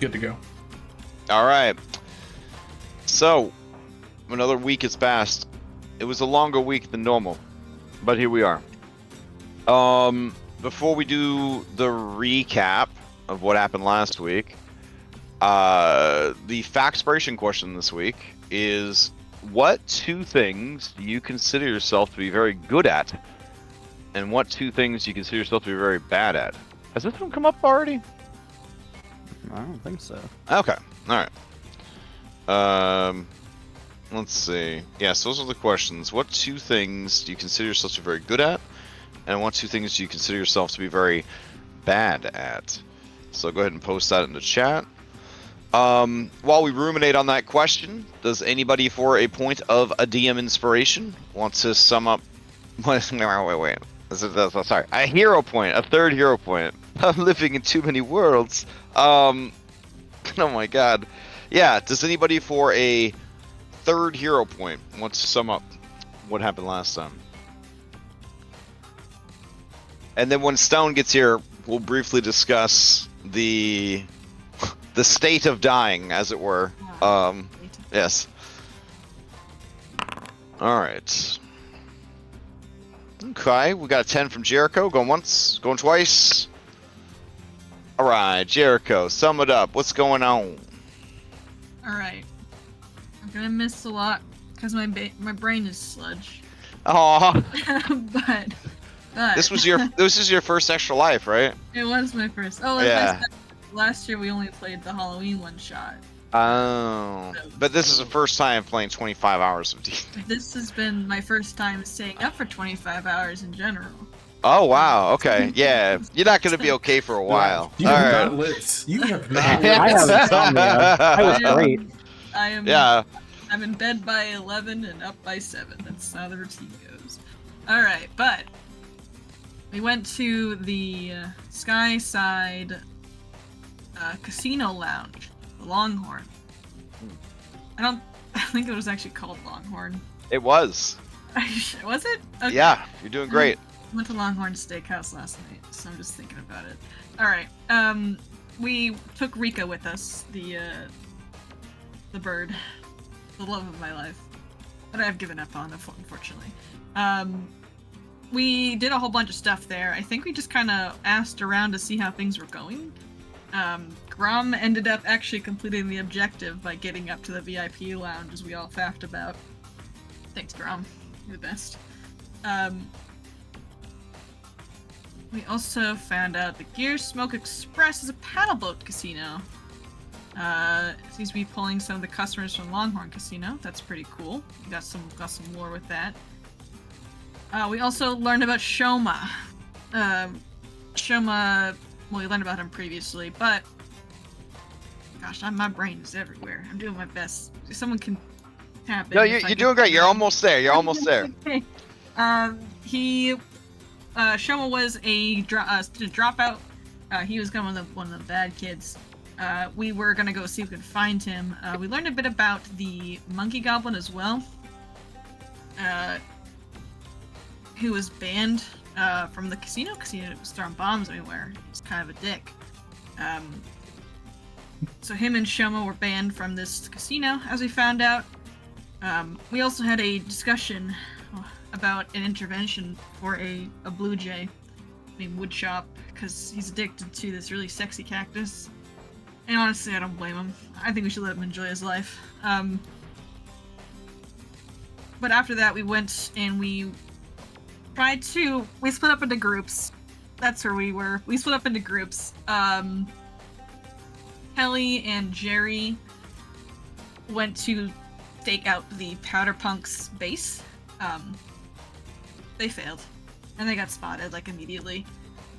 Good to go. All right. So, another week has passed. It was a longer week than normal, but here we are. Before we do the recap of what happened last week, the fact-spiration question this week is, what 2 things do you consider yourself to be very good at, and what 2 things do you consider yourself to be very bad at? Has this one come up already? I don't think so. Okay, all right. Let's see. Yeah, so those are the questions. What 2 things do you consider yourself to be very good at, and what 2 things do you consider yourself to be very bad at? So go ahead and post that in the chat. While we ruminate on that question, does anybody, for a point of a DM inspiration, want to sum up? Wait. Sorry, a hero point, a 3rd hero point. I'm living in too many worlds. Oh my god. Yeah, does anybody for a 3rd hero point want to sum up what happened last time? And then when Stone gets here, we'll briefly discuss the state of dying, as it were. Yes. All right. Okay, we got a 10 from Jericho. Going once, going twice. All right, Jericho, sum it up. What's going on? All right. I'm gonna miss a lot because my brain is sludge. Aw. but this is your first extra life, right? It was my first. Oh, yeah. Last year we only played the Halloween one shot. Oh. But this is the first time playing 25 hours of D&D. This has been my first time staying up for 25 hours in general. Oh wow. Okay. Yeah. You're not gonna be okay for a while. You All have right. not lit. You have not lit. I have insomnia. I was great. I am. Yeah. I'm in bed by 11 and up by 7. That's how the routine goes. All right, but we went to the Skyside Casino Lounge, the Longhorn. I think it was actually called Longhorn. It was. Was it? Okay. Yeah. You're doing great. I went to Longhorn Steakhouse last night, so I'm just thinking about it. All right. We took Rika with us, the bird, the love of my life, that I've given up on, unfortunately. We did a whole bunch of stuff there. I think we just kind of asked around to see how things were going. Grum ended up actually completing the objective by getting up to the VIP lounge, as we all faffed about. Thanks, Grum. You're the best. We also found out that Gear Smoke Express is a paddleboat casino. Seems to be pulling some of the customers from Longhorn Casino. That's pretty cool. We got some lore with that. We also learned about Shoma. Shoma, well, we learned about him previously, but gosh, my brain is everywhere. I'm doing my best. Someone can tap in. No, you're doing great. You're almost there. You're almost there. Okay. Shoma was a student dropout. He was kind of one of the bad kids. We were gonna go see if we could find him. We learned a bit about the monkey goblin as well, who was banned from the casino because he was throwing bombs everywhere. He's kind of a dick. So him and Shoma were banned from this casino, as we found out. We also had a discussion about an intervention for a blue jay named Woodchop, because he's addicted to this really sexy cactus. And honestly, I don't blame him. I think we should let him enjoy his life. But after that, we went and we split up into groups. That's where we were. We split up into groups. Kelly and Jerry went to stake out the Powder Punk's base. They failed, and they got spotted, like, immediately.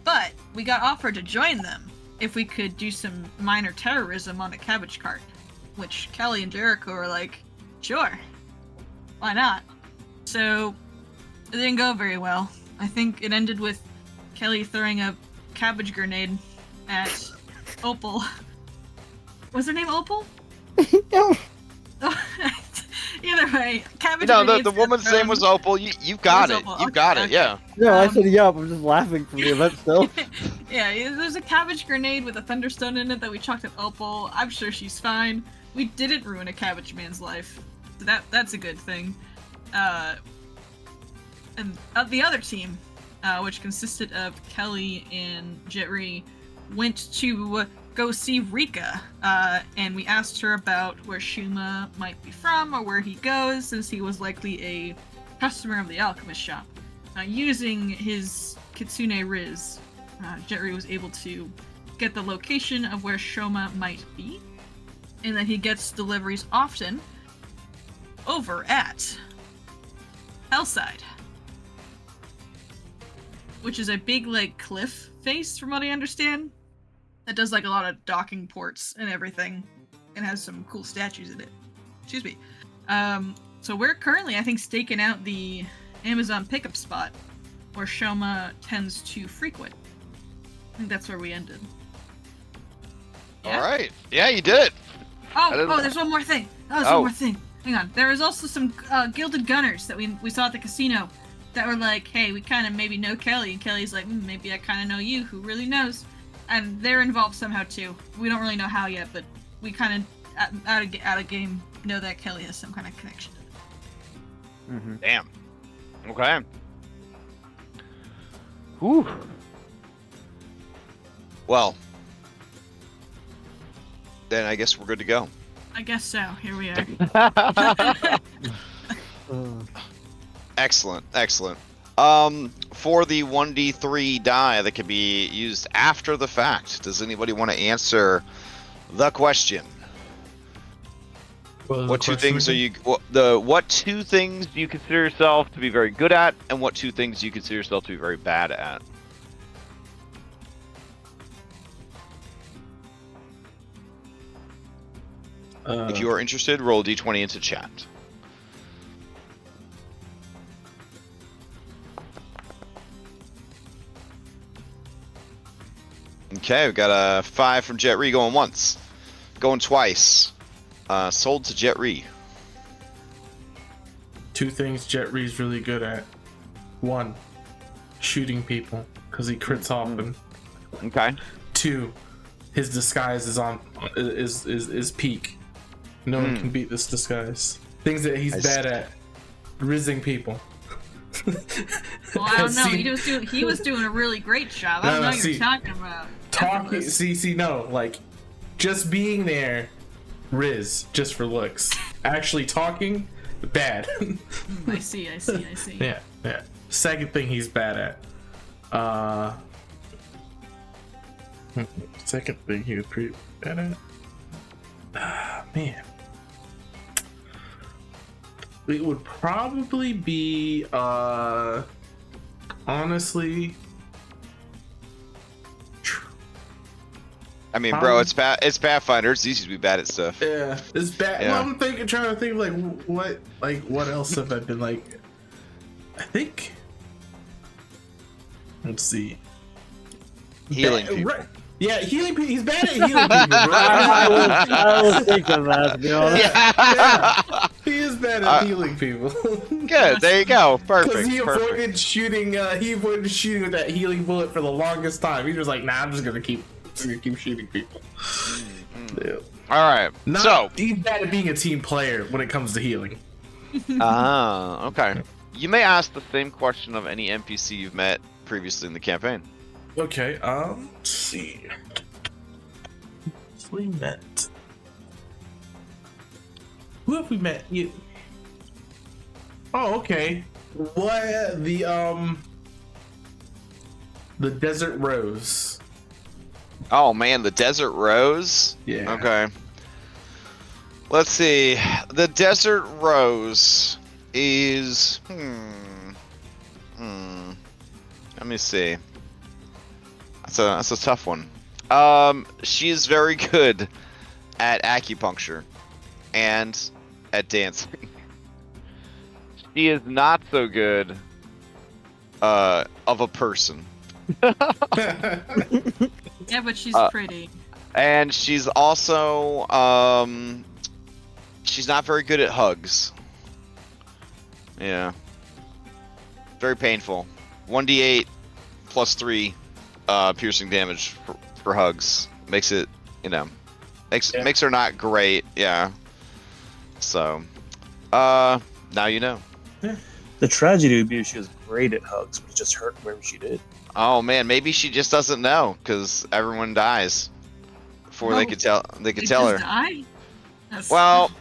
But we got offered to join them if we could do some minor terrorism on a cabbage cart, which Kelly and Jericho were like, sure, why not? So it didn't go very well. I think it ended with Kelly throwing a cabbage grenade at Opal. Was her name Opal? No. Either way, cabbage. No, grenades the got woman's name thrown. was Opal. You got It it. was Opal. You Okay, got it. okay. Yeah. No, I said yup. I'm just laughing from the event still. Yeah, there's a cabbage grenade with a thunderstone in it that we chucked at Opal. I'm sure she's fine. We didn't ruin a cabbage man's life. So that's a good thing. And the other team, which consisted of Kelly and Jetri, went to go see Rika, and we asked her about where Shuma might be from or where he goes, since he was likely a customer of the alchemist shop. Using his Kitsune Riz, Jetri was able to get the location of where Shoma might be, and that he gets deliveries often over at Hellside, which is a big like cliff face from what I understand, that does like a lot of docking ports and everything, and has some cool statues in it. Excuse me. So we're currently, I think, staking out the Amazon pickup spot where Shoma tends to frequent. I think that's where we ended. Yeah? All right. Yeah, you did it. Oh, there's one more thing. One Oh. more thing. Hang on. There was also some gilded gunners that we saw at the casino that were like, hey, we kind of maybe know Kelly. And Kelly's like, maybe I kind of know you. Who really knows? And they're involved somehow too. We don't really know how yet, but we kind of, out of game, know that Kelly has some kind of connection. Mm-hmm. Damn. Okay. Whew. Well, then I guess we're good to go. I guess so. Here we are. Excellent, excellent. For the 1d3 die that can be used after the fact, does anybody want to answer the question? What two things are you? What two things do you consider yourself to be very good at, and what two things do you consider yourself to be very bad at? If you are interested, roll d20 into chat. Okay, we got a 5 from Jet Ree going once, going twice. Sold to Jet Ree. Two things Jet Ree's really good at. One, shooting people because he crits often. Okay. Two, his disguise is peak. No one can beat this disguise. Things that he's bad at, rizzing people. Well, I don't know. He was doing a really great job. I don't know what you're talking about. Talking, no, like just being there, riz just for looks. Actually talking, bad. I see. Yeah. Second thing he's bad at. Second thing he was pretty bad at. Man. It would probably be honestly. I mean, bro, it's Pathfinder. It's easy to be bad at stuff. Yeah, it's bad. Yeah. Well, I'm trying to think what else have I been like? I think. Let's see. Healing people. Right. Yeah, healing people. He's bad at healing people, bro. I was thinking that, to be honest. Yeah. He is bad at healing people. Good. There you go. Perfect. Because he perfect. avoided shooting. He avoided shooting with that healing bullet for the longest time. He was like, "Nah, I'm just gonna keep shooting people." Yeah. All right. So he's bad at being a team player when it comes to healing. Okay. You may ask the same question of any NPC you've met previously in the campaign. Okay. Let's see. We met. Who have we met? You. Oh, okay. What the Desert Rose. Oh man, the Desert Rose? Yeah. Okay. Let's see. The Desert Rose is let me see. That's a tough one. She is very good at acupuncture and at dancing. She is not so good of a person. Yeah, but she's pretty. And she's also she's not very good at hugs. Yeah. Very painful. 1d8 plus 3 piercing damage for hugs. Makes it, makes her not great. Yeah. So, now you know. The tragedy would be if she was great at hugs, but it just hurt wherever she did. Oh man, maybe she just doesn't know because everyone dies before they could tell. They could tell her. Die? Well,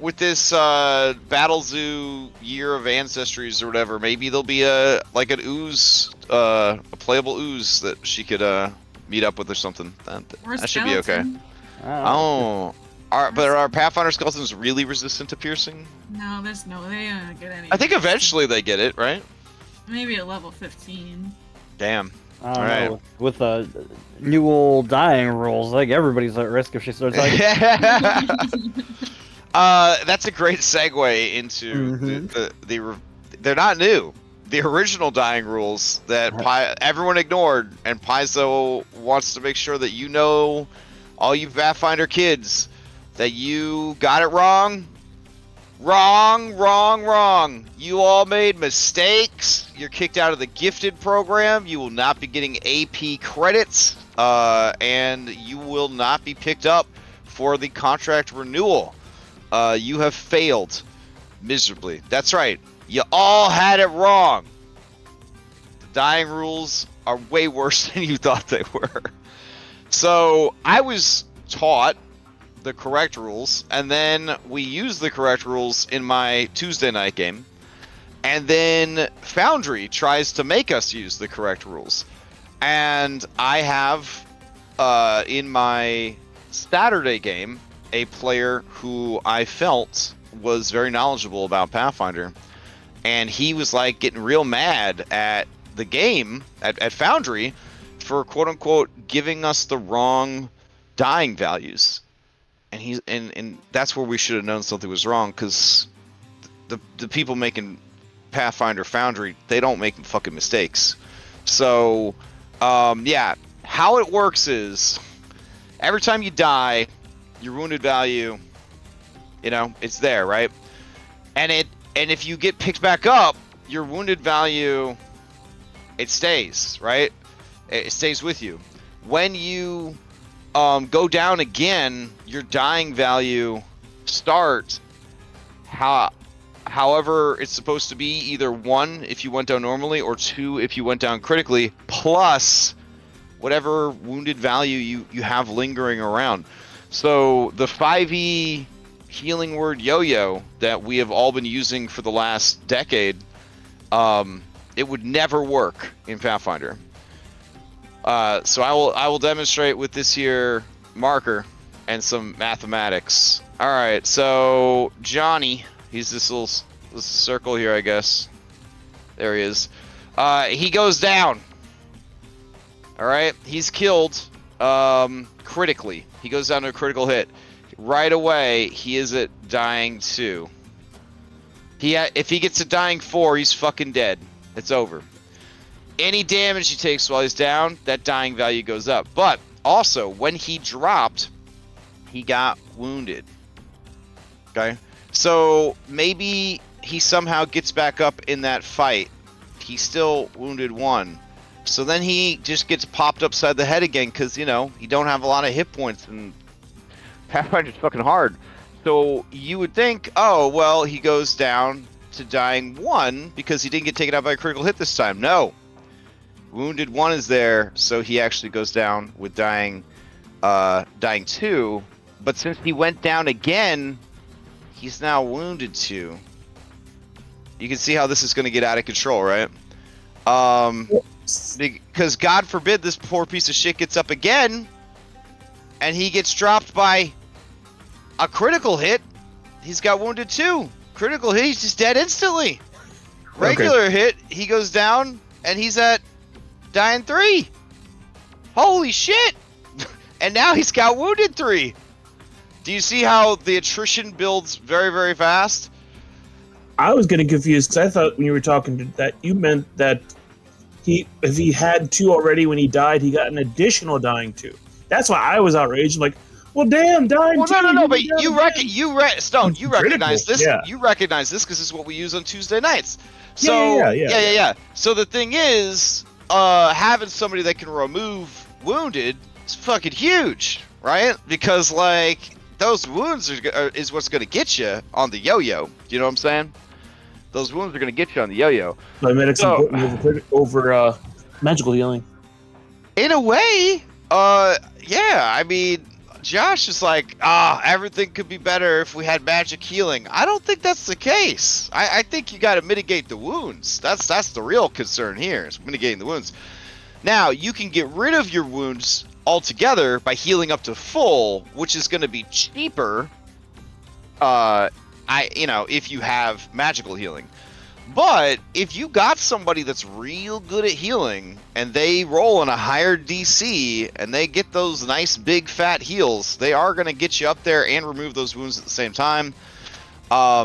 with this Battle Zoo Year of Ancestries or whatever, maybe there'll be an ooze, a playable ooze that she could meet up with or something. That should be okay. Oh. But are Pathfinder skeletons really resistant to piercing? No, there's no. They don't get any. I think eventually they get it, right? Maybe at level 15. Damn. I don't know. With new old dying rules, I think everybody's at risk if she starts like. That's a great segue into they're not new. The original dying rules that everyone ignored, and Paizo wants to make sure that all you Pathfinder kids, that you got it wrong. Wrong. You all made mistakes. You're kicked out of the gifted program. You will not be getting AP credits. And you will not be picked up for the contract renewal. You have failed miserably. That's right. You all had it wrong. The dying rules are way worse than you thought they were. So I was taught the correct rules, and then we used the correct rules in my Tuesday night game, and then Foundry tries to make us use the correct rules, and I have in my Saturday game a player who I felt was very knowledgeable about Pathfinder, and he was like getting real mad at the game at Foundry for quote unquote giving us the wrong dying values. And he's and that's where we should have known something was wrong, because the people making Pathfinder Foundry, they don't make fucking mistakes. So yeah, how it works is every time you die, your wounded value, it's there, right? And if you get picked back up, your wounded value, it stays, right? It stays with you. When you go down again, your dying value starts however it's supposed to be, either 1 if you went down normally or 2 if you went down critically, plus whatever wounded value you have lingering around. So the 5e healing word yo-yo that we have all been using for the last decade, it would never work in Pathfinder. So I will demonstrate with this here marker and some mathematics. All right, so Johnny, he's this circle here, I guess. There he is. He goes down. All right, he's killed critically. He goes down to a critical hit. Right away, he is at dying 2. If he gets to dying 4, he's fucking dead. It's over. Any damage he takes while he's down, that dying value goes up. But also, when he dropped, he got wounded. Okay? So maybe he somehow gets back up in that fight. He's still wounded 1. So then he just gets popped upside the head again because, he don't have a lot of hit points, and Pathfinder's fucking hard. So you would think, oh, well, he goes down to dying 1 because he didn't get taken out by a critical hit this time. No. Wounded 1 is there, so he actually goes down with dying 2. But since he went down again, he's now wounded 2. You can see how this is going to get out of control, right? Because God forbid this poor piece of shit gets up again, and he gets dropped by a critical hit. He's got wounded 2. Critical hit, he's just dead instantly. Regular hit, he goes down, and he's at dying 3. Holy shit! And now he's got wounded 3. Do you see how the attrition builds very, very fast? I was getting confused because I thought when you were talking that you meant that if he had 2 already when he died, he got an additional dying 2. That's why I was outraged. I'm like, Well, damn, dying. Well, no, but Stone, you Critical, recognize this. yeah. You recognize this because this is what we use on Tuesday nights. Yeah, So yeah. So the thing is, having somebody that can remove wounded is fucking huge, right? Because like those wounds is what's gonna get you on the yo-yo. You know what I'm saying? Those wounds are gonna get you on the yo-yo. My medic's important over magical healing. In a way, yeah. I mean, Josh is like, everything could be better if we had magic healing. I don't think that's the case. I think you got to mitigate the wounds. That's the real concern here, is mitigating the wounds. Now, you can get rid of your wounds altogether by healing up to full, which is going to be cheaper. If you have magical healing. But if you got somebody that's real good at healing and they roll in a higher DC and they get those nice big fat heals, they are going to get you up there and remove those wounds at the same time. Or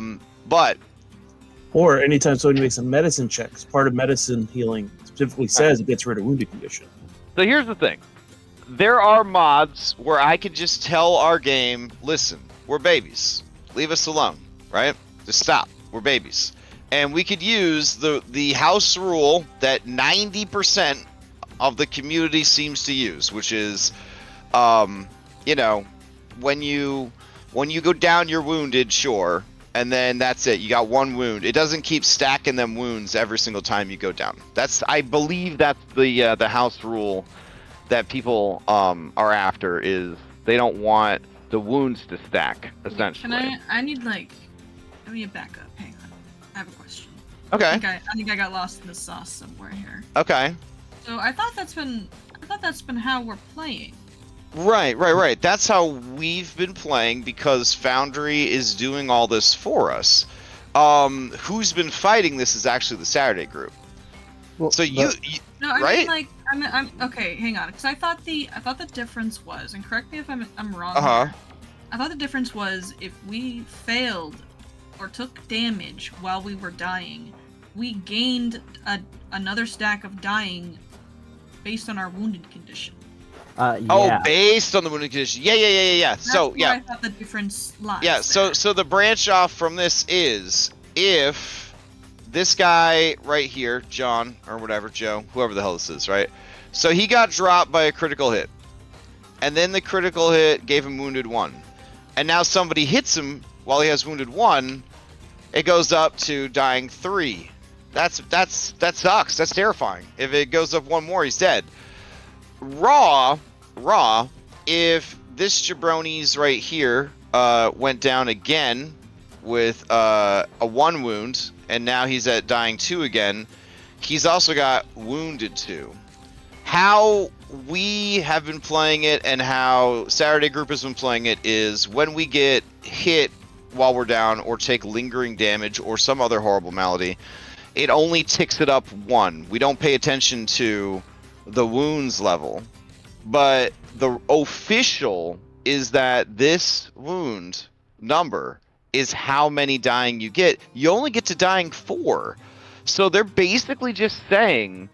anytime somebody makes a medicine check, part of medicine healing specifically says it gets rid of wounded condition. So here's the thing. There are mods where I can just tell our game, listen, we're babies. Leave us alone, right? Just stop. We're babies. And we could use the house rule that 90% of the community seems to use, which is, when you go down, you're wounded, sure, and then that's it. You got one wound. It doesn't keep stacking them wounds every single time you go down. I believe that's the house rule that people are after, is they don't want the wounds to stack, essentially. I need let me back up. Hang on. I have a question. Okay. I think I got lost in the sauce somewhere here. Okay. So I thought that's been how we're playing. Right. That's how we've been playing because Foundry is doing all this for us. Who's been fighting this is actually the Saturday group. Well, so No, I right? mean I'm okay. Hang on, because I thought the difference was, and correct me if I'm wrong. Here, I thought the difference was if we failed or took damage while we were dying, we gained another stack of dying based on our wounded condition. Yeah. Oh, based on the wounded condition. Yeah. That's So where I thought the difference lies. Yeah. there. So the branch off from this is if this guy right here, John or whatever, Joe, whoever the hell this is, right? So he got dropped by a critical hit, and then the critical hit gave him wounded 1, and now somebody hits him while he has wounded 1. It goes up to dying 3. That sucks. That's terrifying. If it goes up 1 more, he's dead. Raw. If this jabroni's right here went down again with a 1 wound, and now he's at dying 2 again, he's also got wounded 2. How we have been playing it and how Saturday Group has been playing it is when we get hit while we're down or take lingering damage or some other horrible malady, it only ticks it up 1. We don't pay attention to the wounds level, but the official is that this wound number is how many dying you get. You only get to dying 4. So they're basically just saying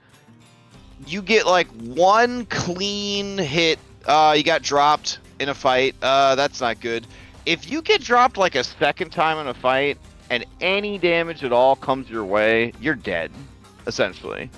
you get like 1 clean hit. You got dropped in a fight. That's not good. If you get dropped like a second time in a fight and any damage at all comes your way, you're dead, essentially.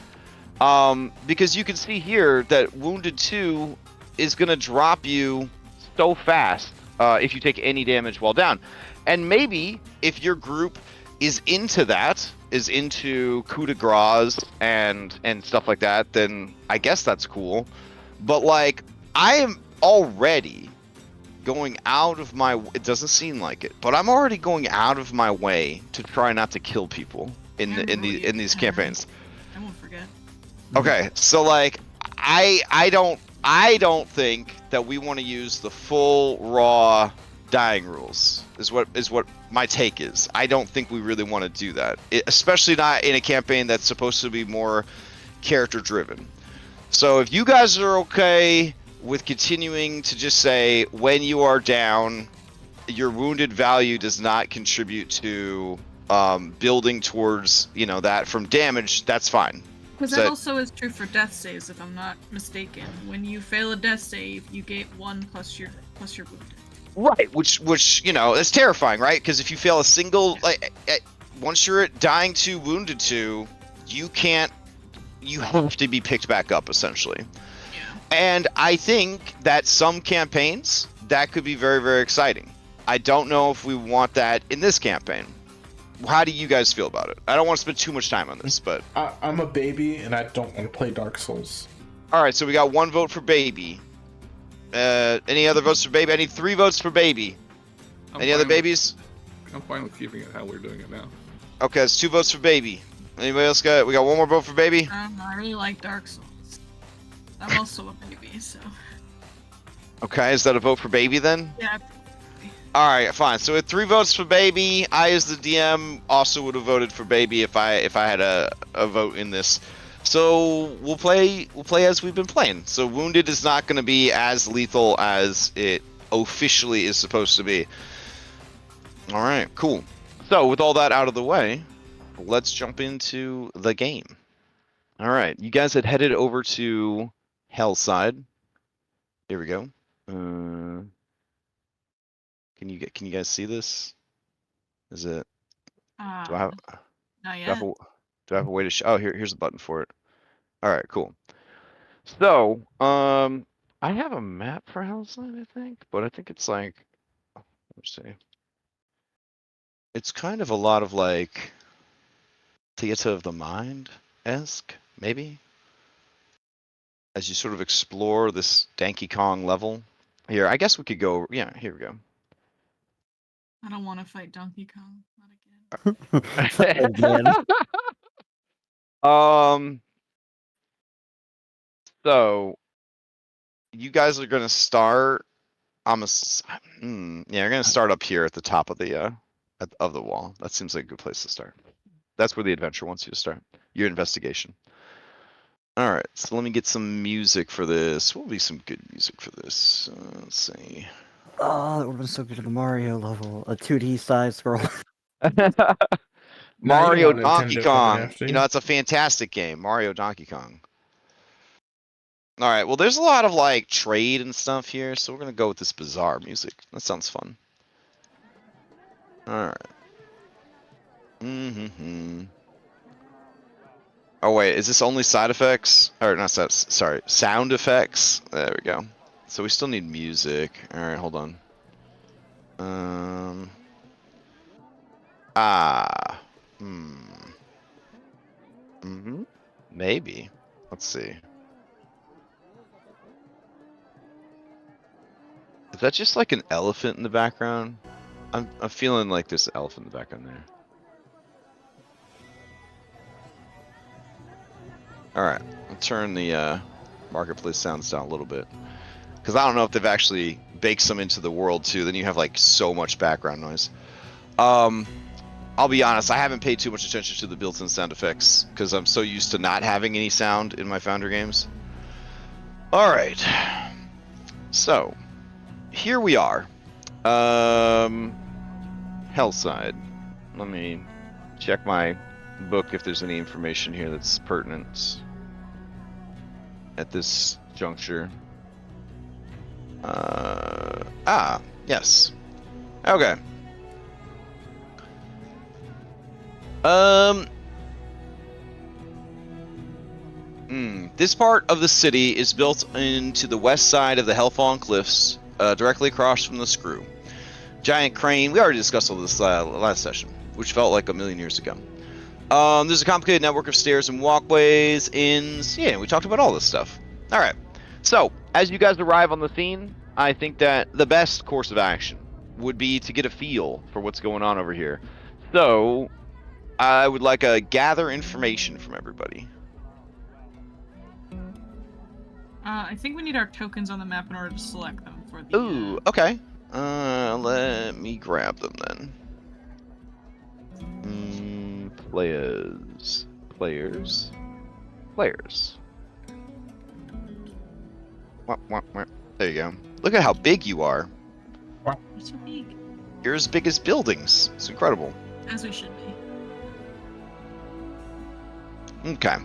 Because you can see here that wounded 2 is going to drop you so fast if you take any damage while down. And maybe if your group is into that, is into coup de grace and stuff like that, then I guess that's cool. But like, I am already going out of my, it doesn't seem like it, but I'm already going out of my way to try not to kill people in these campaigns. I won't forget. Okay, so like I don't think that we want to use the full raw dying rules is what my take is. I don't think we really want to do that, especially not in a campaign that's supposed to be more character driven. So if you guys are okay with continuing to just say when you are down, your wounded value does not contribute to building towards that from damage, that's fine. Because that also is true for death saves, if I'm not mistaken. When you fail a death save, you get 1 plus your wounded. Right, which you know, is terrifying, right? Because if you fail a single, once you're at dying 2, wounded 2, you can't. You have to be picked back up, essentially. Yeah. And I think that some campaigns that could be very, very exciting. I don't know if we want that in this campaign. How do you guys feel about it? I don't want to spend too much time on this, but I'm a baby and I don't want to play Dark Souls. all right. So we got 1 vote for baby. Any other votes for baby? I need 3 votes for baby. Any other babies? I'm fine with keeping it how we're doing it now. Okay, it's 2 votes for baby. Anybody else got? We got 1 more vote for baby. I really like Dark Souls. I'm also a baby, so. Okay, is that a vote for baby then? Yeah. All right, fine. So with 3 votes for baby, I as the DM also would have voted for baby if I had a vote in this. So we'll play as we've been playing. So wounded is not going to be as lethal as it officially is supposed to be. All right, cool. So with all that out of the way, let's jump into the game. All right, you guys had headed over to Hellside. Here we go. Can you guys see this? Is it? Do I have? Not Do yet. I have a way to show? Oh, here's the button for it. All right, cool. So, I have a map for Hellside, I think, but I think it's like, let's see. It's kind of a lot of like Theater of the Mind-esque, maybe, as you sort of explore this Donkey Kong level. Here, I guess we could go. Yeah, here we go. I don't want to fight Donkey Kong. Not Again. So you guys are gonna start. You're gonna start up here at the top of the wall. That seems like a good place to start. That's where the adventure wants you to start. Your investigation. All right, so let me get some music for this. What will be some good music for this? Let's see. Oh, that would have been so good in a Mario level. A 2D side scroll. Nah, you don't Mario want Donkey Nintendo coming Kong. after You you. know, it's a fantastic game. Mario Donkey Kong. All right, well, there's a lot of like trade and stuff here, so we're gonna go with this bizarre music. That sounds fun. All right. Oh wait, is this only side effects? Or not sorry, sound effects. There we go. So we still need music. All right, hold on. Maybe. Let's see. Is that just like an elephant in the background? I'm feeling like there's an elephant in the background there. All right, I'll turn the marketplace sounds down a little bit, because I don't know if they've actually baked some into the world too. Then you have like so much background noise. I'll be honest, I haven't paid too much attention to the built-in sound effects because I'm so used to not having any sound in my Founder games. All right, so here we are. Hellside. Let me check my book if there's any information here that's pertinent at this juncture. Yes. Okay. This part of the city is built into the west side of the Hellfallen Cliffs, directly across from the Screw. Giant crane. We already discussed all this last session, which felt like a million years ago. There's a complicated network of stairs and walkways, inns. Yeah, we talked about all this stuff. All right. So, as you guys arrive on the scene, I think that the best course of action would be to get a feel for what's going on over here. So, I would like to gather information from everybody. I think we need our tokens on the map in order to select them for the. Ooh, okay. Let me grab them then. Players. There you go. Look at how big you are. You're so big. You're as big as buildings. It's incredible. As we should be. Okay.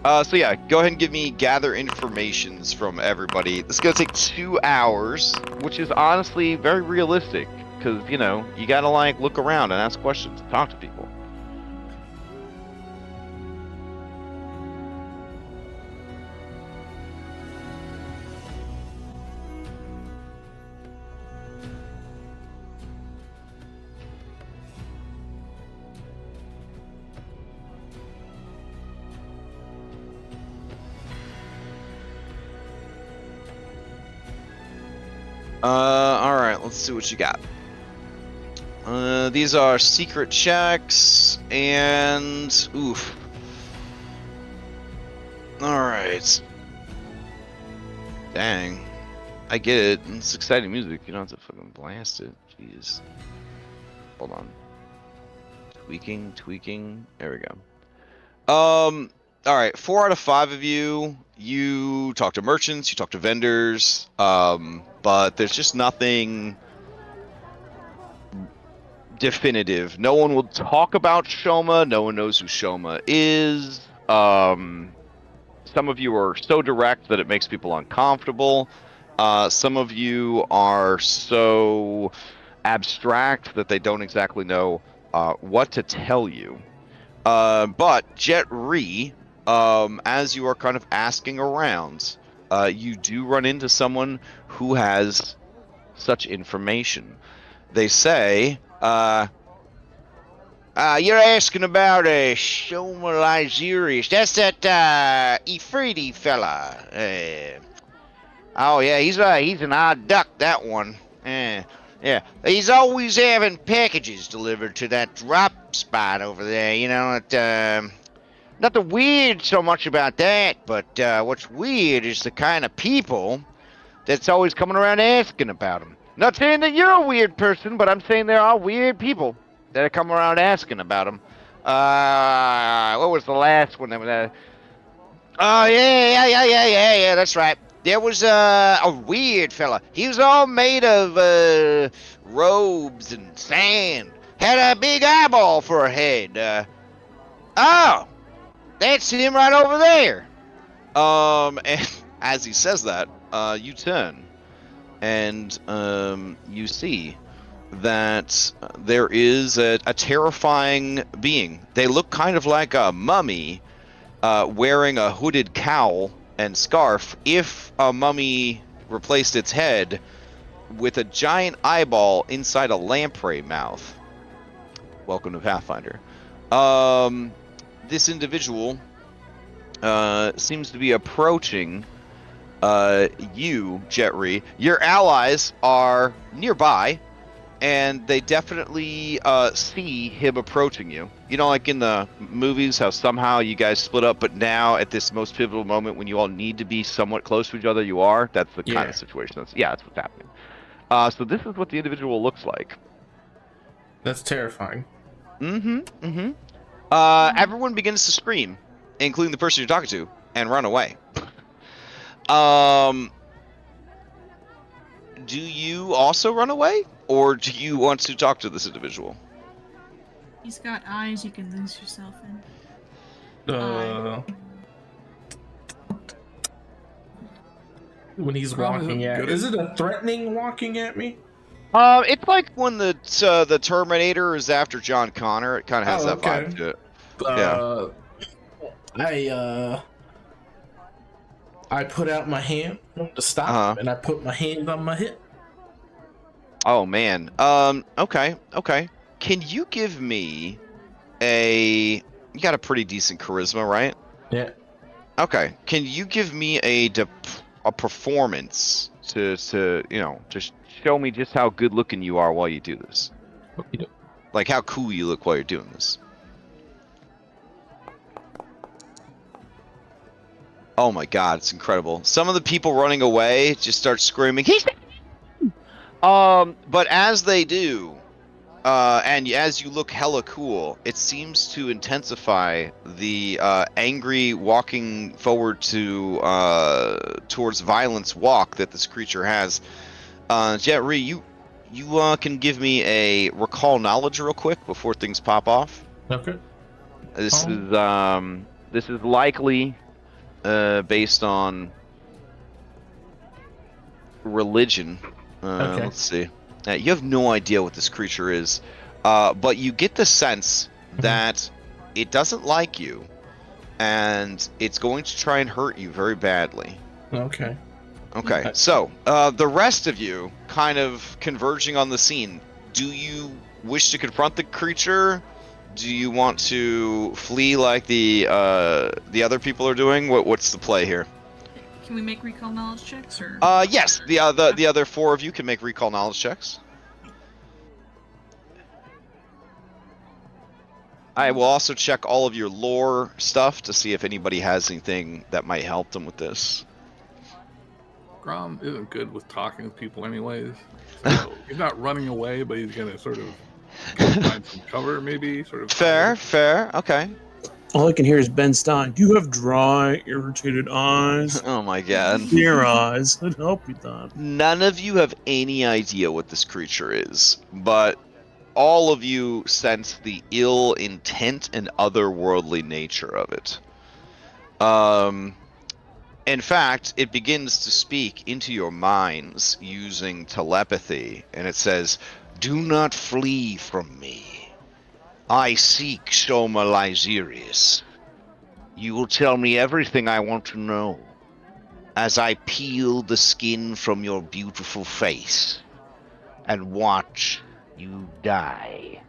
So yeah, go ahead and give me gather informations from everybody. This is gonna take 2 hours, which is honestly very realistic, because you know you gotta like look around and ask questions, talk to people. Alright, let's see what you got. These are secret checks, and... oof. Alright. Dang. I get it. It's exciting music. You don't have to fucking blast it. Jeez. Hold on. Tweaking. There we go. Alright, 4 out of 5 of you talk to merchants, you talk to vendors, but there's just nothing definitive. No one will talk about Shoma, no one knows who Shoma is. Some of you are so direct that it makes people uncomfortable. Some of you are so abstract that they don't exactly know what to tell you. But Jet Re, as you are kind of asking around, you do run into someone who has such information. They say, you're asking about a Shoma Lyzerius. That's that Ifriti fella. Oh yeah, he's an odd duck, that one. Yeah, he's always having packages delivered to that drop spot over there. You know, nothing weird so much about that, but what's weird is the kind of people that's always coming around asking about him. Not saying that you're a weird person, but I'm saying there are weird people that come around asking about him. What was the last one? Oh yeah, that's right. There was a weird fella. He was all made of robes and sand. Had a big eyeball for a head. Oh, that's him right over there. And as he says that, you turn, and you see that there is a terrifying being. They look kind of like a mummy, wearing a hooded cowl and scarf. If a mummy replaced its head with a giant eyeball inside a lamprey mouth. Welcome to Pathfinder. This individual seems to be approaching you, Jetri. Your allies are nearby, and they definitely see him approaching you. You know, like in the movies, how somehow you guys split up, but now at this most pivotal moment when you all need to be somewhat close to each other, you are. That's the kind of situation. That's what's happening. So this is what the individual looks like. That's terrifying. Everyone begins to scream, including the person you're talking to, and run away. Do you also run away, or do you want to talk to this individual? He's got eyes you can lose yourself in. When he's walking at, is it a threatening walking at me? It's like when the Terminator is after John Connor. It kind of has that vibe to it. I put out my hand to stop, and I put my hand on my hip. Oh man. Okay. Can you give me you got a pretty decent charisma, right? Yeah. Okay. Can you give me a performance to just show me just how good looking you are while you do this? Like how cool you look while you're doing this. Oh my god, it's incredible. Some of the people running away just start screaming, but as they do, and as you look hella cool, it seems to intensify the angry walking forward towards violence walk that this creature has. Jetri, you can give me a recall knowledge real quick before things pop off. Okay. This is likely based on religion. Okay. Let's see. You have no idea what this creature is, but you get the sense that it doesn't like you, and it's going to try and hurt you very badly. Okay. Okay, so the rest of you kind of converging on the scene. Do you wish to confront the creature? Do you want to flee like the other people are doing? What's the play here? Can we make recall knowledge checks or? Yes, the other 4 of you can make recall knowledge checks. I will also check all of your lore stuff to see if anybody has anything that might help them with this. Grom isn't good with talking with people anyways. So he's not running away, but he's gonna sort of find some cover, maybe. Sort of. Fair. Okay. All I can hear is Ben Stein. You have dry, irritated eyes. Oh my god. Your eyes. I'd help you, Don. None of you have any idea what this creature is, but all of you sense the ill intent and otherworldly nature of it. In fact, it begins to speak into your minds using telepathy, and it says, "Do not flee from me. I seek Shoma Lysirius. You will tell me everything I want to know as I peel the skin from your beautiful face and watch you die."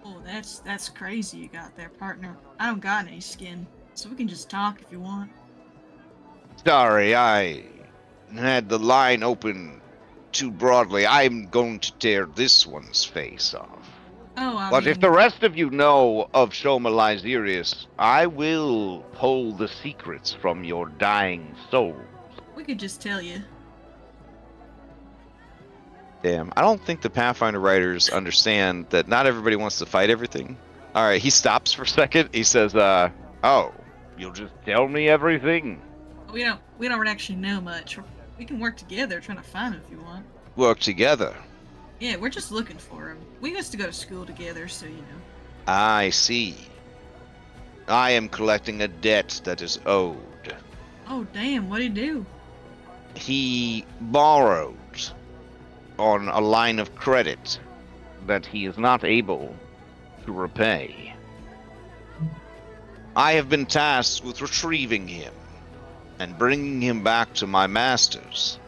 Oh, that's crazy you got there, partner. I don't got any skin, so we can just talk if you want. Sorry, I had the line open too broadly. I'm going to tear this one's face off. Oh, But if the rest of you know of Shoma Lysirius, I will pull the secrets from your dying souls. we could just tell you. Damn, I don't think the Pathfinder writers understand that not everybody wants to fight everything. Alright, he stops for a second. He says, oh, you'll just tell me everything? We don't actually know much. We can work together trying to find him if you want. Work together. Yeah, we're just looking for him. We used to go to school together, so you know. I see. I am collecting a debt that is owed. Oh, damn, what'd he do? He borrowed on a line of credit that he is not able to repay. I have been tasked with retrieving him and bringing him back to my masters,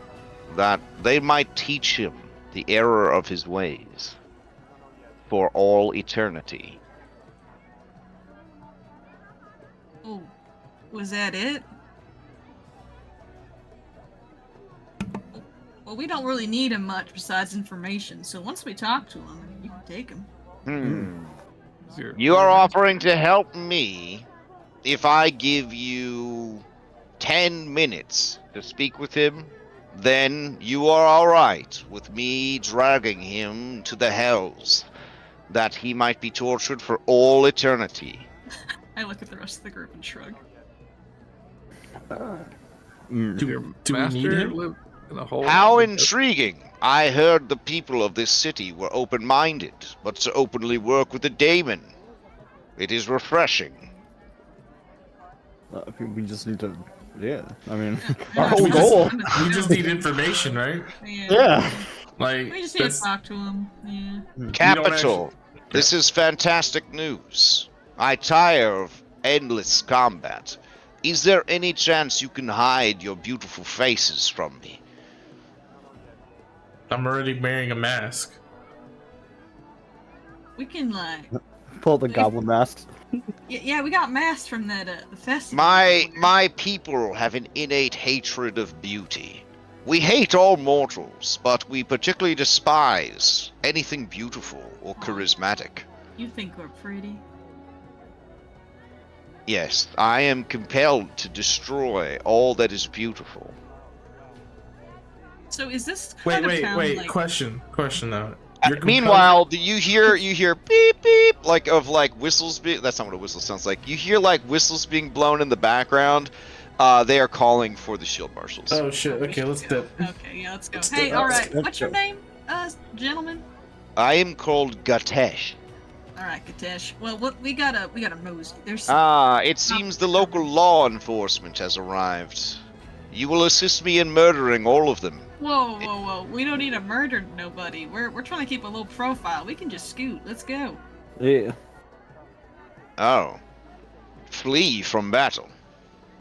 that they might teach him the error of his ways for all eternity. Oh, was that it? Well, we don't really need him much besides information, so once we talk to him, you can take him. You are offering to help me if I give you 10 minutes to speak with him? Then you are alright with me dragging him to the hells, that he might be tortured for all eternity. I look at the rest of the group and shrug. Do we need him? Live in a hole? How intriguing! I heard the people of this city were open-minded, but to openly work with a daemon. It is refreshing. We just need to, yeah. I mean, Yeah, our whole we goal. We just need information, right? Yeah. Like, We just need to talk to him. Yeah. Capital! This is fantastic news. I tire of endless combat. Is there any chance you can hide your beautiful faces from me? I'm already wearing a mask. We can like. Pull the goblin mask. Yeah, we got masks from that the festival. My people have an innate hatred of beauty. We hate all mortals, but we particularly despise anything beautiful or charismatic. You think we're pretty? Yes, I am compelled to destroy all that is beautiful. So is this kind Wait, of town, wait. like... Question though. Meanwhile, do you hear beep beep like whistles being? That's not what a whistle sounds like. You hear like whistles being blown in the background. They are calling for the shield marshals. Oh shit! Okay, let's dip. Okay, yeah, let's go. Let's Hey, do- all right. let's What's your go. name, gentlemen? I am called Gatesh. All right, Katesh. Well, we gotta mosey. There's It seems the local law enforcement has arrived. You will assist me in murdering all of them. Whoa! We don't need to murder nobody. We're trying to keep a low profile. We can just scoot. Let's go. Yeah. Oh. Flee from battle.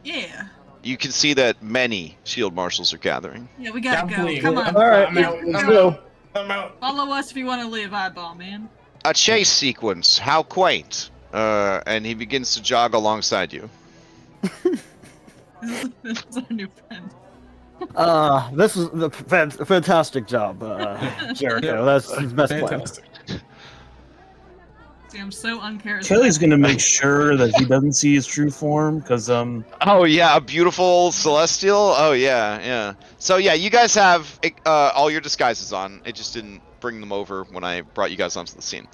Yeah. You can see that many shield marshals are gathering. Yeah, we gotta I'm go. fleeing. Come on. All right, I'm out. let's I'm go. out. I'm out. Follow us if you want to live, eyeball man. A chase sequence. How quaint. And he begins to jog alongside you. This is our new friend. This is a fantastic job, Jericho. That's his best plan. Fantastic. See, I'm so uncharismatic. Kelly's gonna make sure that he doesn't see his true form, because Oh yeah, a beautiful celestial. Oh yeah. So yeah, you guys have all your disguises on. It just didn't bring them over when I brought you guys onto the scene.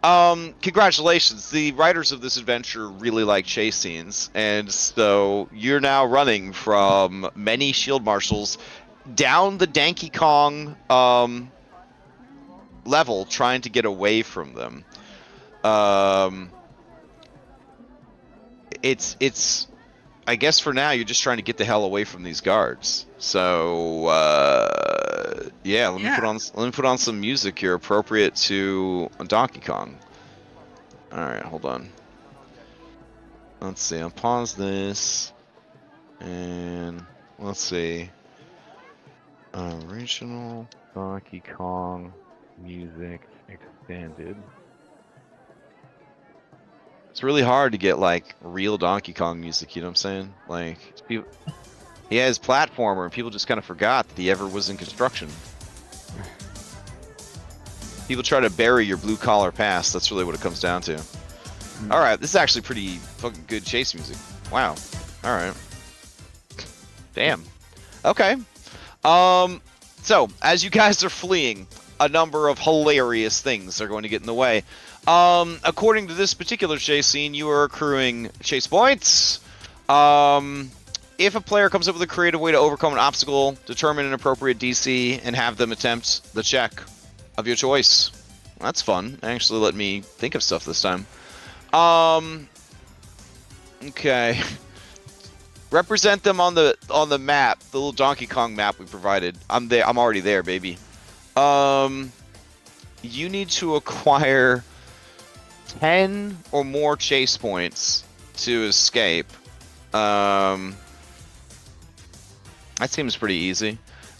Congratulations. The writers of this adventure really like chase scenes, and so you're now running from many shield marshals down the Donkey Kong level, trying to get away from them. It's I guess for now you're just trying to get the hell away from these guards. So yeah, let me put on some music here appropriate to Donkey Kong. All right, hold on. Let's see. I'll pause this, and let's see. Original Donkey Kong music expanded. It's really hard to get like real Donkey Kong music, you know what I'm saying? Like, people, he has platformer, and people just kind of forgot that he ever was in construction. People try to bury your blue collar past. That's really what it comes down to. All right, this is actually pretty fucking good chase music. Wow. All right. Damn. Okay. So as you guys are fleeing, a number of hilarious things are going to get in the way. According to this particular chase scene, you are accruing chase points. If a player comes up with a creative way to overcome an obstacle, determine an appropriate DC, and have them attempt the check of your choice. That's fun. Actually, let me think of stuff this time. Okay. Represent them on the map, the little Donkey Kong map we provided. I'm there. I'm already there, baby. You need to acquire 10 or more chase points to escape. That seems pretty easy.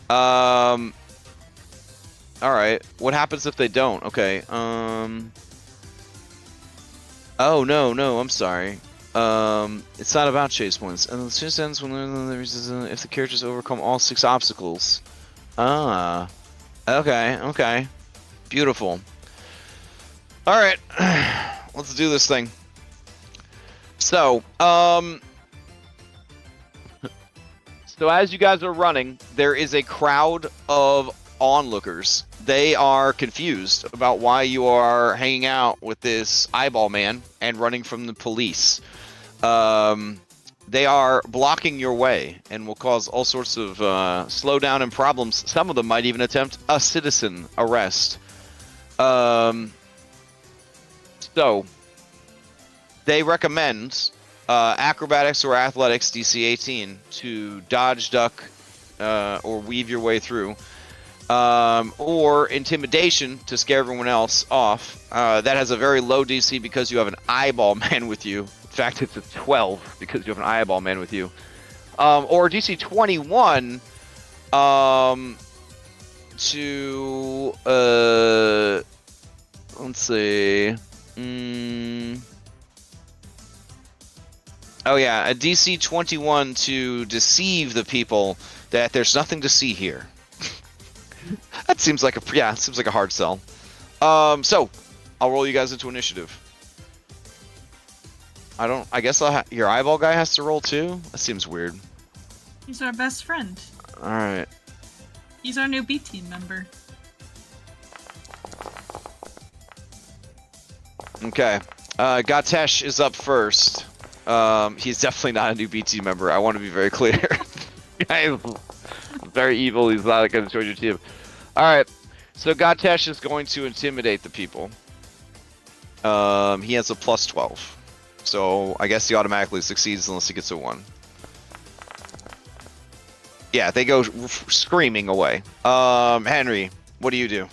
Alright, what happens if they don't? Okay, oh, no, I'm sorry. It's not about chase points. And the chase ends when if the characters overcome all 6 obstacles. Ah. Okay. Beautiful. Alright. Let's do this thing. So, so as you guys are running, there is a crowd of onlookers. They are confused about why you are hanging out with this eyeball man and running from the police. They are blocking your way and will cause all sorts of slowdown and problems. Some of them might even attempt a citizen arrest. So, they recommend acrobatics or athletics DC 18 to dodge, duck, or weave your way through. Or intimidation to scare everyone else off. That has a very low DC because you have an eyeball man with you. In fact, it's a 12 because you have an eyeball man with you. Or DC 21 to let's see. Oh yeah, a DC 21 to deceive the people that there's nothing to see here. That seems like a hard sell. So I'll roll you guys into initiative. I guess your eyeball guy has to roll too? That seems weird. He's our best friend. Alright. He's our new B team member. Okay. Gatesh is up first. He's definitely not a new B team member. I want to be very clear. Guy is very evil. He's not going to join your team. Alright. So Gatesh is going to intimidate the people. He has a plus 12. So I guess he automatically succeeds unless he gets a 1. Yeah, they go screaming away. Henry, what do you do?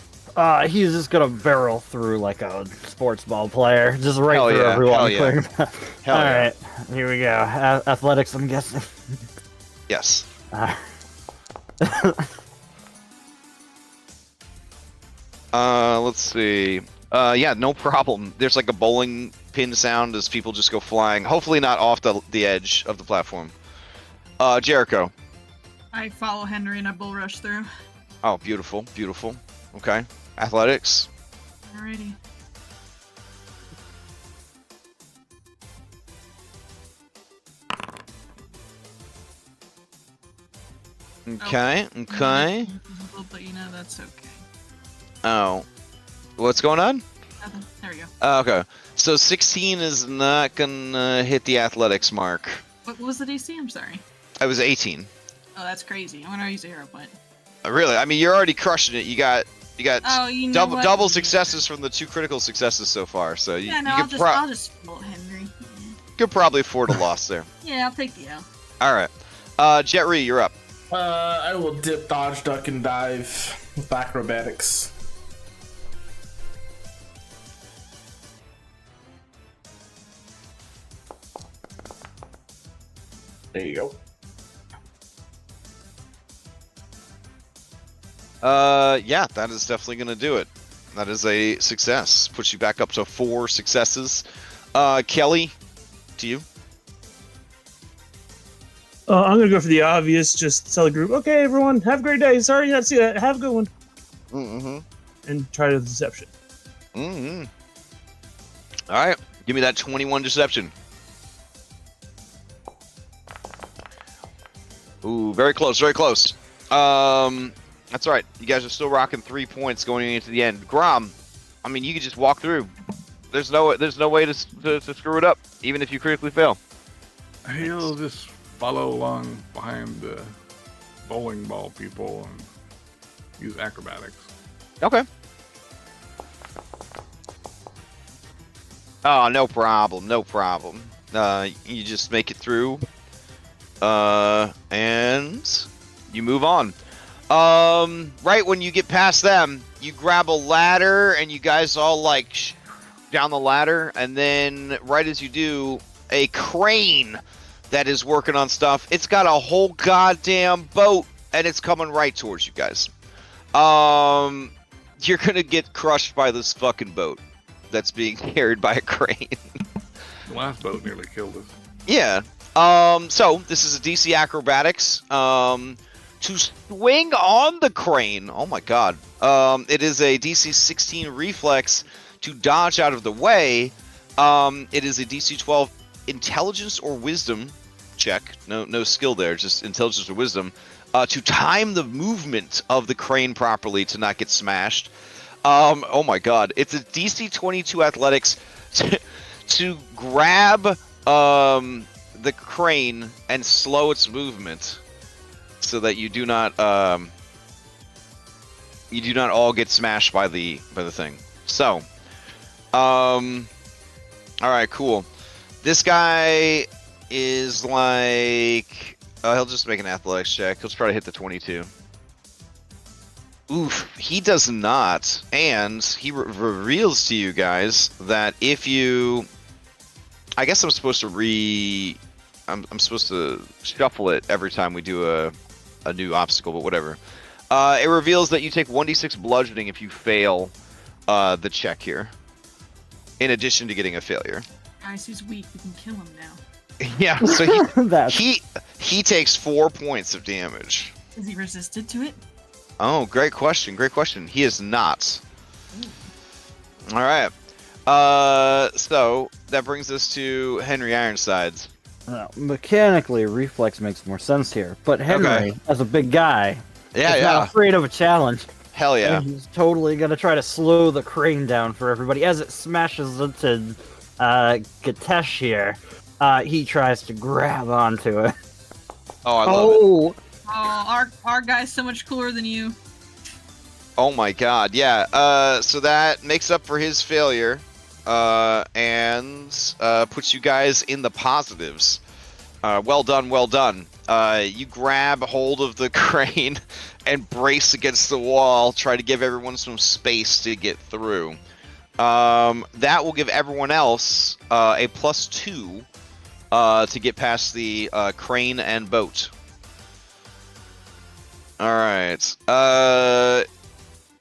He's just gonna barrel through like a sports ball player, just right Hell through yeah, everyone. hell yeah. clearing them. Hell All yeah. right, here we go. Athletics, I'm guessing. Yes. Let's see. Yeah, no problem. There's like a bowling pin sound as people just go flying. Hopefully not off the edge of the platform. Jericho. I follow Henry and I bull rush through. Oh, beautiful, beautiful. Okay. Athletics. Alrighty. Okay, okay. But you know that's okay. Oh. What's going on? Nothing. There we go. Okay. So 16 is not gonna hit the athletics mark. What was the DC? I'm sorry. I was 18. Oh, that's crazy. I'm gonna use a hero point. Really? I mean, you're already crushing it. You got Oh, you know what? double successes from the 2 critical successes so far. So you, Yeah, no, you I'll just vote Henry. could probably afford a loss there. Yeah, I'll take the L. All right. Jet Ree, you're up. I will dip, dodge, duck, and dive with acrobatics. There you go. Yeah, that is definitely gonna do it. That is a success. Puts you back up to 4 successes. Kelly, to you. I'm gonna go for the obvious. Just tell the group, okay, everyone, have a great day. Sorry not to see that. Have a good one. Mm-hmm. And try the deception. Mm-hmm. All right, give me that 21 deception. Ooh, very close, very close. That's all right. You guys are still rocking 3 points going into the end. Grom, I mean, you can just walk through. There's no way to screw it up, even if you critically fail. He'll just follow along behind the bowling ball people and use acrobatics. Okay. Oh, no problem, no problem. You just make it through, and you move on. Right when you get past them, you grab a ladder, and you guys all like down the ladder, and then right as you do, a crane that is working on stuff. It's got a whole goddamn boat, and it's coming right towards you guys. You're gonna get crushed by this fucking boat that's being carried by a crane. The last boat nearly killed us. Yeah. So this is a DC acrobatics. To swing on the crane. Oh my god. It is a DC 16 reflex to dodge out of the way. It is a DC 12 intelligence or wisdom check. No skill there, just intelligence or wisdom. To time the movement of the crane properly to not get smashed. Oh my god. It's a DC 22 athletics to grab the crane and slow its movement so that you do not all get smashed by the thing. So, all right, cool. This guy is like, he'll just make an athletics check. He'll try to hit the 22. Oof, he does not, and he reveals to you guys that if you, I guess I'm supposed to I'm supposed to shuffle it every time we do a new obstacle, but whatever. It reveals that you take 1d6 bludgeoning if you fail the check here, in addition to getting a failure. Guys, he's weak. We can kill him now. Yeah, so That's he takes 4 points of damage. Is he resisted to it? Oh, great question. Great question. He is not. Ooh. All right. So that brings us to Henry Ironsides. mechanically, reflex makes more sense here. But Henry, as a big guy, is not afraid of a challenge. Hell yeah. And he's totally gonna try to slow the crane down for everybody as it smashes into Gatesh here. He tries to grab onto it. Oh, I love it. Oh, our guy's so much cooler than you. Oh my god, yeah. So that makes up for his failure. and puts you guys in the positives. Well done, well done. You grab hold of the crane and brace against the wall, try to give everyone some space to get through. That will give everyone else a +2 to get past the crane and boat. All right.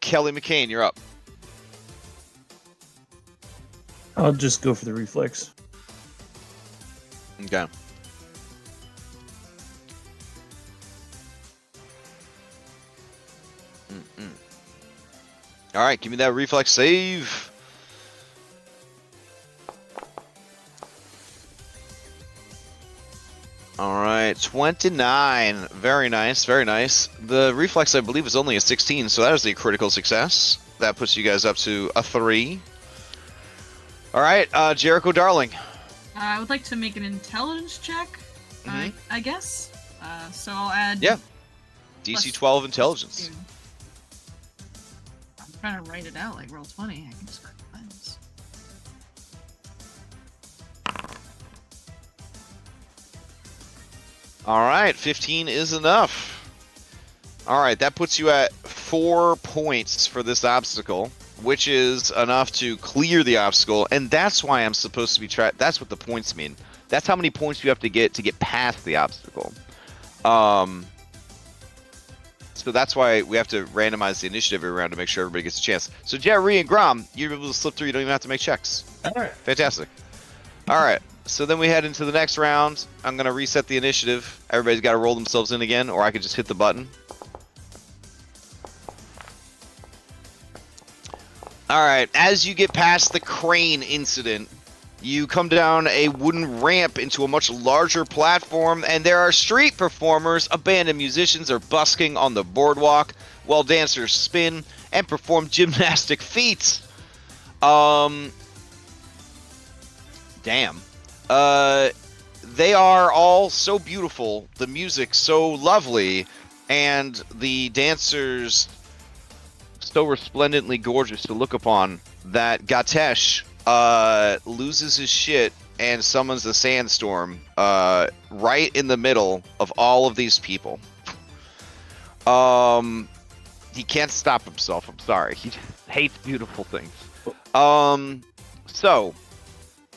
Kelly McCain, you're up. I'll just go for the reflex. Okay. All right, give me that reflex save. All right, 29. Very nice, very nice. The reflex, I believe, is only a 16, so that is a critical success. That puts you guys up to a 3. All right, Jericho Darling. I would like to make an intelligence check, Mhm. I guess. So I'll add... Yeah. DC 12 intelligence. 2. I'm trying to write it out like Roll20. I can just click buttons. All right, 15 is enough. All right, that puts you at 4 points for this obstacle, which is enough to clear the obstacle, and that's why I'm supposed to be that's what the points mean. That's how many points you have to get past the obstacle. So that's why we have to randomize the initiative every round to make sure everybody gets a chance. So Jerry and Grom, you're able to slip through. You don't even have to make checks. All right. Fantastic. All right. So then we head into the next round. I'm going to reset the initiative. Everybody's got to roll themselves in again, or I could just hit the button. All right. As you get past the crane incident, you come down a wooden ramp into a much larger platform, and there are street performers. Abandoned musicians are busking on the boardwalk while dancers spin and perform gymnastic feats. Damn. They are all so beautiful, the music so lovely, and the dancers so resplendently gorgeous to look upon that Gatesh loses his shit and summons a sandstorm right in the middle of all of these people. He can't stop himself. I'm sorry. He hates beautiful things. So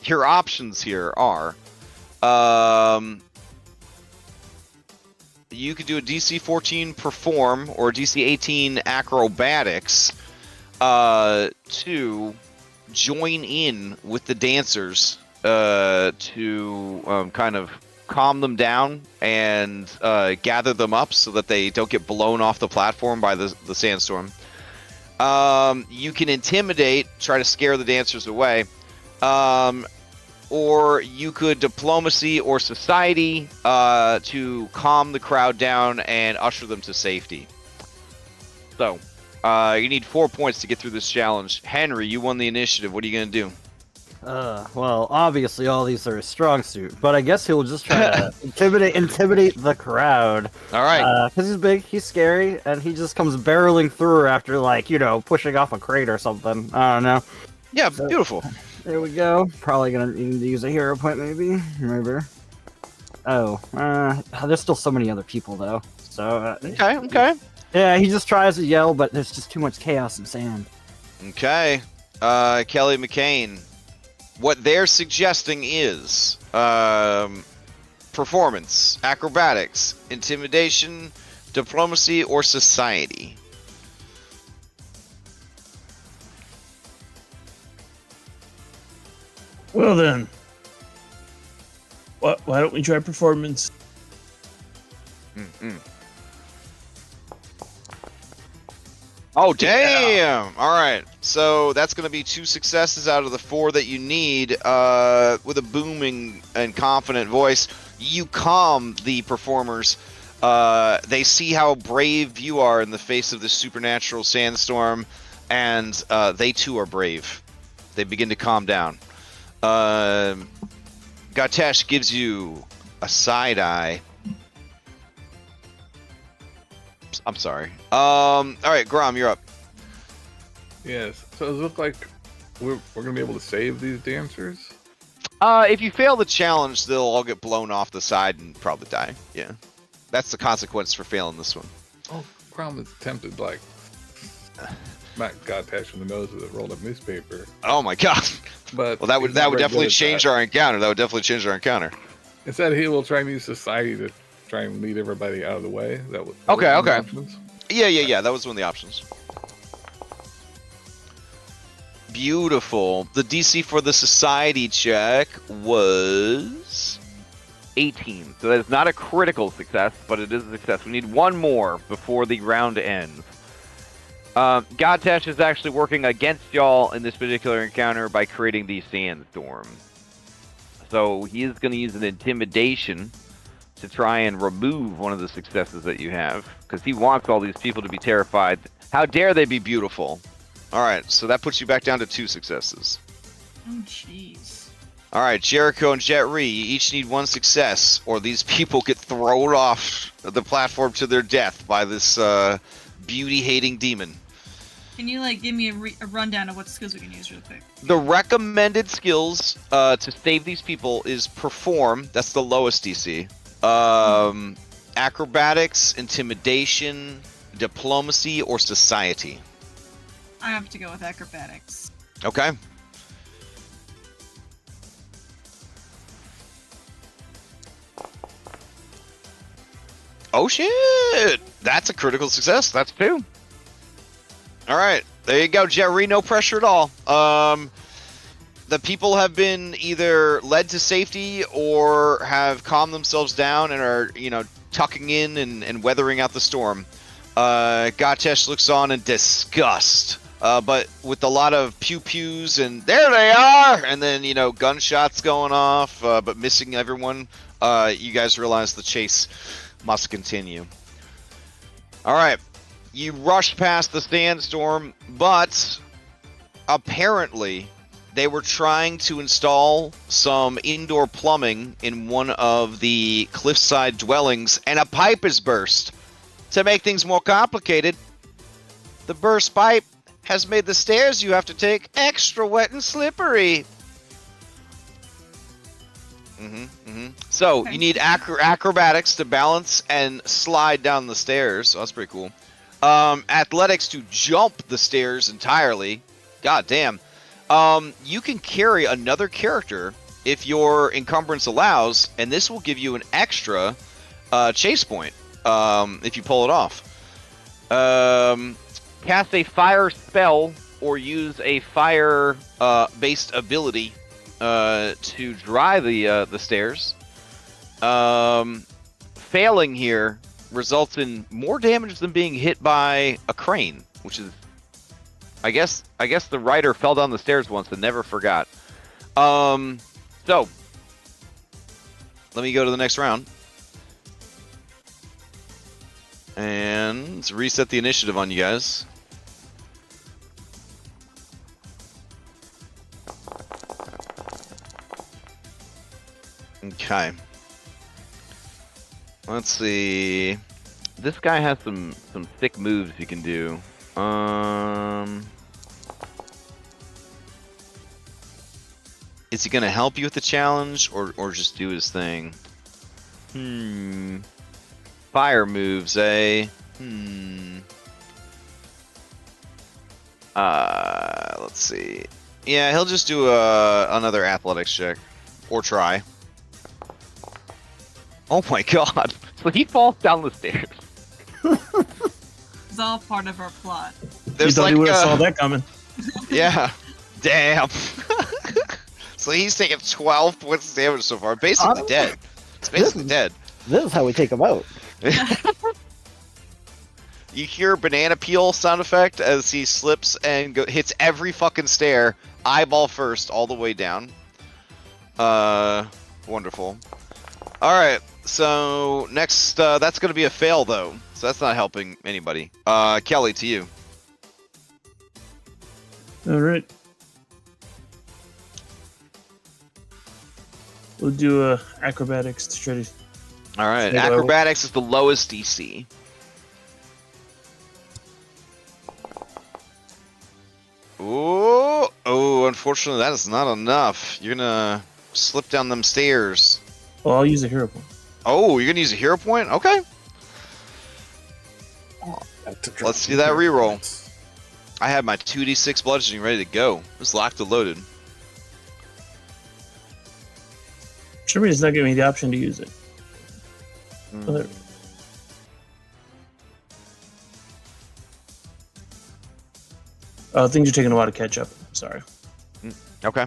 your options here are you could do a DC 14 perform or DC 18 acrobatics to join in with the dancers to kind of calm them down and gather them up so that they don't get blown off the platform by the sandstorm. You can intimidate, try to scare the dancers away, or you could diplomacy or society to calm the crowd down and usher them to safety. So you need 4 points to get through this challenge. Henry, you won the initiative. What are you going to do? Well, obviously all these are his strong suit, but I guess he'll just try to intimidate the crowd. All right. Because he's big, he's scary, and he just comes barreling through after, like, you know, pushing off a crate or something. I don't know. Yeah, beautiful. There we go. Probably gonna need to use a hero point, maybe. Oh, there's still so many other people, though. So, Okay. yeah, he just tries to yell, but there's just too much chaos and sand. Okay. Kelly McCain. What they're suggesting is performance, acrobatics, intimidation, diplomacy, or society. Well then, why don't we try performance? Oh, damn! All right, so that's going to be 2 successes out of the 4 that you need. With a booming and confident voice, you calm the performers. They see how brave you are in the face of this supernatural sandstorm, and they too are brave. They begin to calm down. Gatesh gives you a side eye. I'm sorry. All right, Grom, you're up. Yes. So it looked like we're gonna be able to save these dancers? If you fail the challenge, they'll all get blown off the side and probably die. Yeah, that's the consequence for failing this one. Oh, Grom is tempted like smack Godtash in the nose with a rolled up newspaper. Oh my god! But Well, that would he's not very definitely good at change that. our encounter. That would definitely change our encounter. Instead, he will try and use society to try and lead everybody out of the way. That was Okay, one of the okay. options. Yeah. That was one of the options. Beautiful. The DC for the society check was 18. So that is not a critical success, but it is a success. We need one more before the round ends. Godtash is actually working against y'all in this particular encounter by creating the sandstorm. So he is going to use an intimidation to try and remove one of the successes that you have, because he wants all these people to be terrified. How dare they be beautiful? All right, so that puts you back down to 2 successes. Oh, jeez. All right, Jericho and Jet Ree, you each need 1 success, or these people get thrown off the platform to their death by this beauty-hating demon. Can you like give me a rundown of what skills we can use real quick? The recommended skills to save these people is Perform, that's the lowest DC. Acrobatics, Intimidation, Diplomacy, or Society. I have to go with acrobatics. Okay. Oh shit! That's a critical success. That's 2. All right, there you go, Jerry. No pressure at all. The people have been either led to safety or have calmed themselves down and are, tucking in and weathering out the storm. Gatesh looks on in disgust, but with a lot of pew-pews and there they are, and then gunshots going off, but missing everyone. You guys realize the chase must continue. All right. You rush past the sandstorm, but apparently they were trying to install some indoor plumbing in one of the cliffside dwellings, and a pipe is burst. To make things more complicated, the burst pipe has made the stairs you have to take extra wet and slippery. So you need acrobatics to balance and slide down the stairs. So that's pretty cool. Athletics to jump the stairs entirely. God damn. You can carry another character if your encumbrance allows, and this will give you an extra chase point if you pull it off. Cast a fire spell or use a fire based ability to dry the stairs. Failing here results in more damage than being hit by a crane, which is, I guess the writer fell down the stairs once and never forgot. So let me go to the next round and reset the initiative on you guys. Okay. Let's see. This guy has some thick moves he can do. Is he gonna help you with the challenge or just do his thing? Fire moves, eh? Let's see. Yeah, he'll just do another athletics check. Or try. Oh my god. So he falls down the stairs. It's all part of our plot. There's you thought you would have saw that coming. Yeah. Damn. So he's taking 12 points of damage so far. Basically dead. It's basically dead. This is how we take them out. You hear banana peel sound effect as he slips and hits every fucking stair, eyeball first, all the way down. Wonderful. Alright, so next, that's going to be a fail, though. So that's not helping anybody. Kelly, to you. All right. We'll do acrobatics to try to. Alright, Stay low. acrobatics is the lowest DC. Ooh, unfortunately, that is not enough. You're gonna slip down them stairs. Well, I'll use a hero point. Oh, you're gonna use a hero point? Okay. Let's see that reroll. I have my 2d6 bludgeoning ready to go. It's locked and loaded. For some reason, it's not giving me the option to use it. Oh, there. Things are taking a while to catch up. Sorry. Okay.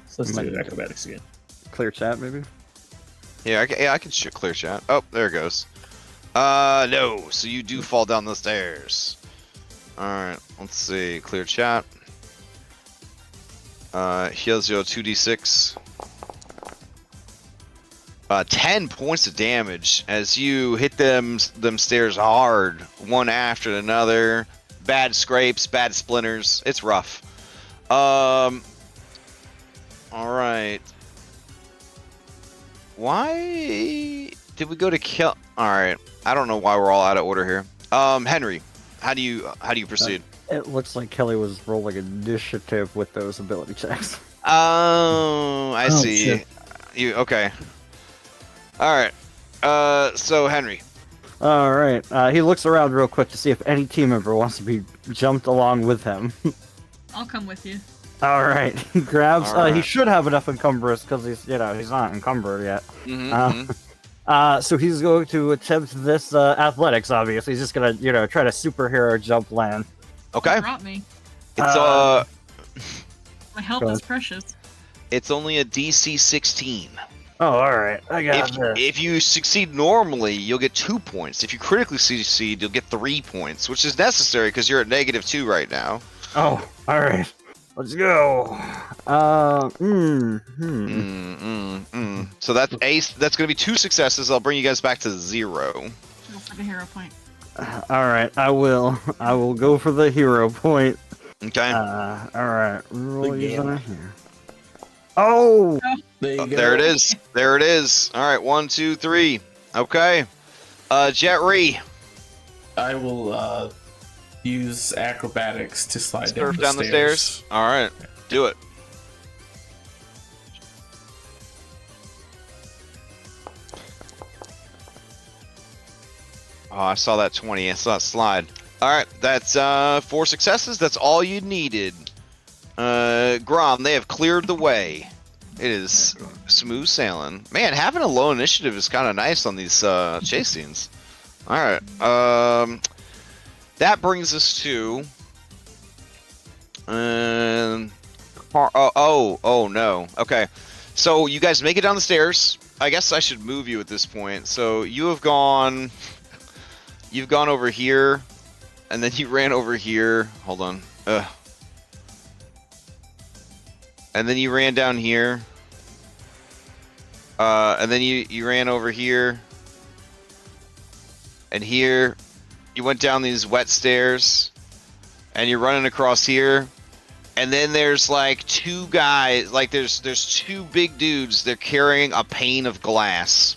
So let's do acrobatics again. Clear chat, maybe. Yeah, I can clear chat. Oh, there it goes. No. So you do fall down the stairs. Alright, let's see. Clear chat. Heals you 2d6. 10 points of damage as you hit them stairs hard, one after another. Bad scrapes, bad splinters. It's rough. Alright. Why did we go to kill? Alright. I don't know why we're all out of order here. Henry, how do you proceed? It looks like Kelly was rolling initiative with those ability checks. Oh, I see. Shit. You okay? All right. So Henry. All right. He looks around real quick to see if any team member wants to be jumped along with him. I'll come with you. All right. He grabs. All right. He should have enough encumbrance because he's not encumbered yet. Mm-hmm, So he's going to attempt this athletics. Obviously, he's just gonna try to superhero jump land. Okay. Brought me. It's My health is precious. it's only a DC 16. Oh, all right. I got this. If you succeed normally, you'll get 2 points. If you critically succeed, you'll get 3 points, which is necessary because you're at -2 right now. Oh, all right. Let's go. So that's ace. That's gonna be 2 successes. I'll bring you guys back to 0. Go for the hero point. All right. I will go for the hero point. Okay. All right. Roll these on here. Oh. There you go. There it is. There it is. All right. 1, 2, 3. Okay. Jet Ree. I will use acrobatics to slide Surf down the stairs. All right. Do it. Oh, I saw that 20. I saw it slide. All right. That's 4 successes. That's all you needed. Grom, they have cleared the way. It is smooth sailing. Man, having a low initiative is kind of nice on these chase scenes. All right. That brings us to. Oh no. Okay. So you guys make it down the stairs. I guess I should move you at this point. So you have gone. You've gone over here, and then you ran over here. Hold on. And then you ran down here. And then you ran over here. And here. You went down these wet stairs. And you're running across here. And then there's like 2 guys. Like there's 2 big dudes. They're carrying a pane of glass.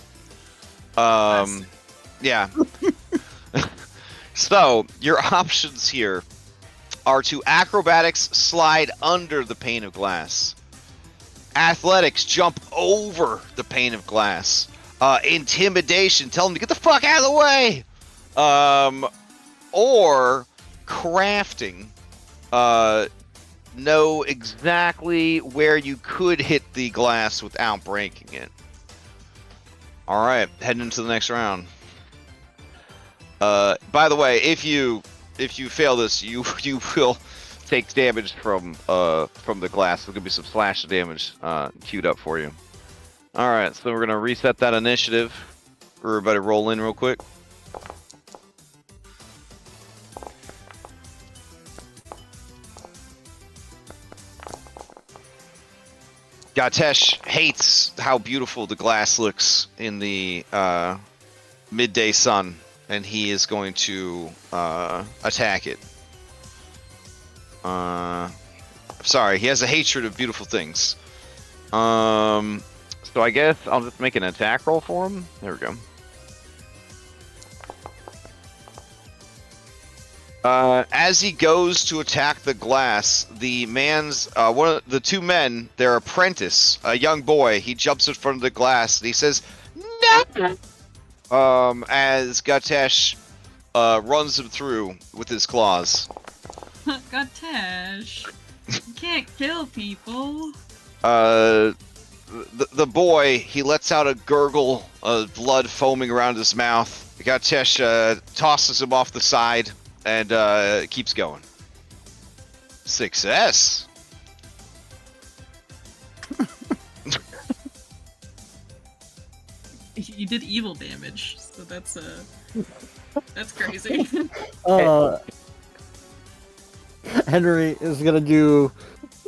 Yeah. So, your options here are to acrobatics slide under the pane of glass. Athletics jump over the pane of glass. Intimidation, tell them to get the fuck out of the way. Or crafting, know exactly where you could hit the glass without breaking it. All right, heading into the next round. By the way, if you fail this, you will take damage from the glass. There's gonna be some slash damage queued up for you. All right, so we're gonna reset that initiative. Everybody, roll in real quick. Gatesh hates how beautiful the glass looks in the midday sun. And he is going to attack it. Sorry, he has a hatred of beautiful things. So I guess I'll just make an attack roll for him. There we go. As he goes to attack the glass, the man's one of the two men, their apprentice, a young boy, he jumps in front of the glass and he says, "No!" As Gatesh runs him through with his claws. Gatesh, you can't kill people. The boy, he lets out a gurgle of blood foaming around his mouth. Gatesh tosses him off the side and keeps going. Success! You did evil damage, so that's crazy. Henry is gonna do,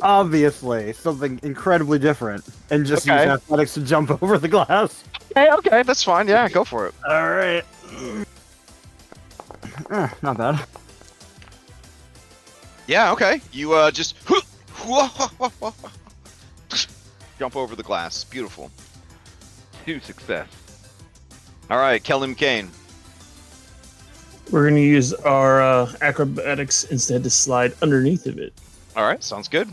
obviously, something incredibly different, and just use athletics to jump over the glass. Okay, that's fine. Yeah, go for it. Alright. Not bad. Yeah, okay. You just jump over the glass. Beautiful. 2 success. All right, Kelly McCain. We're going to use our acrobatics instead to slide underneath of it. All right, sounds good.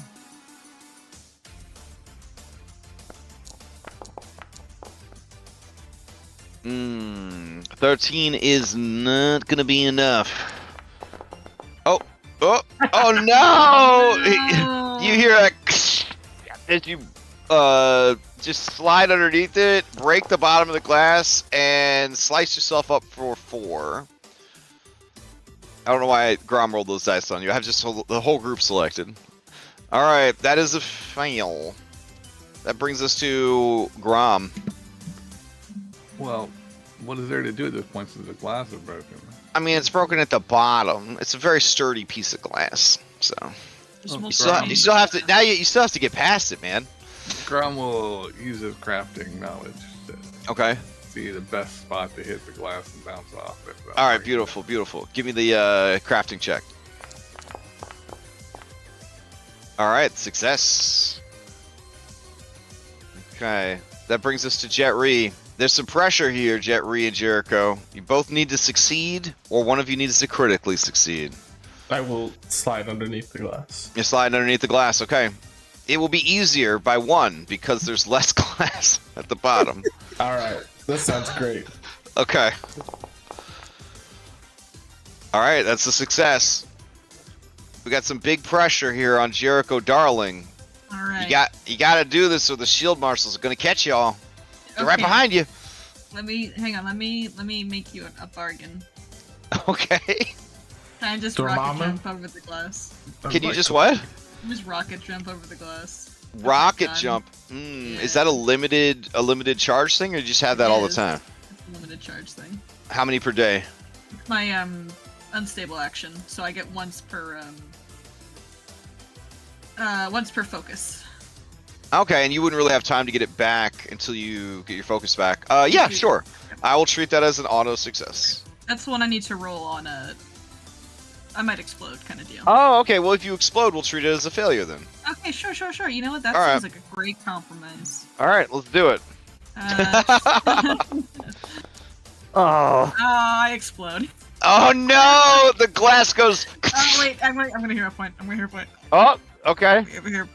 Hmm. 13 is not gonna be enough. Oh no! You hear a as you just slide underneath it, break the bottom of the glass, and slice yourself up for 4. I don't know why Grom rolled those dice on you. I have just the whole group selected. All right, that is a fail. That brings us to Grom. Well, what is there to do at this point since the glass is broken? I mean, it's broken at the bottom. It's a very sturdy piece of glass, so you still have to. Now you still have to get past it, man. Grom will use his crafting knowledge to Okay. see the best spot to hit the glass and bounce off it. All right, beautiful, beautiful. Give me the crafting check. All right, success. Okay, that brings us to Jet Ree. There's some pressure here, Jet Ree and Jericho. You both need to succeed, or one of you needs to critically succeed. I will slide underneath the glass. You're sliding underneath the glass, okay. It will be easier by 1 because there's less glass at the bottom. All right, that sounds great. Okay. All right, that's a success. We got some big pressure here on Jericho Darling. All right. You got to do this, or the shield marshals are gonna catch y'all. They're right Okay. behind you. Let me make you a bargain. Okay. Can I just rocket Dormammu? jump over the glass? Can you just what? Just rocket jump over the glass. Rocket Done. jump. Yeah. Is that a limited charge thing, or do you just have that all the It is. time? It's a limited charge thing. How many per day? It's my unstable action, so I get once per focus. Okay, and you wouldn't really have time to get it back until you get your focus back. Yeah, sure. I will treat that as an auto success. That's the one I need to roll on a. I might explode kind of deal. Oh, okay. Well, if you explode, we'll treat it as a failure then. Okay, sure. You know what? That All sounds right. like a great compromise. All right, let's do it. I explode. Oh no! The glass goes. Oh wait, I'm gonna hear a point. Oh, okay. Over here.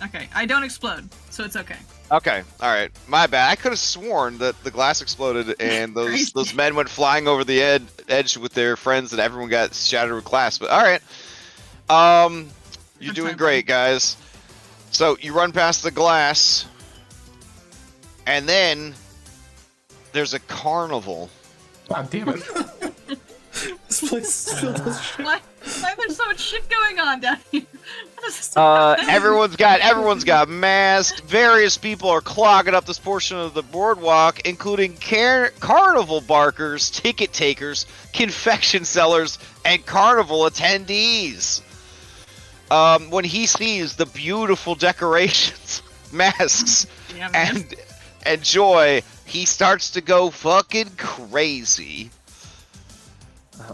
Okay, I don't explode, so it's okay. Okay, all right. My bad. I could have sworn that the glass exploded and those men went flying over the edge with their friends and everyone got shattered with glass. But all right, you're doing great, guys. So you run past the glass, and then there's a carnival. God damn it. This place is filled with shit. Why there's so much shit going on down here? What is this? Everyone's got masked. Various people are clogging up this portion of the boardwalk, including carnival barkers, ticket takers, confection sellers, and carnival attendees. When he sees the beautiful decorations, masks, Yeah, man. and joy, he starts to go fucking crazy.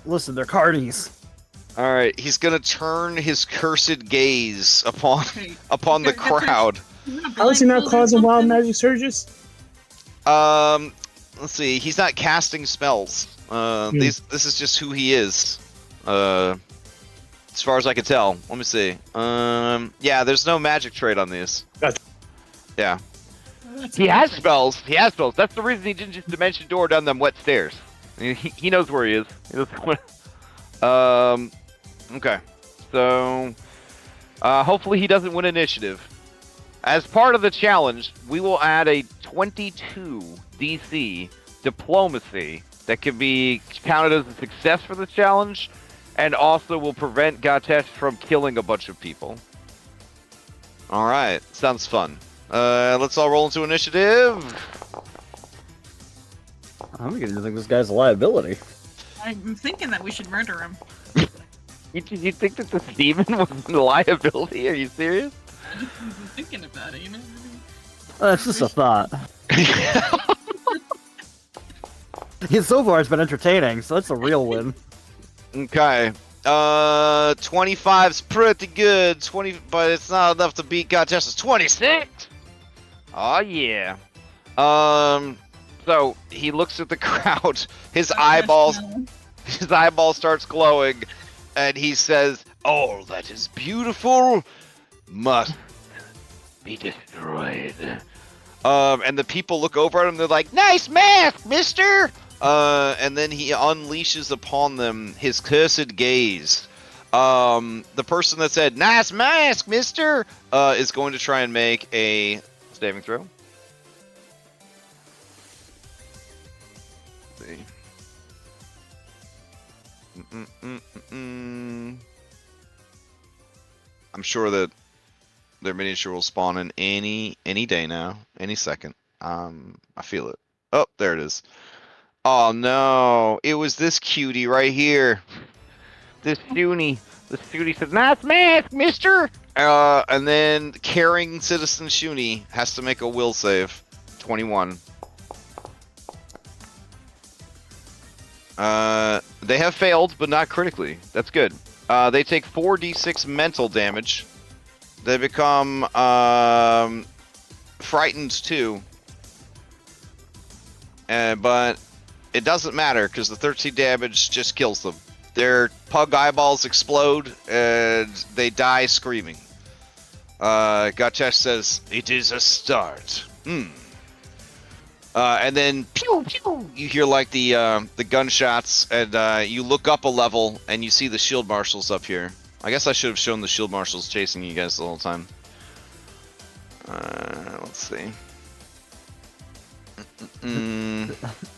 Listen, they're carnies. All right, he's gonna turn his cursed gaze upon Okay. the crowd. How is he not causing wild magic surges? Let's see. He's not casting spells. This is just who he is. As far as I can tell. Let me see. Yeah, there's no magic trait on these. Gotcha. Yeah. He has spells. He has spells. That's the reason he didn't just dimension door down them wet stairs. He knows where he is. Okay. So, hopefully he doesn't win initiative. As part of the challenge, we will add a 22 DC diplomacy that can be counted as a success for the challenge, and also will prevent Gatesh from killing a bunch of people. All right. Sounds fun. Let's all roll into initiative. I'm beginning to think this guy's a liability. I'm thinking that we should murder him. You think that this demon was a liability? Are you serious? I'm thinking about it, you know? That's just a thought. So far, it's been entertaining, so that's a real win. Okay. 25's pretty good. 20, but it's not enough to beat Gatesh's 26. Oh yeah. So he looks at the crowd. His eyeball starts glowing, and he says, "All that is beautiful must be destroyed." And the people look over at him. They're like, "Nice mask, mister!" And then he unleashes upon them his cursed gaze. The person that said, "Nice mask, mister," is going to try and make a saving throw. Let's see. I'm sure that their miniature will spawn in any day now, any second. I feel it. Oh, there it is. Oh no, it was this cutie right here. This Shuni says, "Nice mask, mister." And then caring citizen Shuni has to make a will save. 21. They have failed, but not critically. That's good. They take 4d6 mental damage. They become frightened too. But it doesn't matter because the 13 damage just kills them. Their pug eyeballs explode and they die screaming. Gatesh says, "It is a start." And then pew pew, you hear like the gunshots, and you look up a level and you see the shield marshals up here. I guess I should have shown the shield marshals chasing you guys the whole time. Let's see.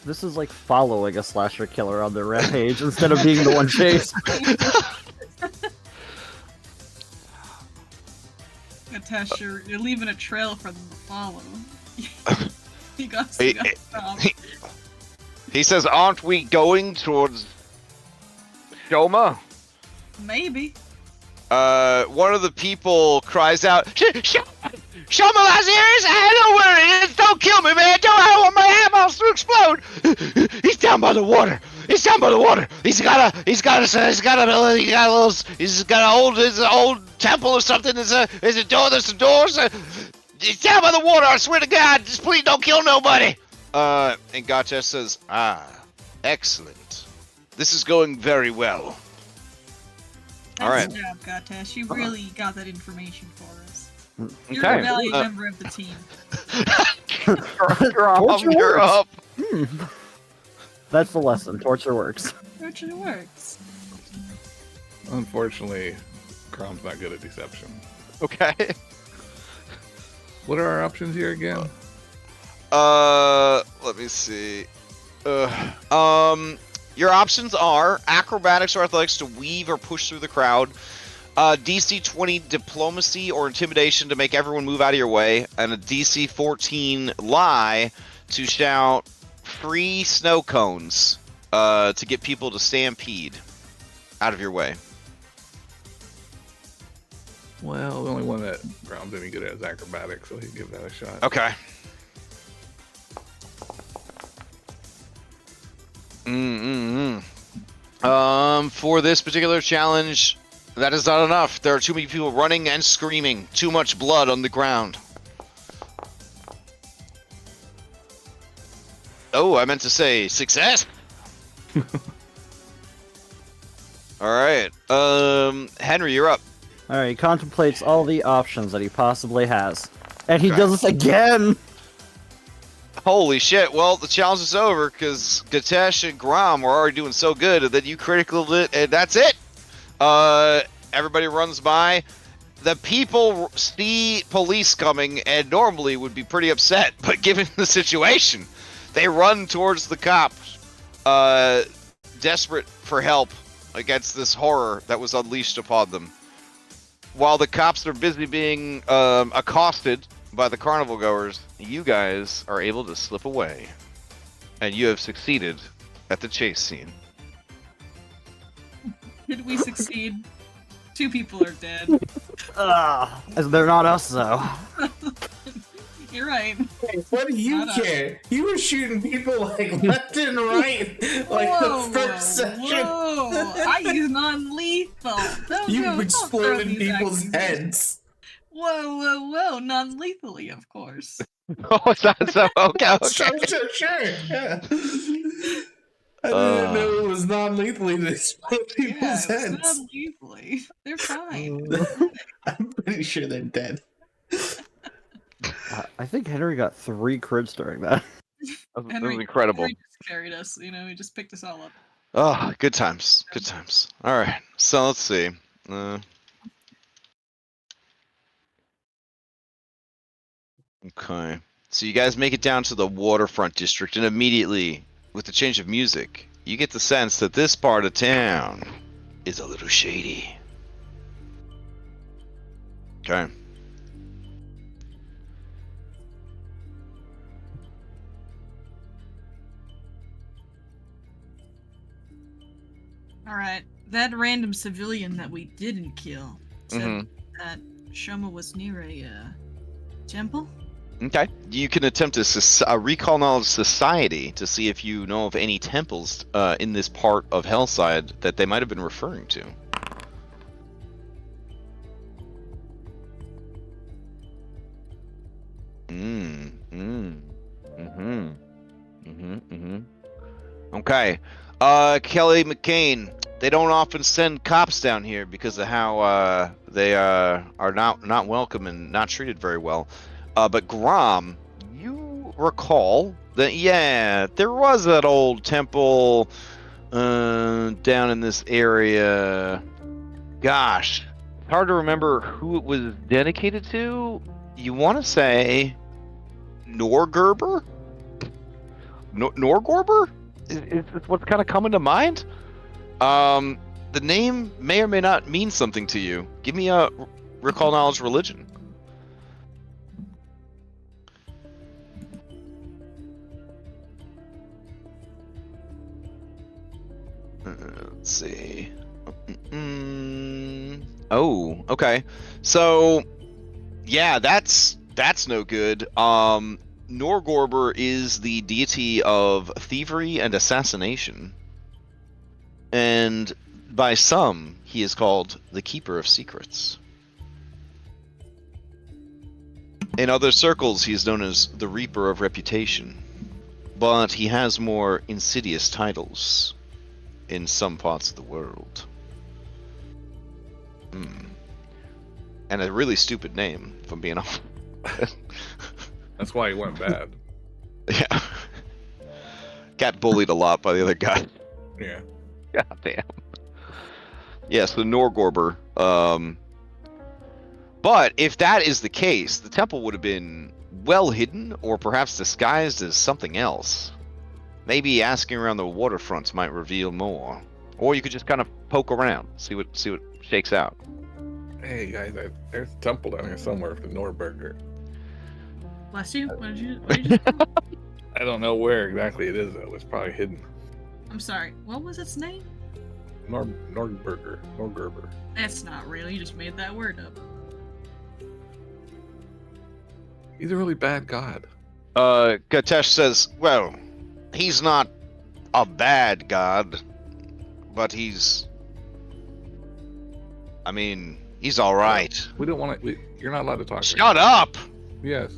This is like following a slasher killer on their rampage instead of being the one chased. Gatesh, you're leaving a trail for them to follow. You got He- stopped. He says, "Aren't we going towards Shoma? Maybe. One of the people cries out, "Show me Lazarus! I know where it is! Don't kill me, man! I don't want my eyeballs to explode! He's down by the water! He's down by the water! He's got an old temple or something. There's a door. There's some doors. He's down by the water. I swear to God! Just please don't kill nobody!" And Gatesh says, excellent. This is going very well. Nice Alright. job, Gatesh. You really got that information for us. You're Okay. a valued member of the team. Torture You're works. up. That's the lesson. Torture works. Torture works. Unfortunately, Crom's not good at deception. Okay. What are our options here again? Let me see. Your options are acrobatics or athletics to weave or push through the crowd, DC 20 diplomacy or intimidation to make everyone move out of your way, and a DC 14 lie to shout free snow cones to get people to stampede out of your way. Well, the only one that Crom's any good at is acrobatics, so he can give that a shot. Okay. For this particular challenge, that is not enough. There are too many people running and screaming. Too much blood on the ground. Oh, I meant to say success. Alright. Henry, you're up. Alright, he contemplates all the options that he possibly has. And he Okay. does this again! Holy shit, well, the challenge is over, because Gatesh and Grom were already doing so good that you criticaled it, and that's it! Everybody runs by. The people see police coming and normally would be pretty upset, but given the situation, they run towards the cops, desperate for help against this horror that was unleashed upon them. While the cops are busy being accosted by the carnival goers, you guys are able to slip away, and you have succeeded at the chase scene. Did we succeed? 2 people are dead. They're not us, though. You're right. Hey, what do you Not us. care? You were shooting people like left and right, like Whoa, the first session. Whoa! I use non-lethal. You exploded these people's accusations. heads. Whoa! Non-lethally, of course. Oh, it's not so okay. Sure. Yeah. I didn't know it was non-lethally to explode people's Yeah, heads. non-lethally. They're fine. I'm pretty sure they're dead. I think Henry got 3 crits during that. That was Henry- incredible. Henry just carried us. He just picked us all up. Oh, good times. Good times. Alright, so let's see. Okay. So you guys make it down to the waterfront district, and immediately, with the change of music, you get the sense that this part of town is a little shady. Okay. Alright. That random civilian that we didn't kill said Mhm. that Shoma was near a temple? Okay. You can attempt a recall knowledge society to see if you know of any temples in this part of Hellside that they might have been referring to. Okay. Kelly McCain. They don't often send cops down here because of how they are not welcome and not treated very well. But Grom, you recall that, yeah, there was that old temple down in this area. Gosh, it's hard to remember who it was dedicated to. You want to say Norgerber? Norgorber? Is what's kind of coming to mind? The name may or may not mean something to you. Give me a recall knowledge religion. Let's see. Oh, okay. So, yeah, that's no good. Norgorber is the deity of thievery and assassination. And by some, he is called the Keeper of Secrets. In other circles, he is known as the Reaper of Reputation. But he has more insidious titles in some parts of the world. And a really stupid name, if I'm being honest. That's why he went bad. Yeah. Got bullied a lot by the other guy. Yeah. God damn. Yes, the Norgorber. But if that is the case, the temple would have been well hidden, or perhaps disguised as something else. Maybe asking around the waterfronts might reveal more. Or you could just kind of poke around, see what shakes out. Hey guys, there's a temple down here somewhere for the Norberger. Bless you. What did you just do? I don't know where exactly it is though. It's probably hidden. I'm sorry. What was its name? Norgerber. That's not real. You just made that word up. He's a really bad god. Gatesh says, well, he's not a bad god, but he's alright. We don't want to. You're not allowed to talk. Shut up! Yes.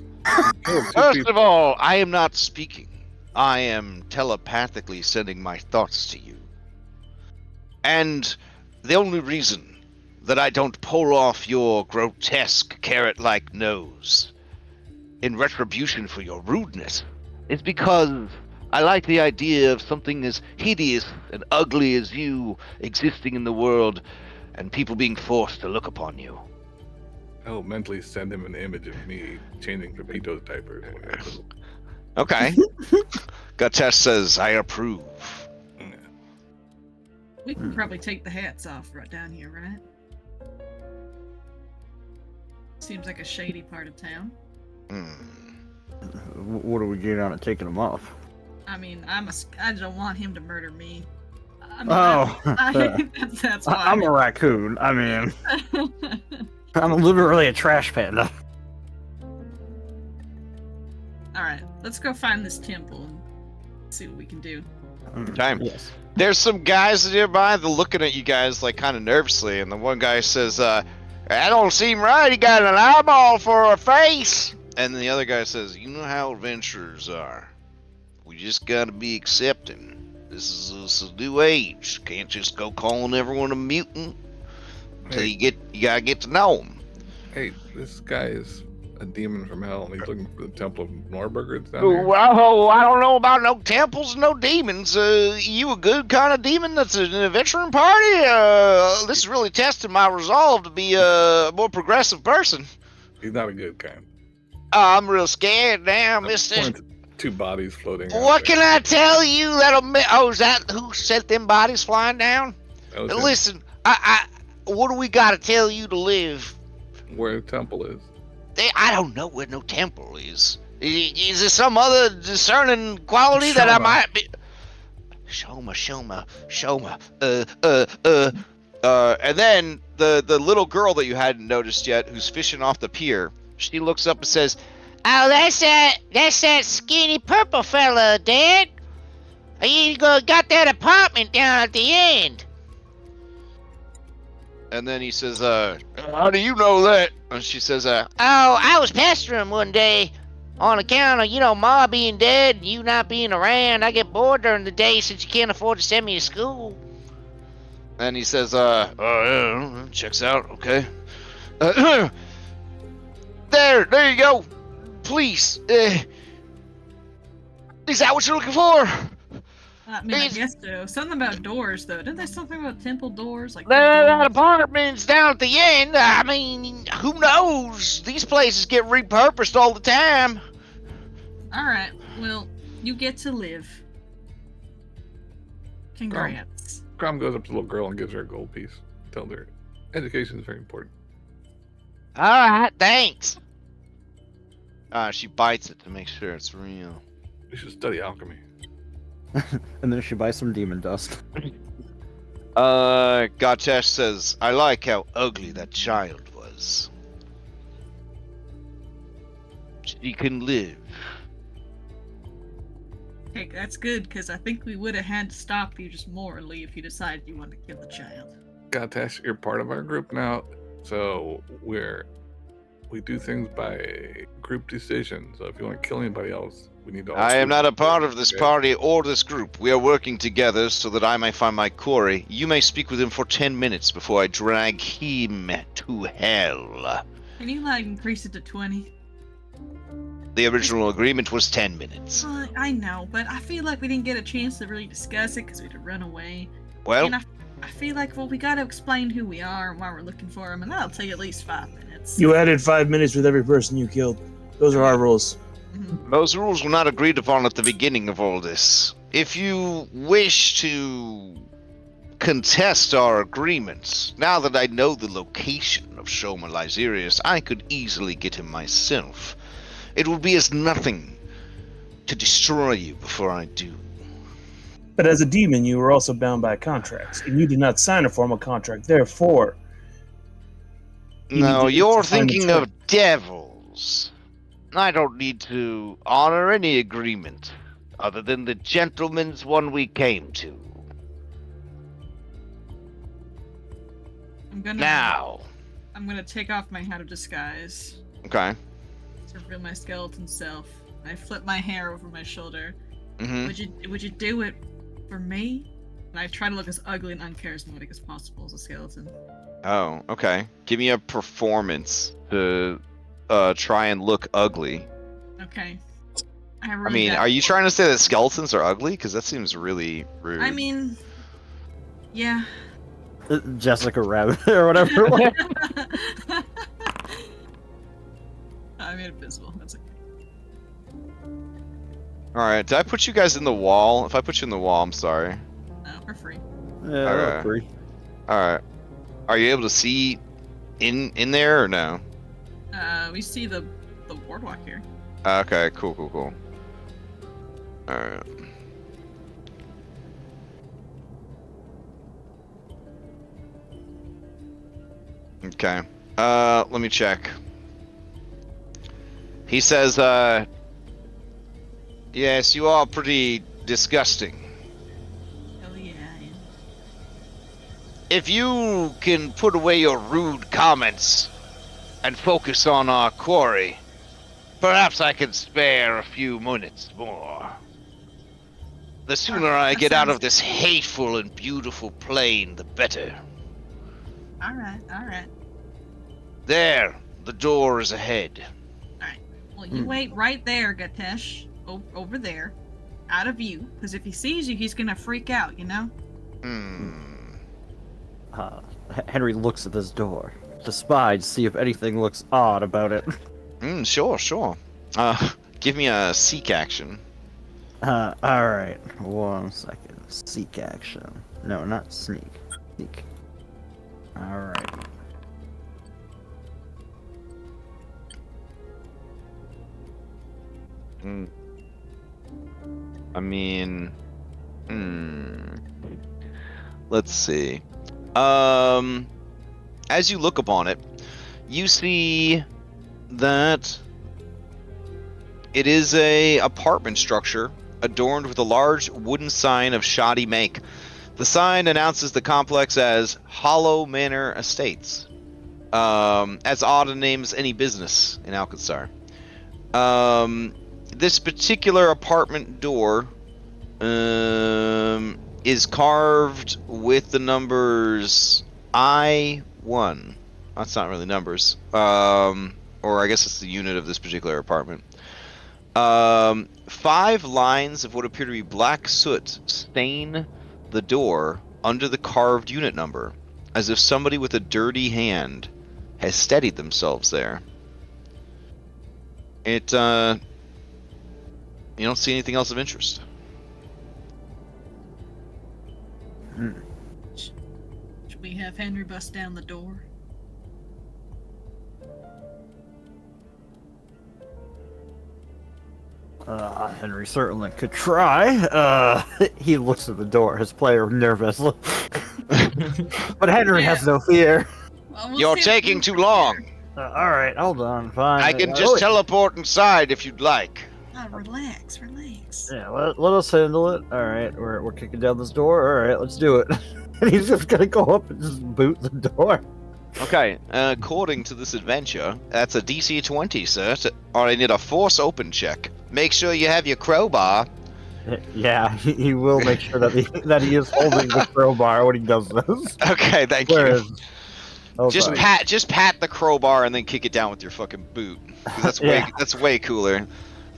First of all, I am not speaking. I am telepathically sending my thoughts to you. And the only reason that I don't pull off your grotesque carrot-like nose in retribution for your rudeness is because I like the idea of something as hideous and ugly as you existing in the world and people being forced to look upon you. I'll mentally send him an image of me changing Pepito's diapers. Okay. Gatesh says, I approve. We can probably take the hats off right down here, right? Seems like a shady part of town. What do we get on it taking them off? I mean, I don't want him to murder me. I mean, that's why. I'm a raccoon. I mean, I'm literally a trash panda. Alright, let's go find this temple and see what we can do. Time. Yes. There's some guys nearby. They're looking at you guys like kind of nervously, and the one guy says, "That don't seem right. He got an eyeball for a face." And the other guy says, "You know how adventurers are. We just gotta be accepting. This is a new age. Can't just go calling everyone a mutant until Hey. you gotta get to know them." Hey, this guy is a demon from hell, and he's looking for the Temple of Norberger. It's down here. Well, I don't know about no temples, no demons. You a good kind of demon that's an adventuring party? This is really testing my resolve to be a more progressive person. He's not a good kind. I'm real scared now, I'm mister. pointing to 2 bodies floating. out What there. can I tell you oh, is that who sent them bodies flying down? That was him. Listen, what do we gotta tell you to live? Where the temple is. I don't know where no temple is. Is there some other discerning quality that I Shoma. might be? Shoma. And then the little girl that you hadn't noticed yet, who's fishing off the pier, she looks up and says, "Oh, that's that skinny purple fella, Dad. He got that apartment down at the end." And then he says, "How do you know that?" And she says, "Oh, I was pestering him one day on account of, Ma being dead and you not being around. I get bored during the day since you can't afford to send me to school." And he says, "Oh, yeah, checks out, okay. There you go. Please, is that what you're looking for?" I mean, I guess so. Something about doors, though. Didn't they say something about temple doors? Like That doors? apartment's down at the end. I mean, who knows? These places get repurposed all the time. Alright, well, you get to live. Congrats. Grom goes up to the little girl and gives her a gold piece. Tells her education is very important. All right, thanks. She bites it to make sure it's real. You should study alchemy. And then she buys some demon dust. Gatesh says, "I like how ugly that child was. She can live." Okay, that's good, because I think we would have had to stop you just morally if you decided you wanted to kill the child. Gatesh, you're part of our group now, so we do things by group decision. So if you want to kill anybody else, we need to all I am speak not a together, part of this okay? party or this group. We are working together so that I may find my quarry. You may speak with him for 10 minutes before I drag him to hell. Can you, increase it to 20? The original agreement was 10 minutes. I know, but I feel like we didn't get a chance to really discuss it because we had to run away. Well, And I feel like, we gotta explain who we are and why we're looking for him, and that'll take at least 5 minutes. You added 5 minutes with every person you killed. Those are our rules. Mhm. those rules were not agreed upon at the beginning of all this. If you wish to contest our agreements, now that I know the location of Shoma Lyserius, I could easily get him myself. It would be as nothing to destroy you before I do. But as a demon, you were also bound by contracts, and you did not sign a formal contract. Therefore, you No, need to you're sign the thinking term. of devils. I don't need to honor any agreement other than the gentleman's one we came to. I'm gonna Now. I'm gonna take off my hat of disguise Okay. to reveal my skeleton self. I flip my hair over my shoulder. Mm-hmm. Would you do it for me? And I try to look as ugly and uncharismatic as possible as a skeleton. Oh, okay. Give me a performance to try and look ugly. Okay. I mean, are you trying to say that skeletons are ugly? Because that seems really rude. I mean, yeah. Jessica Rabbit or whatever. I made it visible. That's okay. Alright, did I put you guys in the wall? If I put you in the wall, I'm sorry. No, for free. Yeah, Okay. free. Alright. Are you able to see in there or no? We see the boardwalk here. Okay, cool. Alright. Okay. Let me check. He says, yes, you are pretty disgusting. Hell yeah, I am. If you can put away your rude comments and focus on our quarry, perhaps I can spare a few minutes more. The sooner I that get out sounds of this hateful and beautiful plane, the better. Alright. There, the door is ahead. Well, you wait right there, Gatesh. Over there. Out of view. Because if he sees you, he's gonna freak out, you know? Henry looks at this door to spy to see if anything looks odd about it. Sure. Give me a seek action. Alright. 1 second. Seek action. No, not sneak. Seek. Alright. I mean, let's see. As you look upon it, you see that it is a apartment structure adorned with a large wooden sign of shoddy make. The sign announces the complex as Hollow Manor Estates, as odd a name as any business in Alkenstar. This particular apartment door is carved with the numbers I1. That's not really numbers. Or I guess it's the unit of this particular apartment. 5 lines of what appear to be black soot stain the door under the carved unit number, as if somebody with a dirty hand has steadied themselves there. You don't see anything else of interest. Should we have Henry bust down the door? Henry certainly could try. He looks at the door, his player nervously. But Henry has no fear. Well, we'll You're see if taking we too can long. Alright, hold on, fine. I can just teleport inside if you'd like. Oh, relax. Yeah, let us handle it. Alright, we're kicking down this door. Alright, let's do it. And he's just gonna go up and just boot the door. Okay, according to this adventure, that's a DC 20, sir. Or I need a force open check. Make sure you have your crowbar. Yeah, he will make sure that he is holding the crowbar when he does this. Okay, thank Where you. is- Oh, Just sorry. pat the crowbar and then kick it down with your fucking boot. 'Cause that's way cooler.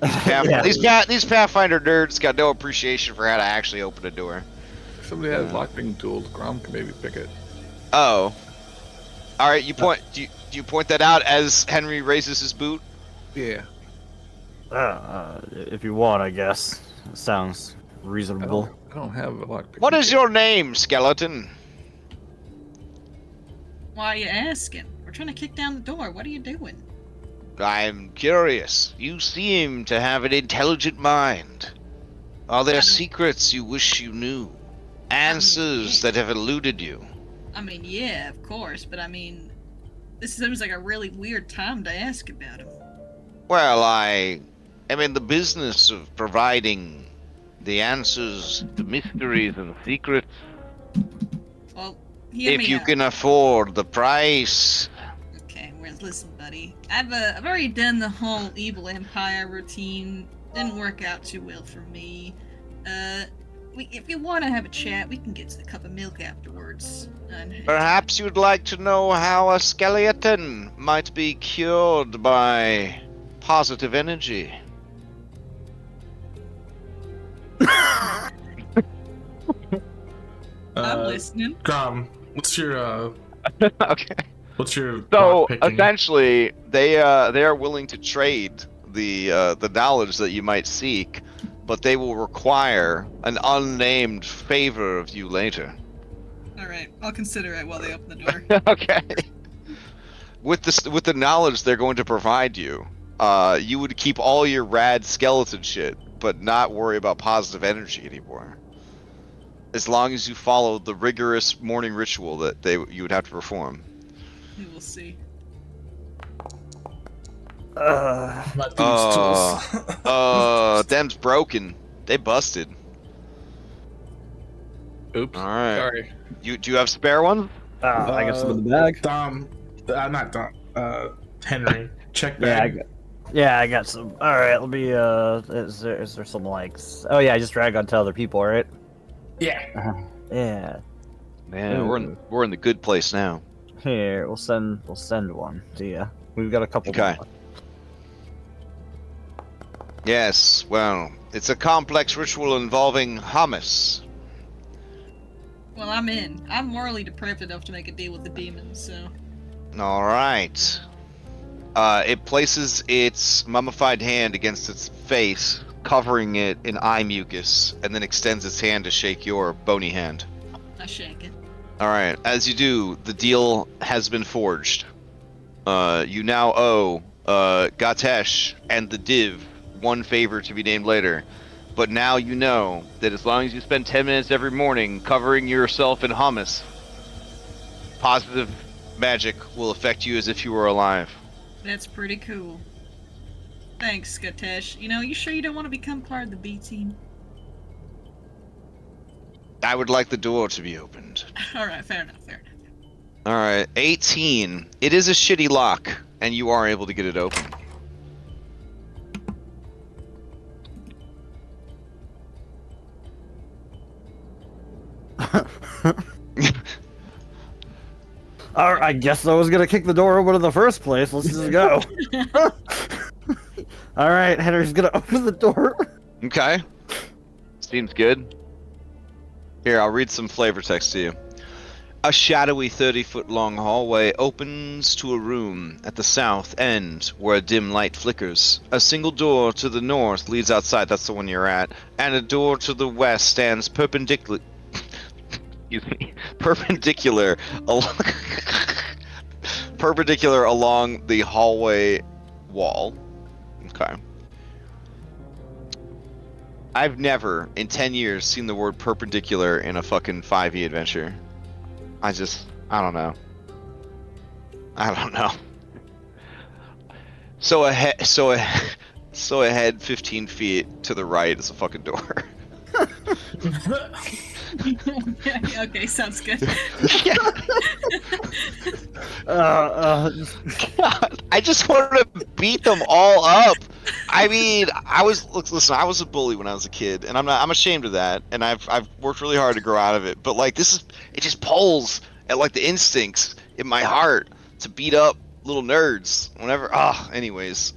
These Pathfinder nerds got no appreciation for how to actually open a door. If somebody has lockpicking tools, Grom can maybe pick it. Oh. All right, you point. Do you point that out as Henry raises his boot? Yeah. If you want, I guess. Sounds reasonable. I don't have a lockpicking. What is your name, skeleton? Why are you asking? We're trying to kick down the door. What are you doing? I'm curious. You seem to have an intelligent mind. Are there secrets you wish you knew? Answers that have eluded you? I mean, yeah, of course, but I mean, this seems like a really weird time to ask about him. Well, I am in the business of providing the answers to mysteries and secrets. Well, hear If me you out. can afford the price. Okay, well, listen, buddy. I've already done the whole evil empire routine. Didn't work out too well for me. If you want to have a chat, we can get a cup of milk afterwards. Perhaps you'd like to know how a skeleton might be cured by positive energy. I'm listening. Grom, what's your Okay. what's your So lockpicking? essentially, they are willing to trade the knowledge that you might seek, but they will require an unnamed favor of you later. Alright, I'll consider it while they open the door. Okay. With the knowledge they're going to provide you, you would keep all your rad skeleton shit, but not worry about positive energy anymore. As long as you follow the rigorous morning ritual that you would have to perform. We will see. My thieves' tools. Them's broken. They busted. Oops. All right. Sorry. Do you have spare ones? I got some in the bag. Dom, not Dom. Henry, check Yeah, bag. I got some. All right, let me. Is there some like? Oh yeah, I just drag on to other people, right? Yeah. Yeah. Man, Ooh. we're in the good place now. Here, we'll send one to you. We've got a couple. Okay. more. Yes, well, it's a complex ritual involving hummus. Well, I'm in. I'm morally depraved enough to make a deal with the demons, so. All right. It places its mummified hand against its face, covering it in eye mucus, and then extends its hand to shake your bony hand. I shake it. All right. As you do, the deal has been forged. You now owe Gatesh and the Div one favor to be named later. But now you know that as long as you spend 10 minutes every morning covering yourself in hummus, positive magic will affect you as if you were alive. That's pretty cool. Thanks, Gatesh. You sure you don't want to become part of the B team? I would like the door to be opened. Alright, fair enough. All right, 18. It is a shitty lock, and you are able to get it open. Alright, I guess I was gonna kick the door open in the first place. Let's just go. Alright, Henry's gonna open the door. Okay. Seems good. Here, I'll read some flavor text to you. A shadowy 30-foot long hallway opens to a room at the south end where a dim light flickers. A single door to the north leads outside, that's the one you're at, and a door to the west stands perpendicular along the hallway wall. Okay. I've never, in 10 years, seen the word perpendicular in a fucking 5e adventure. I don't know. I don't know. So ahead 15 feet to the right is a fucking door. Okay, sounds good. God, I just wanted to beat them all up. I mean, I was a bully when I was a kid, and I'm ashamed of that, and I've worked really hard to grow out of it. But like it just pulls at like the instincts in my heart to beat up little nerds whenever. Anyways,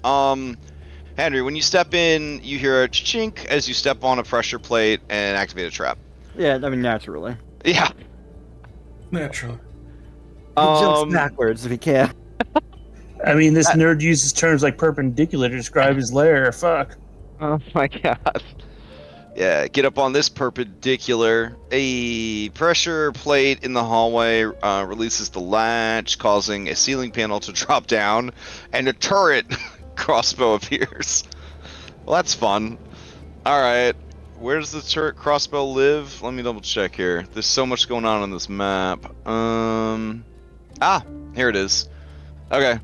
Henry, when you step in, you hear a chink as you step on a pressure plate and activate a trap. Yeah, I mean, naturally. Yeah. Naturally. He jumps backwards if he can. I mean, this nerd uses terms like perpendicular to describe his lair. Fuck. Oh my god. Yeah, get up on this perpendicular. A pressure plate in the hallway releases the latch, causing a ceiling panel to drop down, and a turret crossbow appears. Well, that's fun. Alright, where does the turret crossbow live? Let me double check here. There's so much going on this map. Here it is. Okay.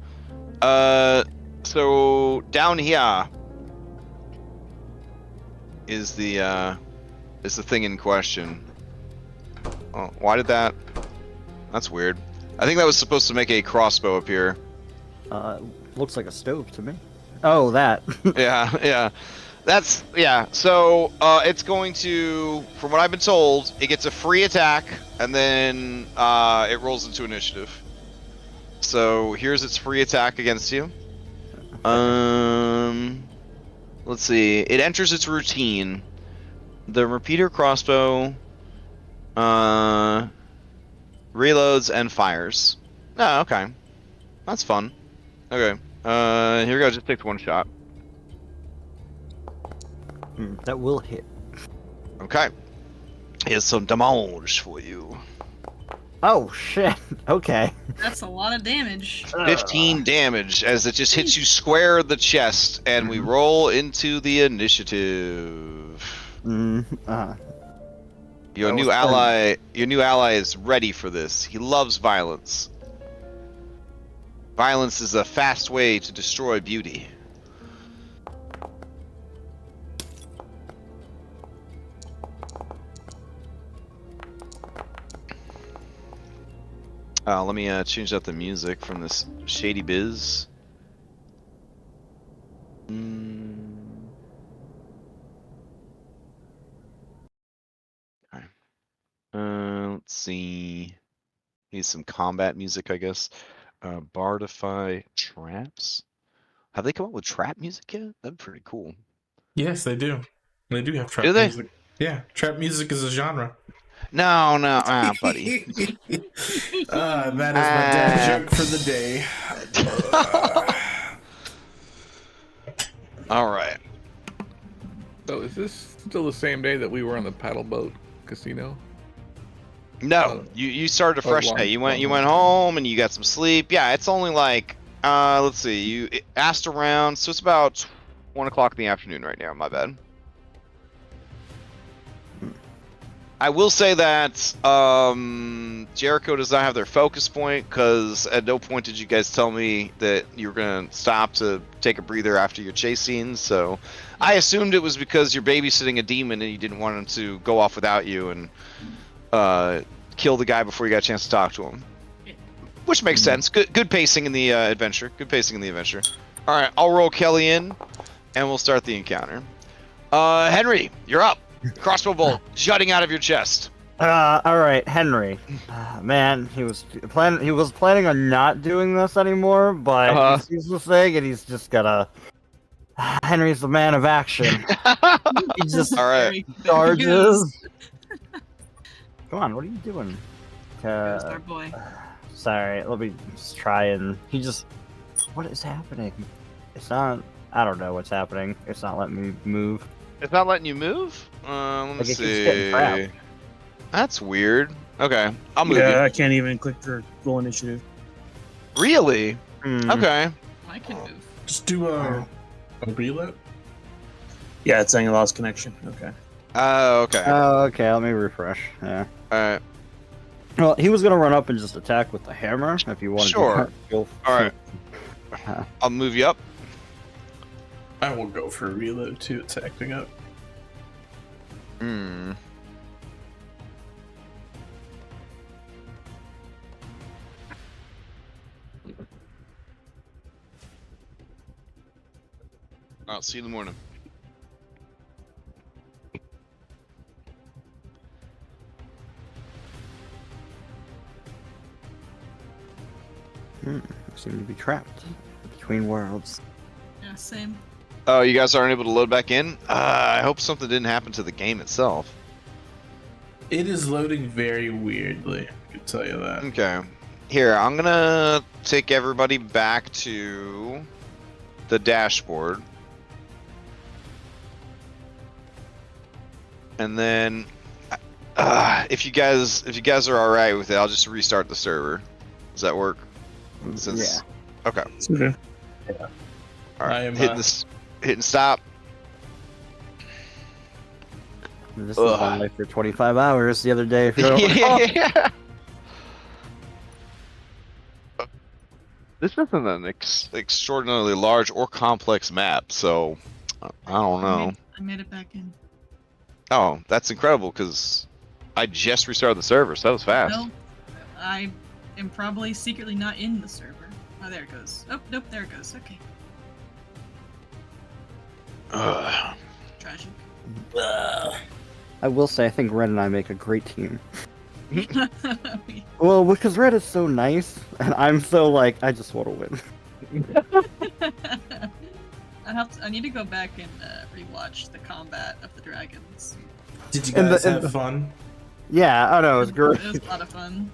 So down here is the thing in question. Oh, why did that? That's weird. I think that was supposed to make a crossbow appear. Looks like a stove to me. Oh, that. Yeah. That's yeah. So it's going to, from what I've been told, it gets a free attack and then it rolls into initiative. So here's its free attack against you. Let's see. It enters its routine. The repeater crossbow reloads and fires. Oh, okay. That's fun. Okay. Here we go. Just takes one shot. That will hit. Okay. Here's some damage for you. Oh shit. Okay. That's a lot of damage. 15 damage as it just hits you square in the chest, and we roll into the initiative. Your new ally is ready for this. He loves violence. Violence is a fast way to destroy beauty. Let me change out the music from this shady biz. Let's see. Need some combat music, I guess. Bardify traps. Have they come up with trap music yet? That'd be pretty cool. Yes, they do. They do have trap Do they? music. Yeah, trap music is a genre. No, buddy. That is my dad joke for the day. All right. So is this still the same day that we were on the paddle boat casino? No, you started a fresh long- day. You went long- home and you got some sleep. Yeah, it's only like let's see. You asked around, so it's about 1 o'clock in the afternoon right now. My bad. I will say that Jericho does not have their focus point, because at no point did you guys tell me that you were going to stop to take a breather after your chase scenes, so I assumed it was because you're babysitting a demon and you didn't want him to go off without you and kill the guy before you got a chance to talk to him. Which makes sense. Good pacing in the adventure. Good pacing in the adventure. Alright, I'll roll Kelly in, and we'll start the encounter. Henry, you're up. Crossbow bolt jutting out of your chest. All right, Henry. Man, he was planning on not doing this anymore, but he sees the thing and he's just gotta. Henry's the man of action. He just All right. charges. Come on, what are you doing? Goes our boy. Sorry, let me just try and he just. What is happening? It's not. I don't know what's happening. It's not letting me move. It's not letting you move? Let me Like, it keeps getting see. trapped. That's weird. Okay, I'll move Yeah, you. I can't even click for roll initiative. Really? Hmm. Okay. I can move. Just do a reload. Yeah, it's saying I lost connection. Okay. Okay. Oh, okay. Let me refresh. Yeah. Alright. Well, he was gonna run up and just attack with the hammer if you wanted. Sure. To Alright. I'll move you up. I will go for a reload too. It's acting up. Hmm. I'll see you in the morning. Seem to be trapped between worlds. Yeah, same. Oh, you guys aren't able to load back in? I hope something didn't happen to the game itself. It is loading very weirdly. I can tell you that. Okay. Here, I'm gonna take everybody back to the dashboard. And then if you guys are alright with it, I'll just restart the server. Does that work? Since, Yeah. Okay. It's okay. Alright. I am, Hitting stop. This was only for 25 hours the other day. Yeah. This isn't an extraordinarily large or complex map, so I don't know. I made it back in. Oh, that's incredible, because I just restarted the server, so that was fast. No, I am probably secretly not in the server. Oh, there it goes. Oh, nope, there it goes. Okay. Tragic. I will say, I think Red and I make a great team. Well, because Red is so nice, and I'm so like, I just want to win. I need to go back and rewatch the combat of the dragons. Did you guys have fun? Yeah, oh no, it was great. It was a lot of fun.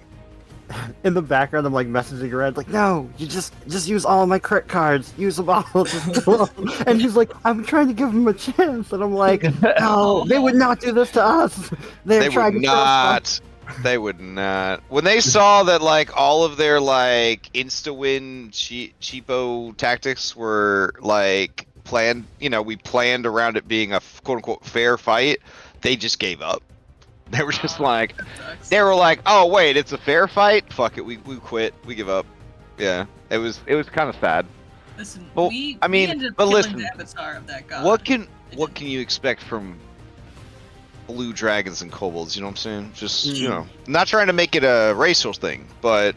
In the background, I'm like messaging Red, like, no, you just use all my crit cards, use them all. And he's like, I'm trying to give him a chance, and I'm like, no, they would not do this to us. They would not. They would not. When they saw that, like, all of their, like, insta-win cheapo tactics were, like, planned, you know, we planned around it being a quote-unquote fair fight, they just gave up. They were just like, they were like, oh, wait, it's a fair fight? Fuck it, we quit. We give up. Yeah, it was kind of sad. Listen, well, we I mean, ended up but killing listen, the avatar of that god. what can you expect from blue dragons and kobolds? You know what I'm saying? Just you know, not trying to make it a racial thing, but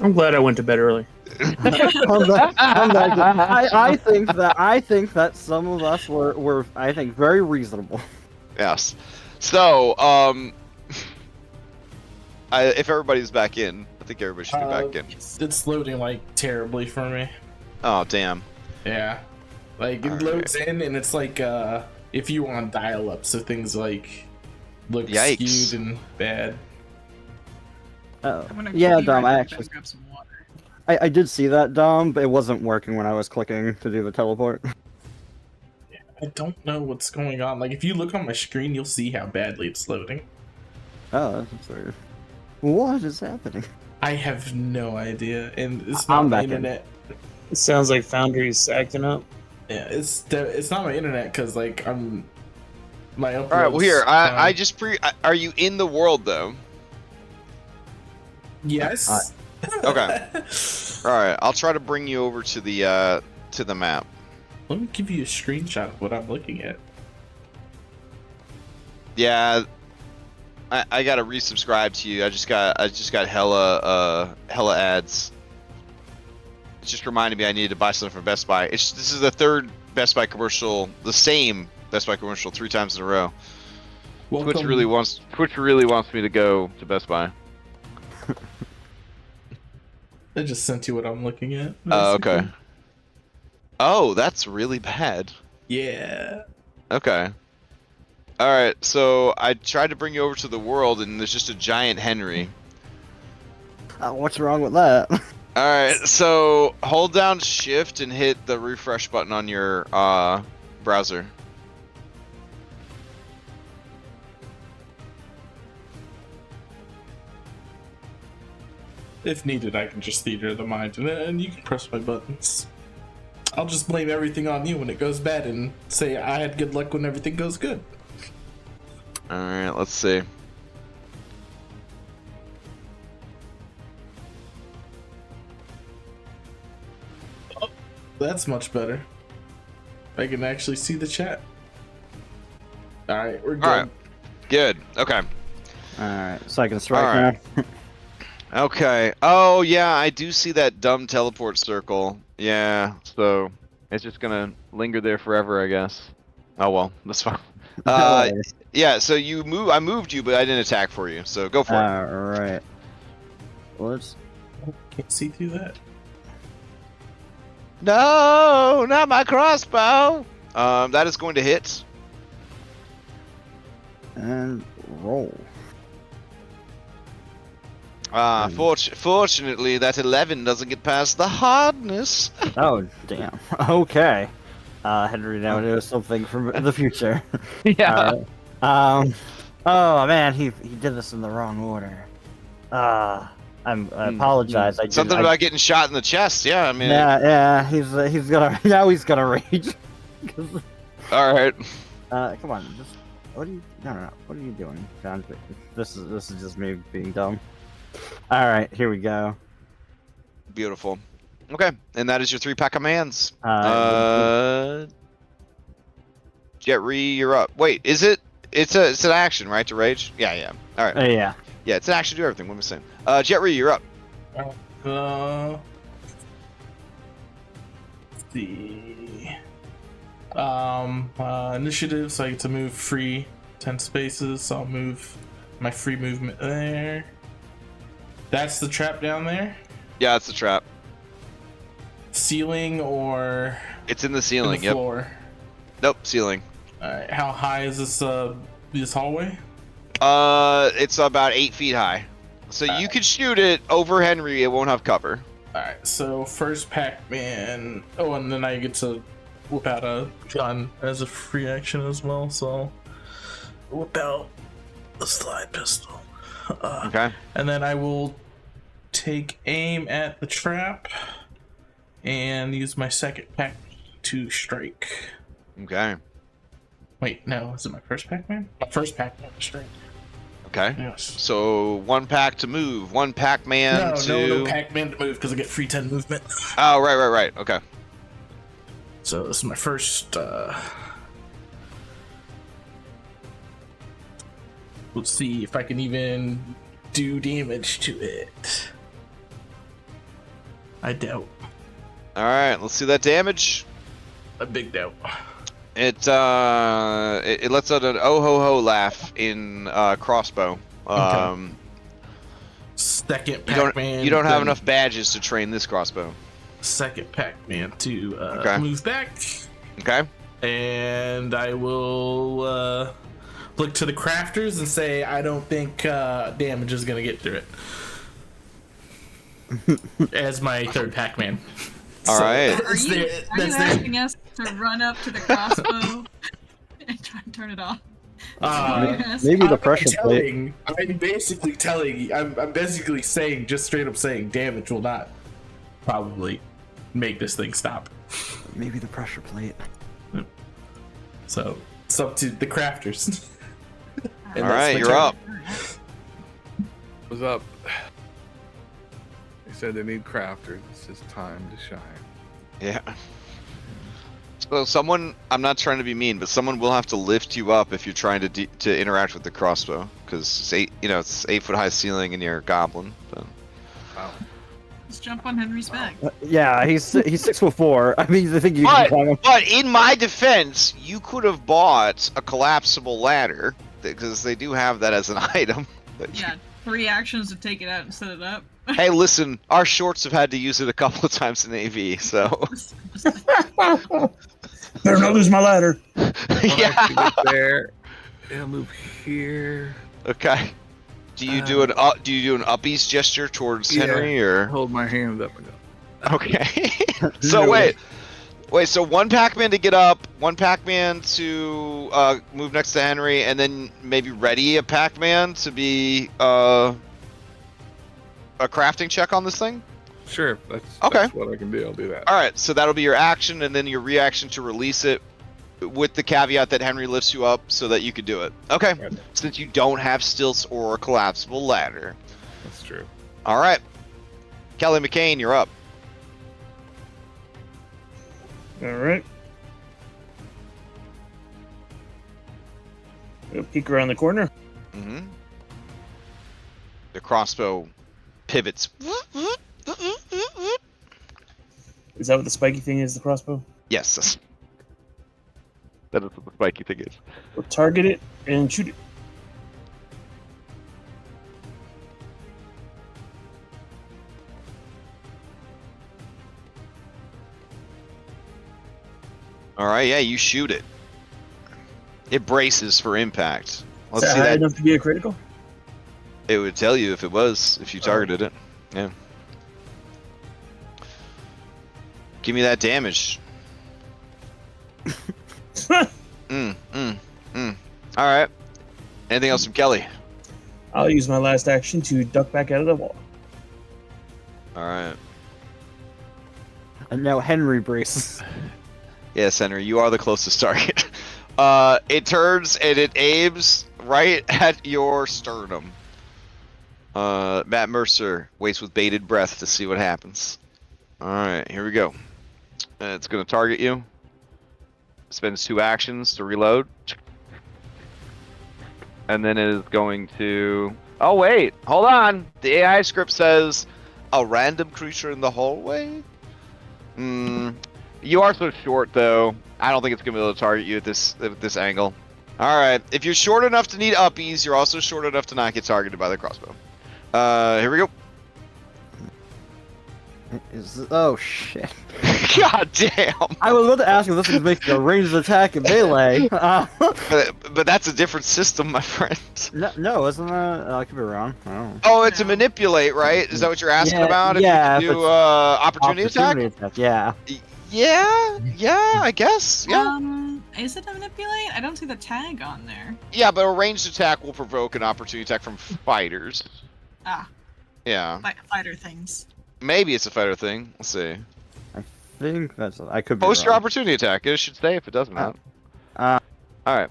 I'm glad I went to bed early. I think that some of us were I think very reasonable. yes. So if everybody's back in, I think everybody should be back in. It's loading like terribly for me. Oh damn. Yeah, like it loads in and it's like if you want dial up, so things like look skewed and bad. Oh, yeah, Dom. I actually grab some water. I did see that, Dom, but it wasn't working when I was clicking to do the teleport. Yeah, I don't know what's going on. Like if you look on my screen, you'll see how badly it's loading. Oh, that's weird. What is happening? I have no idea, and it's not my internet. It sounds like Foundry's acting up. Yeah, it's not my internet because like my uploads. All right. Well, here I just are you in the world though? Yes. Okay. All right. I'll try to bring you over to the map. Let me give you a screenshot of what I'm looking at. Yeah. I gotta resubscribe to you. I just got hella ads. It just reminded me I needed to buy something from Best Buy. This is the third Best Buy commercial, the same Best Buy commercial 3 times in a row. Welcome. Twitch really wants me to go to Best Buy. I just sent you what I'm looking at. Oh, okay. Oh, that's really bad. Yeah. Okay. Alright, so I tried to bring you over to the world and there's just a giant Henry. What's wrong with that? Alright, so hold down shift and hit the refresh button on your browser. If needed, I can just theater the mind and you can press my buttons. I'll just blame everything on you when it goes bad and say I had good luck when everything goes good. Alright, let's see. Oh, that's much better. I can actually see the chat. Alright, we're good. Alright. Good. Okay. Alright, so I can strike now. Okay. Oh, yeah, I do see that dumb teleport circle. Yeah, so it's just gonna linger there forever, I guess. Oh, well, that's fine. Yeah, so I moved you, but I didn't attack for you, so go for it. Alright. Let's... Can't see through that. No, not my crossbow! That is going to hit. And roll. Fortunately, that 11 doesn't get past the hardness. Oh, damn. Okay. Henry now knows something from the future. Yeah. Oh man, he did this in the wrong order. I apologize. Something about getting shot in the chest. Yeah, I mean. Yeah. He's gonna rage. All right. Come on. Just what are you? No. What are you doing, John? This is just me being dumb. All right, here we go. Beautiful. Okay, and that is your 3 pack of commands. Jet Re, you're up. Wait, is it? It's an action, right? To rage? Yeah. All right. Yeah. Yeah, it's an action to do everything. What am I saying? Jet Re, you're up. Let's see. Initiative, so I get to move free 10 spaces, so I'll move my free movement there. That's the trap down there? Yeah, it's the trap. Ceiling or It's in the ceiling, in the yep. floor? Nope, ceiling. Alright, how high is this hallway? It's about 8 feet high. So you could shoot it over Henry, it won't have cover. Alright, so first Pac-Man. Oh, and then I get to whip out a gun as a free action as well, so whip out the slide pistol. Okay. And then I will take aim at the trap and use my second Pac to strike. Okay. Wait, no, is it my first Pac-Man? My first Pac-Man to strike. Okay. Yes. So 1 Pac to move, 1 Pac-Man to... No Pac-Man to move because I get free 10 movement. Oh, right. Okay. So this is my first, let's see if I can even do damage to it. I doubt. Alright, let's see that damage. A big doubt. It lets out an oh ho ho laugh in crossbow. Okay. Second Pac-Man. You don't have enough badges to train this crossbow. Second Pac-Man to Okay. move back. Okay. And I will look to the crafters and say I don't think damage is gonna get through it. As my third Pac-Man. All right. Are you asking us to run up to the crossbow and try and turn it off? Maybe the pressure plate. I'm basically saying, just straight up saying, damage will not probably make this thing stop. Maybe the pressure plate. So it's up to the crafters. All right, you're up. What's up? They said they need crafters. It's just time to shine. Yeah. So someone, I'm not trying to be mean, but someone will have to lift you up if you're trying to interact with the crossbow, because it's 8 foot high ceiling and you're a goblin. But... Wow. Let's jump on Henry's back. Yeah, he's 6'4". I mean, I think you can climb him. But in my defense, you could have bought a collapsible ladder, because they do have that as an item. Yeah, 3 actions to take it out and set it up. Hey, listen, our shorts have had to use it a couple of times in AV, so... Better not lose my ladder. Yeah. Get there. It'll move here. Okay. Do you do an uppies gesture towards Henry, or? Hold my hand up and go. Okay. So wait. So 1 Pac-Man to get up, 1 Pac-Man to move next to Henry, and then maybe ready a Pac-Man to be a crafting check on this thing? Sure, that's what I can do. I'll do that. All right, so that'll be your action, and then your reaction to release it, with the caveat that Henry lifts you up so that you could do it. Okay, Right. Since you don't have stilts or a collapsible ladder. That's true. All right, Kelly McCain, you're up. All right. We'll peek around the corner. Mm-hmm. The crossbow pivots. Is that what the spiky thing is, the crossbow? Yes. That is what the spiky thing is. We'll target it and shoot it. All right, yeah, you shoot it. It braces for impact. Let's Is that see high that. enough to be a critical? It would tell you if you targeted it. Yeah. Give me that damage. All right. Anything else from Kelly? I'll use my last action to duck back out of the wall. All right. And now Henry braces. Yes, Henry, you are the closest target. It turns and it aims right at your sternum. Matt Mercer waits with bated breath to see what happens. Alright, here we go. It's going to target you. Spends 2 actions to reload. And then it is going to... Oh, wait. Hold on. The AI script says, a random creature in the hallway? You are so short, though. I don't think it's gonna be able to target you at this angle. All right. If you're short enough to need uppies, you're also short enough to not get targeted by the crossbow. Here we go. Oh shit! God damn. I was about to ask if this was making a ranged attack in melee. But that's a different system, my friend. No, isn't that? I could be wrong. I don't know. Oh, it's a No. manipulate, right? Is that what you're asking about? yeah, If you if can do it's opportunity attack? Yeah. Yeah, I guess. Yeah. Is it a manipulate? I don't see the tag on there. Yeah, but a ranged attack will provoke an opportunity attack from fighters. Ah, Yeah. fighter things. Maybe it's a fighter thing. Let's see. I think that's. I could be Post your wrong. opportunity attack. It should say if it doesn't. Uh, Alright.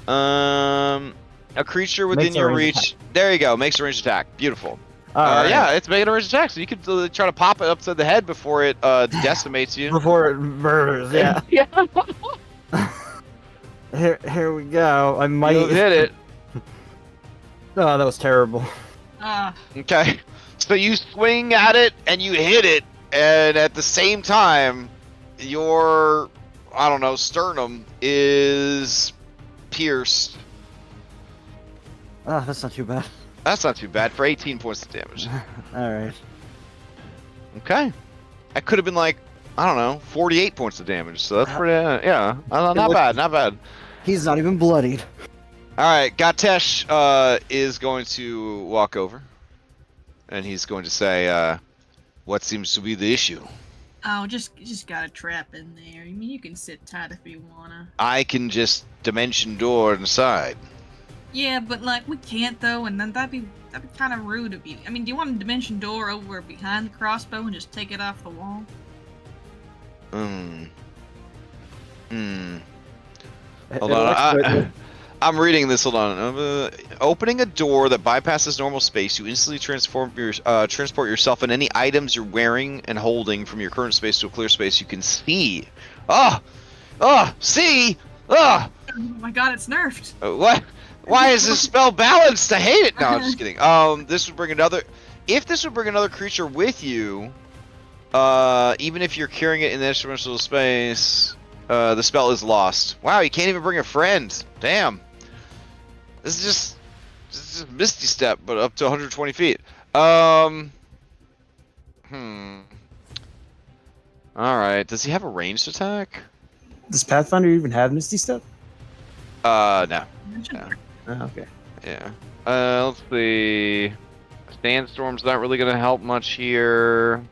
A creature within Makes a your ranged reach. There you go. Makes a ranged attack. Beautiful. alright. Yeah, it's making a ranged attack, so you could try to pop it upside the head before it decimates you. Before it murders, yeah. Yeah. Here we go. I might You hit it. Oh, that was terrible. Okay. So you swing at it and you hit it, and at the same time, your, I don't know, sternum is pierced. Oh, that's not too bad. That's not too bad for 18 points of damage. Alright. Okay. That could have been like, I don't know, 48 points of damage. So that's pretty, yeah, not looks- bad, not bad. He's not even bloodied. All right, Gatesh is going to walk over, and he's going to say, "What seems to be the issue?" Oh, just got a trap in there. I mean, you can sit tight if you wanna. I can just dimension door inside. Yeah, but like we can't though, and then that'd be kind of rude of you. I mean, do you want a dimension door over behind the crossbow and just take it off the wall? Hold on, I'm reading this. Hold on. Opening a door that bypasses normal space, you instantly transport yourself and any items you're wearing and holding from your current space to a clear space you can see. See? Oh my god, it's nerfed. What? Why is this spell balanced? I hate it. No, I'm just kidding. This would bring another. If this would bring another creature with you, even if you're carrying it in the instrumental space, the spell is lost. Wow, you can't even bring a friend. Damn. This is just Misty Step, but up to 120 feet. Alright, does he have a ranged attack? Does Pathfinder even have Misty Step? No. Dimension door. Oh, okay. Yeah. Let's see. Sandstorm's not really gonna help much here.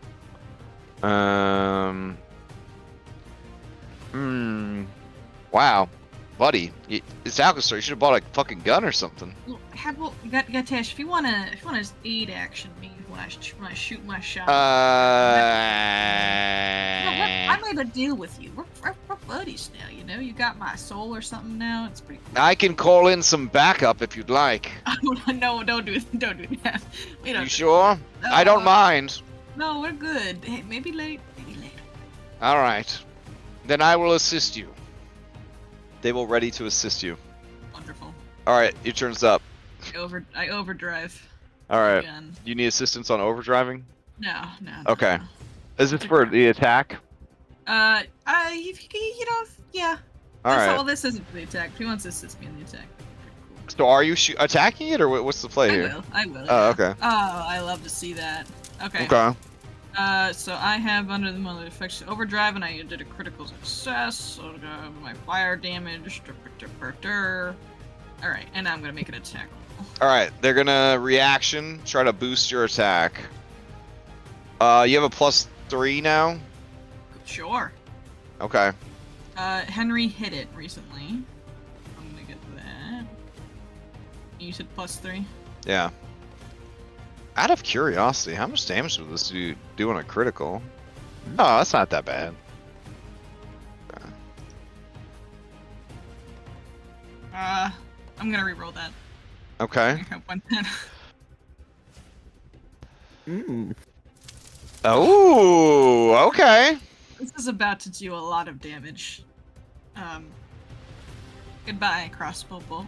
Wow. Buddy, it's Alkenstar. You should have bought a fucking gun or something. Well, Gatesh, if you wanna aid action me when I shoot my shot. I made a deal with you. We're buddies now, you know. You got my soul or something now. It's pretty cool. I can call in some backup if you'd like. No, don't do that. We don't You sure? No, I don't mind. No, we're good. Hey, maybe later. All right. Then I will assist you. They will ready to assist you. Wonderful. All right, your turn's up. I overdrive. All right. Gun. You need assistance on overdriving? No. Okay. No. Is this for the attack? Yeah. All right. Well, this isn't for the attack. If he wants to assist me in the attack. Pretty So are you attacking it, or what's the play cool. here? I will. Oh, Yeah. okay. Oh, I love to see that. Okay. Okay. So I have under the mother effects overdrive, and I did a critical success. So my fire damage. All right, and now I'm gonna make an attack roll. All right. They're gonna reaction, try to boost your attack. You have a +3 now. Sure. Okay. Henry hit it recently. I'm gonna get that. You said +3. Yeah. Out of curiosity, how much damage would this do on a critical? Oh, that's not that bad. I'm gonna re-roll that. Okay. Mm. Oh, okay. This is about to do a lot of damage. Goodbye, crossbow bolt.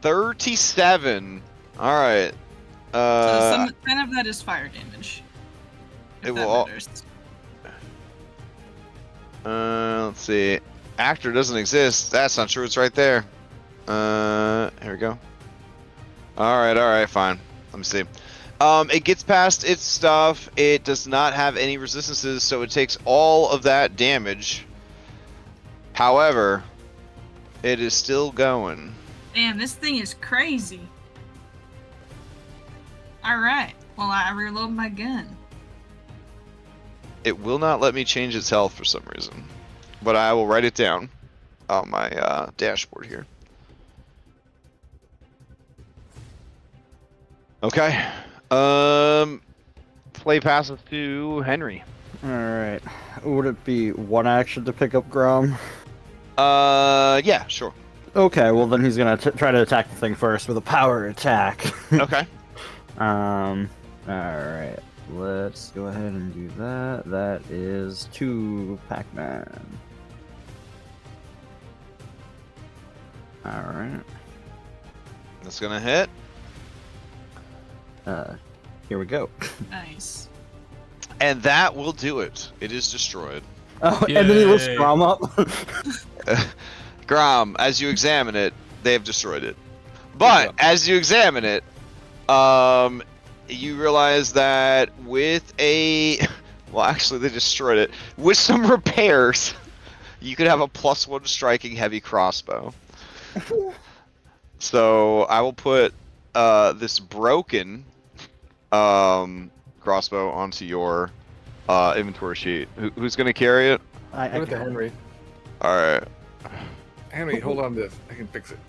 $37. All right. So 10 of that is fire damage. It If will that all- matters. let's see. Actor doesn't exist. That's not true. It's right there. Here we go. All right, fine. Let me see. It gets past its stuff. It does not have any resistances, so it takes all of that damage. However, it is still going. Damn, this thing is crazy. Alright, well, I reload my gun. It will not let me change its health for some reason, but I will write it down on my dashboard here. Okay. Play passes to Henry. Alright. Would it be one action to pick up Grom? Yeah, sure. Okay, well then he's gonna try to attack the thing first with a power attack. Okay. Alright. Let's go ahead and do that. That is 2 Pac-Man. Alright. That's gonna hit. Here we go. Nice. And that will do it. It is destroyed. Oh, and then he lifts Yay. Grom up. Grom, as you examine it, they have destroyed it. But as you examine it, you realize that with a... Well, actually, they destroyed it. With some repairs, you could have a +1 striking heavy crossbow. So I will put this broken crossbow onto your inventory sheet. Who's going to carry it? Give it to Henry. Alright. Henry, hold on to this. I can fix it.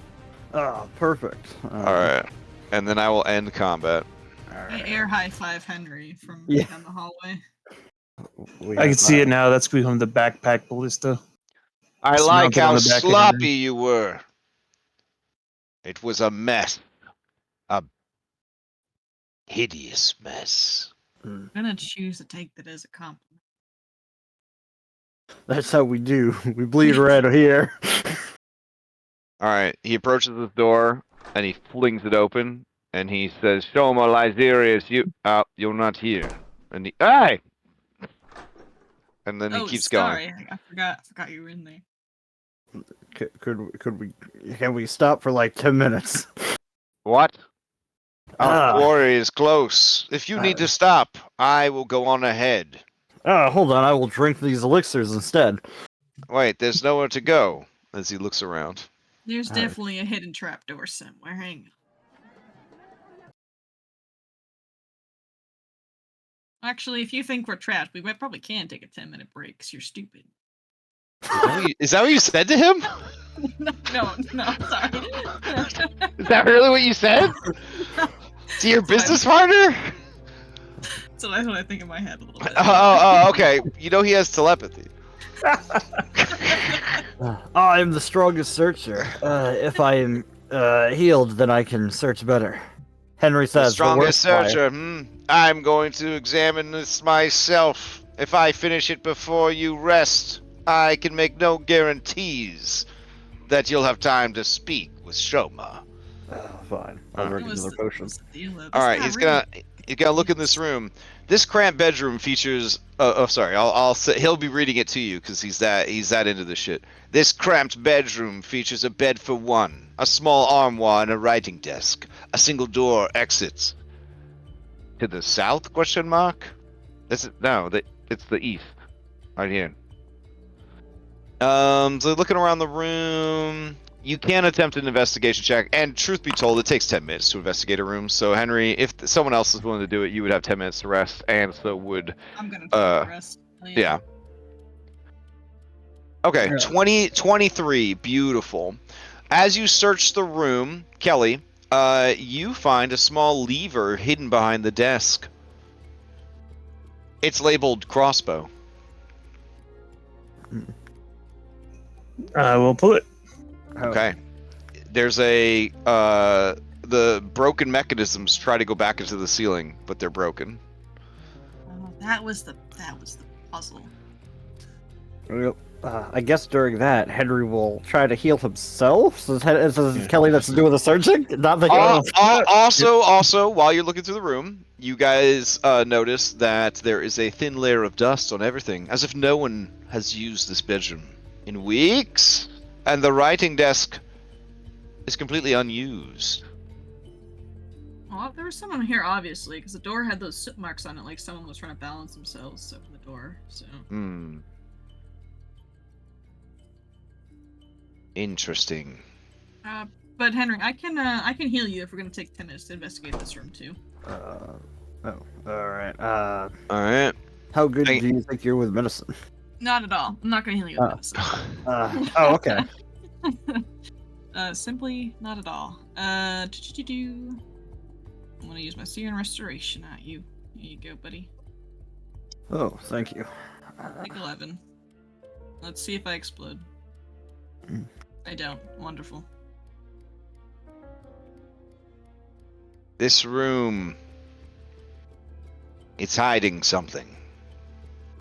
Oh, perfect. Alright. And then I will end combat. I air high five Henry from Yeah. down the hallway. I can see it now. That's become the backpack ballista. I It's like mounted on how the back of sloppy Henry. you were. It was a mess. A hideous mess. I'm gonna choose to take that as a compliment. That's how we do. We bleed red here. Alright, he approaches this door and he flings it open and he says, Shoma Lyserius, you're not here. And he, hey! And then he keeps sorry. going. I forgot you were in there. Can we stop for like 10 minutes? What? Our Ah. quarry is close. If you need to stop, I will go on ahead. Hold on, I will drink these elixirs instead. Wait, there's nowhere to go. As he looks around. There's Alright. definitely a hidden trapdoor somewhere. Hang on. Actually, if you think we're trapped, we probably can take a 10-minute break because you're stupid. Is that what you said to him? no, sorry. Is that really what you said? To your business partner? So that's what I think in my head a little bit. Oh, okay. You know he has telepathy. I am the strongest searcher. If I am healed, then I can search better. Henry The says. strongest the worst searcher. I'm going to examine this myself. If I finish it before you rest, I can make no guarantees that you'll have time to speak with Shoma. Fine. I'll drink another potion. All right, he's gonna look in this room. This cramped bedroom features. Sorry, I'll say he'll be reading it to you because he's that into this shit. This cramped bedroom features a bed for one, a small armoire, and a writing desk. A single door exits to the south? Question mark. It's the east, right here. So looking around the room. You can attempt an investigation check, and truth be told, it takes 10 minutes to investigate a room. So, Henry, if someone else is willing to do it, you would have 10 minutes to rest, and so would... I'm gonna take a rest. Yeah. Okay, 23, beautiful. As you search the room, Kelly, you find a small lever hidden behind the desk. It's labeled crossbow. I will pull it. Okay. There's the broken mechanisms try to go back into the ceiling, but they're broken. Oh, that was the puzzle. Yep. I guess during that, Henry will try to heal himself. So it's Kelly that's doing the searching, not the. Also, while you're looking through the room, you guys notice that there is a thin layer of dust on everything, as if no one has used this bedroom in weeks, and the writing desk is completely unused. Well, there was someone here, obviously, because the door had those soot marks on it, like someone was trying to balance themselves up in the door. So. Interesting. But Henry, I can heal you if we're gonna take 10 minutes to investigate this room too. All right. All right. How good do you think you're with medicine? Not at all. I'm not gonna heal you with medicine. Okay. Simply not at all. I'm gonna use my Seer and Restoration at you. Here you go, buddy. Oh, thank you. Take 11. Let's see if I explode. I don't. Wonderful. This room, it's hiding something.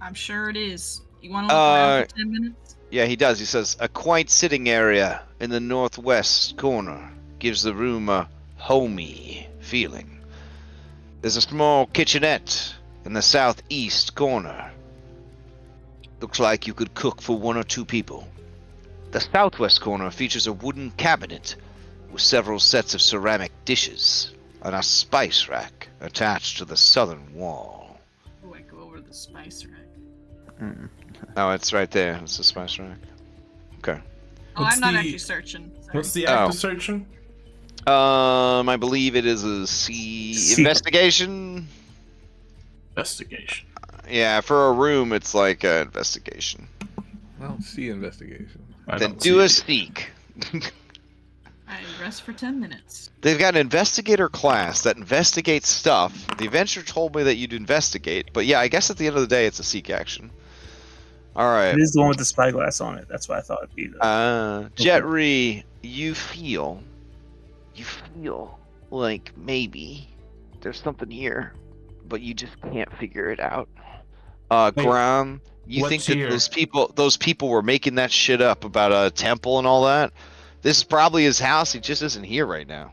I'm sure it is. You want to look around for 10 minutes? Yeah, he does. He says, a quaint sitting area in the northwest corner gives the room a homey feeling. There's a small kitchenette in the southeast corner. Looks like you could cook for 1 or 2 people. The southwest corner features a wooden cabinet with several sets of ceramic dishes and a spice rack attached to the southern wall. Oh, I go over to the spice rack. Oh, it's right there. It's the spice rack. Okay. Oh, I'm not actually searching. Sorry. What's the act of searching? I believe it is a investigation. Investigation. Yeah, for a room, it's like an investigation. I don't see investigation. Then do a seek. I rest for 10 minutes. They've got an investigator class that investigates stuff. The adventure told me that you'd investigate, but yeah, I guess at the end of the day, it's a seek action. All right. It is the one with the spyglass on it. That's what I thought it'd be. Jetri, you feel like maybe there's something here, but you just can't figure it out. Grom, you think that those people were making that shit up about a temple and all that? This is probably his house. He just isn't here right now.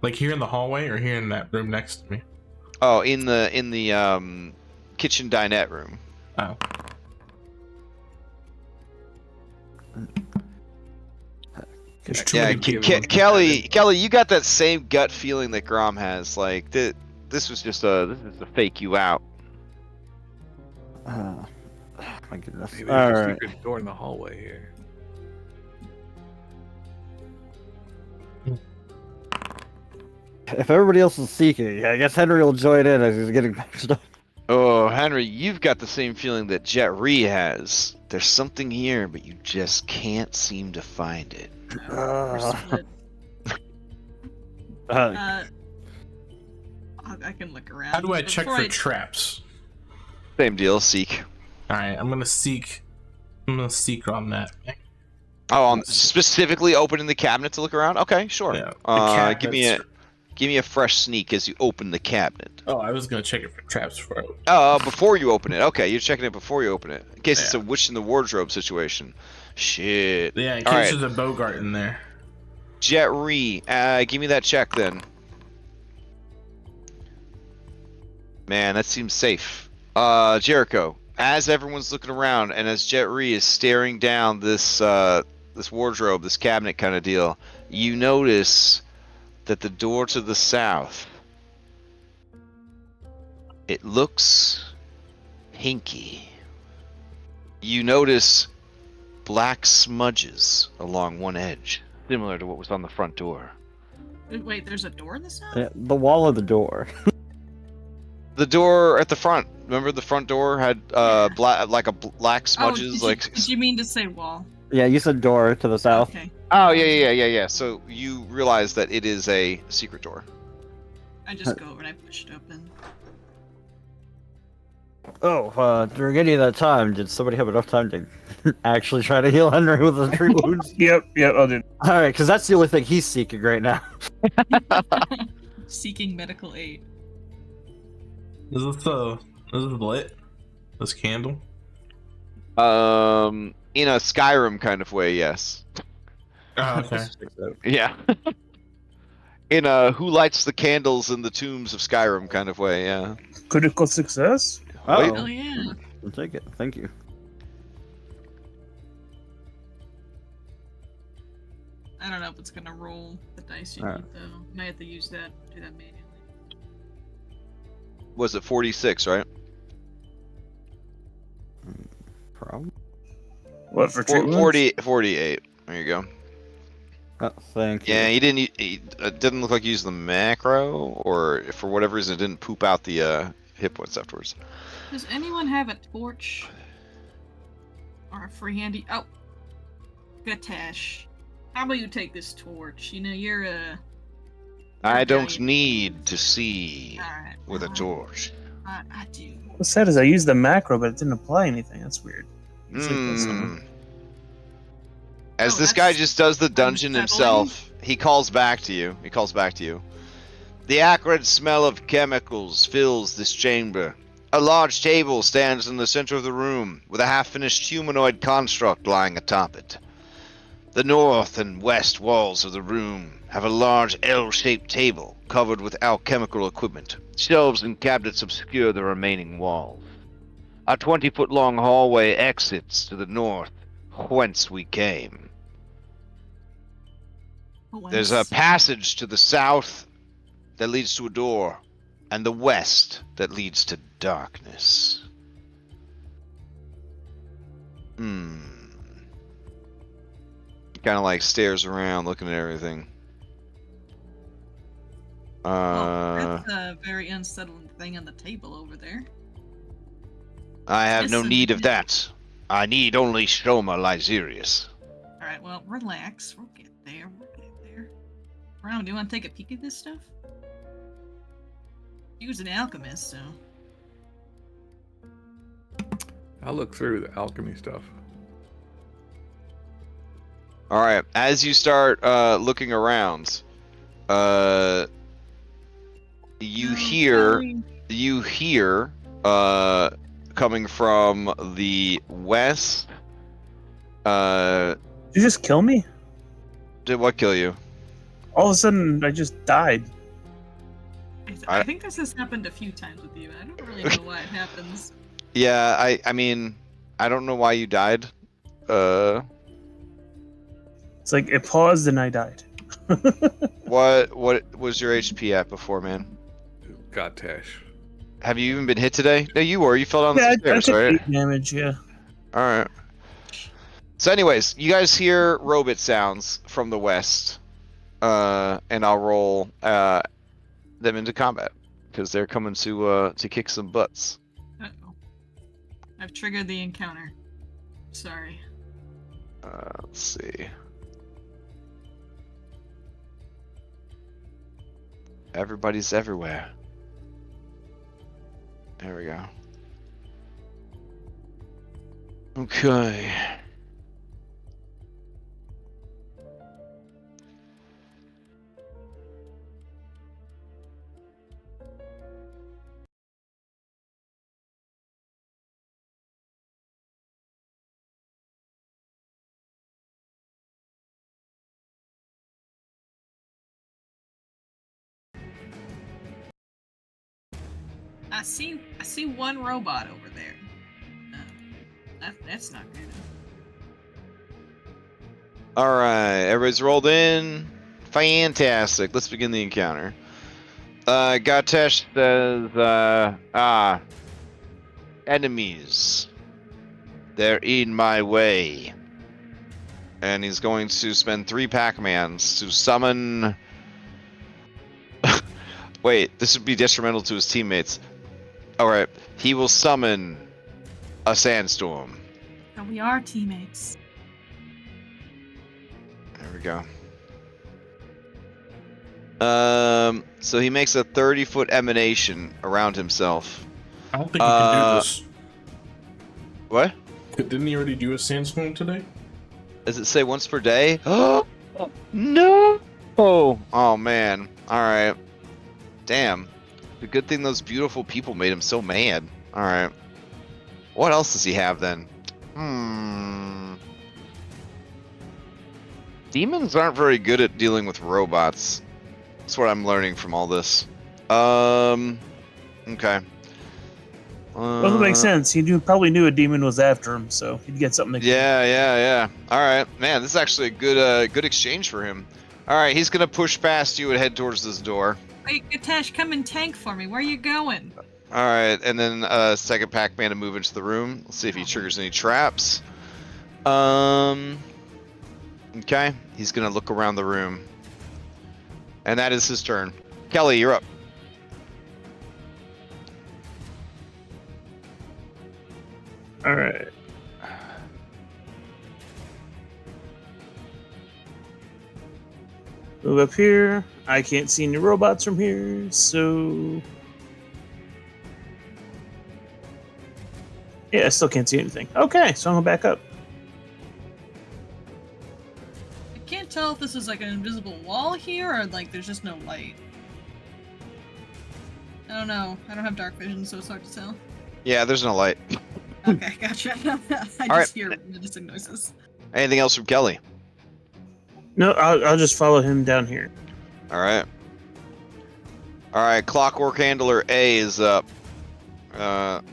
Like here in the hallway or here in that room next to me? Oh, in the kitchen dinette room. Oh. Yeah, Kelly, you got that same gut feeling that Grom has. Like this is to fake you out. My goodness. Maybe there's a secret door in the hallway here. If everybody else is seeking, I guess Henry will join in as he's getting patched up. Oh, Henry, you've got the same feeling that Jetri has. There's something here, but you just can't seem to find it. I can look around. How do I check for traps? Same deal, seek. Alright, I'm gonna seek on that. Oh, specifically opening the cabinet to look around? Okay, sure. Yeah, give me a fresh sneak as you open the cabinet. Oh, I was gonna check it for traps before I open it. Oh, before you open it. Okay, you're checking it before you open it. In case it's a witch in the wardrobe situation. Shit. Yeah, in case there's a Bogart in there. Jetri, give me that check then. Man, that seems safe. Jericho, as everyone's looking around and as Jetri is staring down this wardrobe, this cabinet kind of deal, you notice that the door to the south, it looks pinky. You notice black smudges along one edge, similar to what was on the front door. Wait, there's a door in the south? Yeah, the wall of the door. The door at the front. Remember the front door had black smudges. Did you mean to say wall? Yeah, you said door to the south. Okay. Oh yeah. So you realize that it is a secret door. I just go over and I push it open. Oh, during any of that time, did somebody have enough time to actually try to heal Henry with his 3 wounds? Yep, I did. Alright, because that's the only thing he's seeking right now. Seeking medical aid. Is this lit? This candle? In a Skyrim kind of way, yes. Oh, okay. Yeah. In a who lights the candles in the tombs of Skyrim kind of way, yeah. Critical success? Wait. Oh, Hell yeah. I'll take it. Thank you. I don't know if it's gonna roll the dice you Alright. need though. Might have to use that. Do that manually. Was it 46, right? Problem. What, for treatment? 48. There you go. Oh, thank you. Yeah, he didn't. It didn't look like he used the macro, or if for whatever reason it didn't poop out the hit points afterwards. Does anyone have a torch? Or a free handy? Oh. Gatash. How about you take this torch? You know, you're a... I don't need to see Alright. with a torch. I do. What's sad is I used the macro, but it didn't apply anything. That's weird. It's like this one. Hmm. As Oh, this guy that's just does the dungeon himself, he calls back to you. The acrid smell of chemicals fills this chamber. A large table stands in the center of the room, with a half-finished humanoid construct lying atop it. The north and west walls of the room have a large L-shaped table covered with alchemical equipment. Shelves and cabinets obscure the remaining walls. A 20-foot-long hallway exits to the north, whence we came. There's a passage to the south that leads to a door, and the west that leads to darkness. Kind of like stares around, looking at everything. That's a very unsettling thing on the table over there. I have no Listen, need of that. I need only Shoma Lysirius. Alright, well, relax. We'll get there. Brown, do you want to take a peek at this stuff? He was an alchemist, so... I'll look through the alchemy stuff. All right. As you start looking around, you hear coming from the west. Did you just kill me? Did what kill you? All of a sudden, I just died. I think this has happened a few times with you. I don't really know why it happens. Yeah, I mean, I don't know why you died. It's like it paused and I died. What was your HP at before, man? Gotash. Have you even been hit today? No, you were. You fell down Yeah, the stairs, I took right? 8 damage, yeah. All right. So, anyways, you guys hear robot sounds from the west, and I'll roll them into combat because they're coming to kick some butts. Uh-oh. I've triggered the encounter. Sorry. Let's see. Everybody's everywhere. There we go. Okay. I see one robot over there. That's not good. All right, everybody's rolled in. Fantastic. Let's begin the encounter. Gatesh says, enemies. They're in my way. And he's going to spend 3 Pac-Mans to summon... Wait, this would be detrimental to his teammates. Alright, he will summon a sandstorm. But we are teammates. There we go. So he makes a 30-foot emanation around himself. I don't think you can do this. What? Didn't he already do a sandstorm today? Does it say once per day? Oh no! Oh man! All right. Damn. The good thing those beautiful people made him so mad. All right. What else does he have then? Demons aren't very good at dealing with robots. That's what I'm learning from all this. Okay. Well, that makes sense. He probably knew a demon was after him, so he'd get something. Yeah. All right, man. This is actually a good exchange for him. All right, he's gonna push past you and head towards this door. Wait, Gatesh, come and tank for me. Where are you going? All right, and then second Pac-Man to move into the room. Let's see if he triggers any traps. Okay, he's gonna look around the room, and that is his turn. Kelly, you're up. All right. Move up here. I can't see any robots from here, so... Yeah, I still can't see anything. Okay, so I'm gonna back up. I can't tell if this is like an invisible wall here or like there's just no light. I don't know. I don't have dark vision, so it's hard to tell. Yeah, there's no light. Okay, gotcha. I just hear menacing noises. Anything else from Kelly? No, I'll just follow him down here. All right. Clockwork Handler A is up.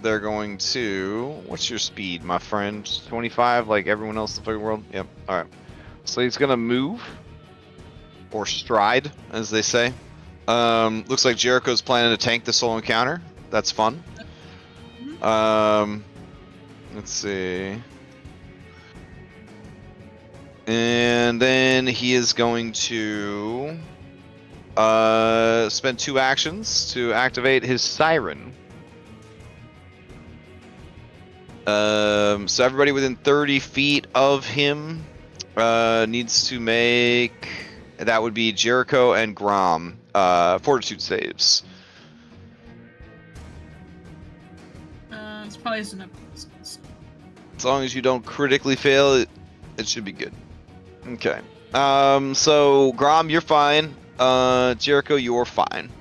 They're going to... What's your speed, my friend? 25, like everyone else in the fucking world? Yep. All right. So he's going to move. Or stride, as they say. Looks like Jericho's planning to tank this whole encounter. That's fun. Let's see. And then he is going to spend 2 actions to activate his siren. So everybody within 30 feet of him needs to make, that would be Jericho and Grom, fortitude saves. It's probably just enough. As long as you don't critically fail, it should be good. Okay. So Grom, you're fine. Jericho, you're fine.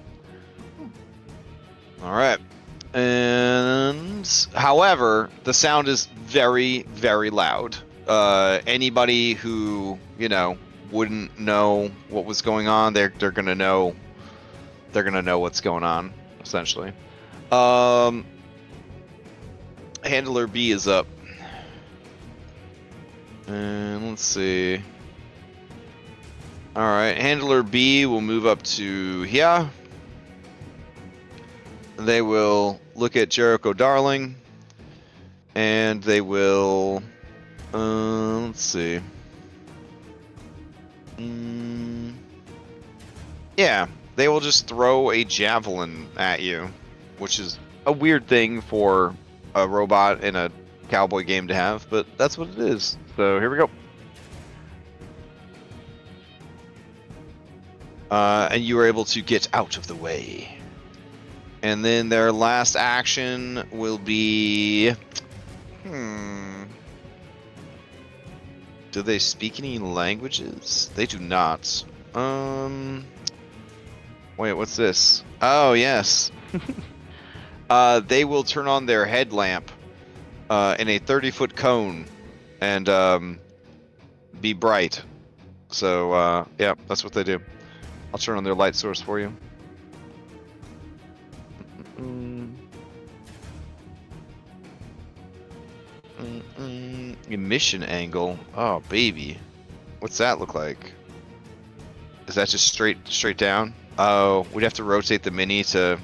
All right. And however, the sound is very, very loud. Anybody who, wouldn't know what was going on, they're gonna know. They're gonna know what's going on, essentially. Handler B is up. And let's see. Alright, Handler B will move up to here. They will look at Jericho Darling. And they will... let's see. Yeah, they will just throw a javelin at you. Which is a weird thing for a robot in a cowboy game to have, but that's what it is. So here we go. And you are able to get out of the way. And then their last action will be... Do they speak any languages? They do not. Wait, what's this? Oh, yes. They will turn on their headlamp in a 30-foot cone and be bright. So, yeah, that's what they do. I'll turn on their light source for you. Emission angle. Oh, baby. What's that look like? Is that just straight down? Oh, we'd have to rotate the mini to...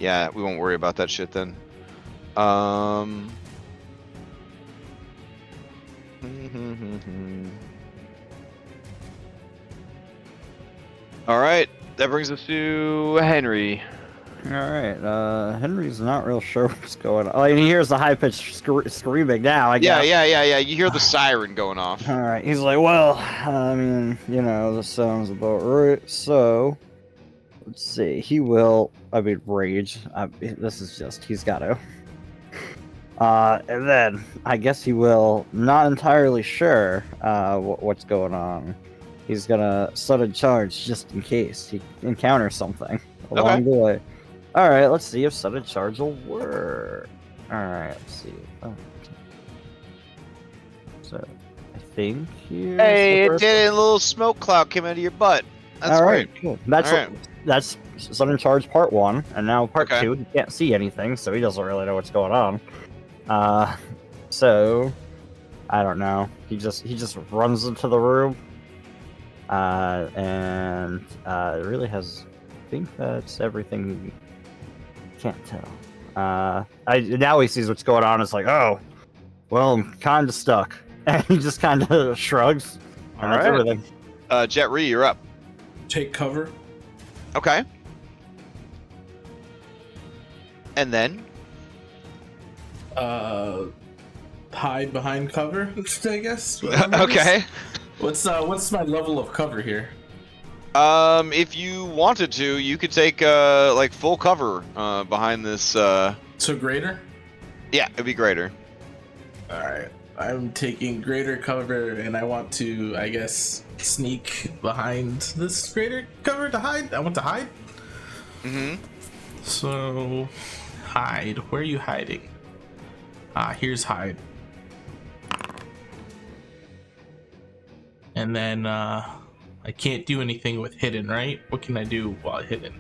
Yeah, we won't worry about that shit then. Alright, that brings us to Henry. Alright, Henry's not real sure what's going on. Oh, and he hears the high-pitched screaming now, I guess. Yeah. You hear the siren going off. Alright, he's like, well, I mean, this sounds about right, so... Let's see, he will... rage. This is just... He's gotta... and then, I guess he will... Not entirely sure, what's going on. He's gonna sudden charge just in case he encounters something along the way. Alright, let's see if sudden charge will work. Alright, let's see. So I think here. Hey, it did. A little smoke cloud came out of your butt. That's All right, great. cool. That's All right. that's Southern Charge Part 1, and now Part Okay. 2. He can't see anything, so he doesn't really know what's going on. So I don't know. He just runs into the room, and it really has. I think that's everything. Can't tell. Now he sees what's going on. It's like, oh, well, I'm kind of stuck, and he just kind of shrugs, and that's Alright. everything. Jet Ree, you're up. Take cover. Okay. And then? Hide behind cover, I guess. whatever it is. Okay. What's my level of cover here? If you wanted to, you could take like full cover behind this. So greater. Yeah, it'd be greater. All right, I'm taking greater cover, and I want to, I guess, sneak behind this greater cover to hide. I want to hide. Mm-hmm. So, hide. Where are you hiding? Here's hide. And then I can't do anything with hidden, right? What can I do while hidden?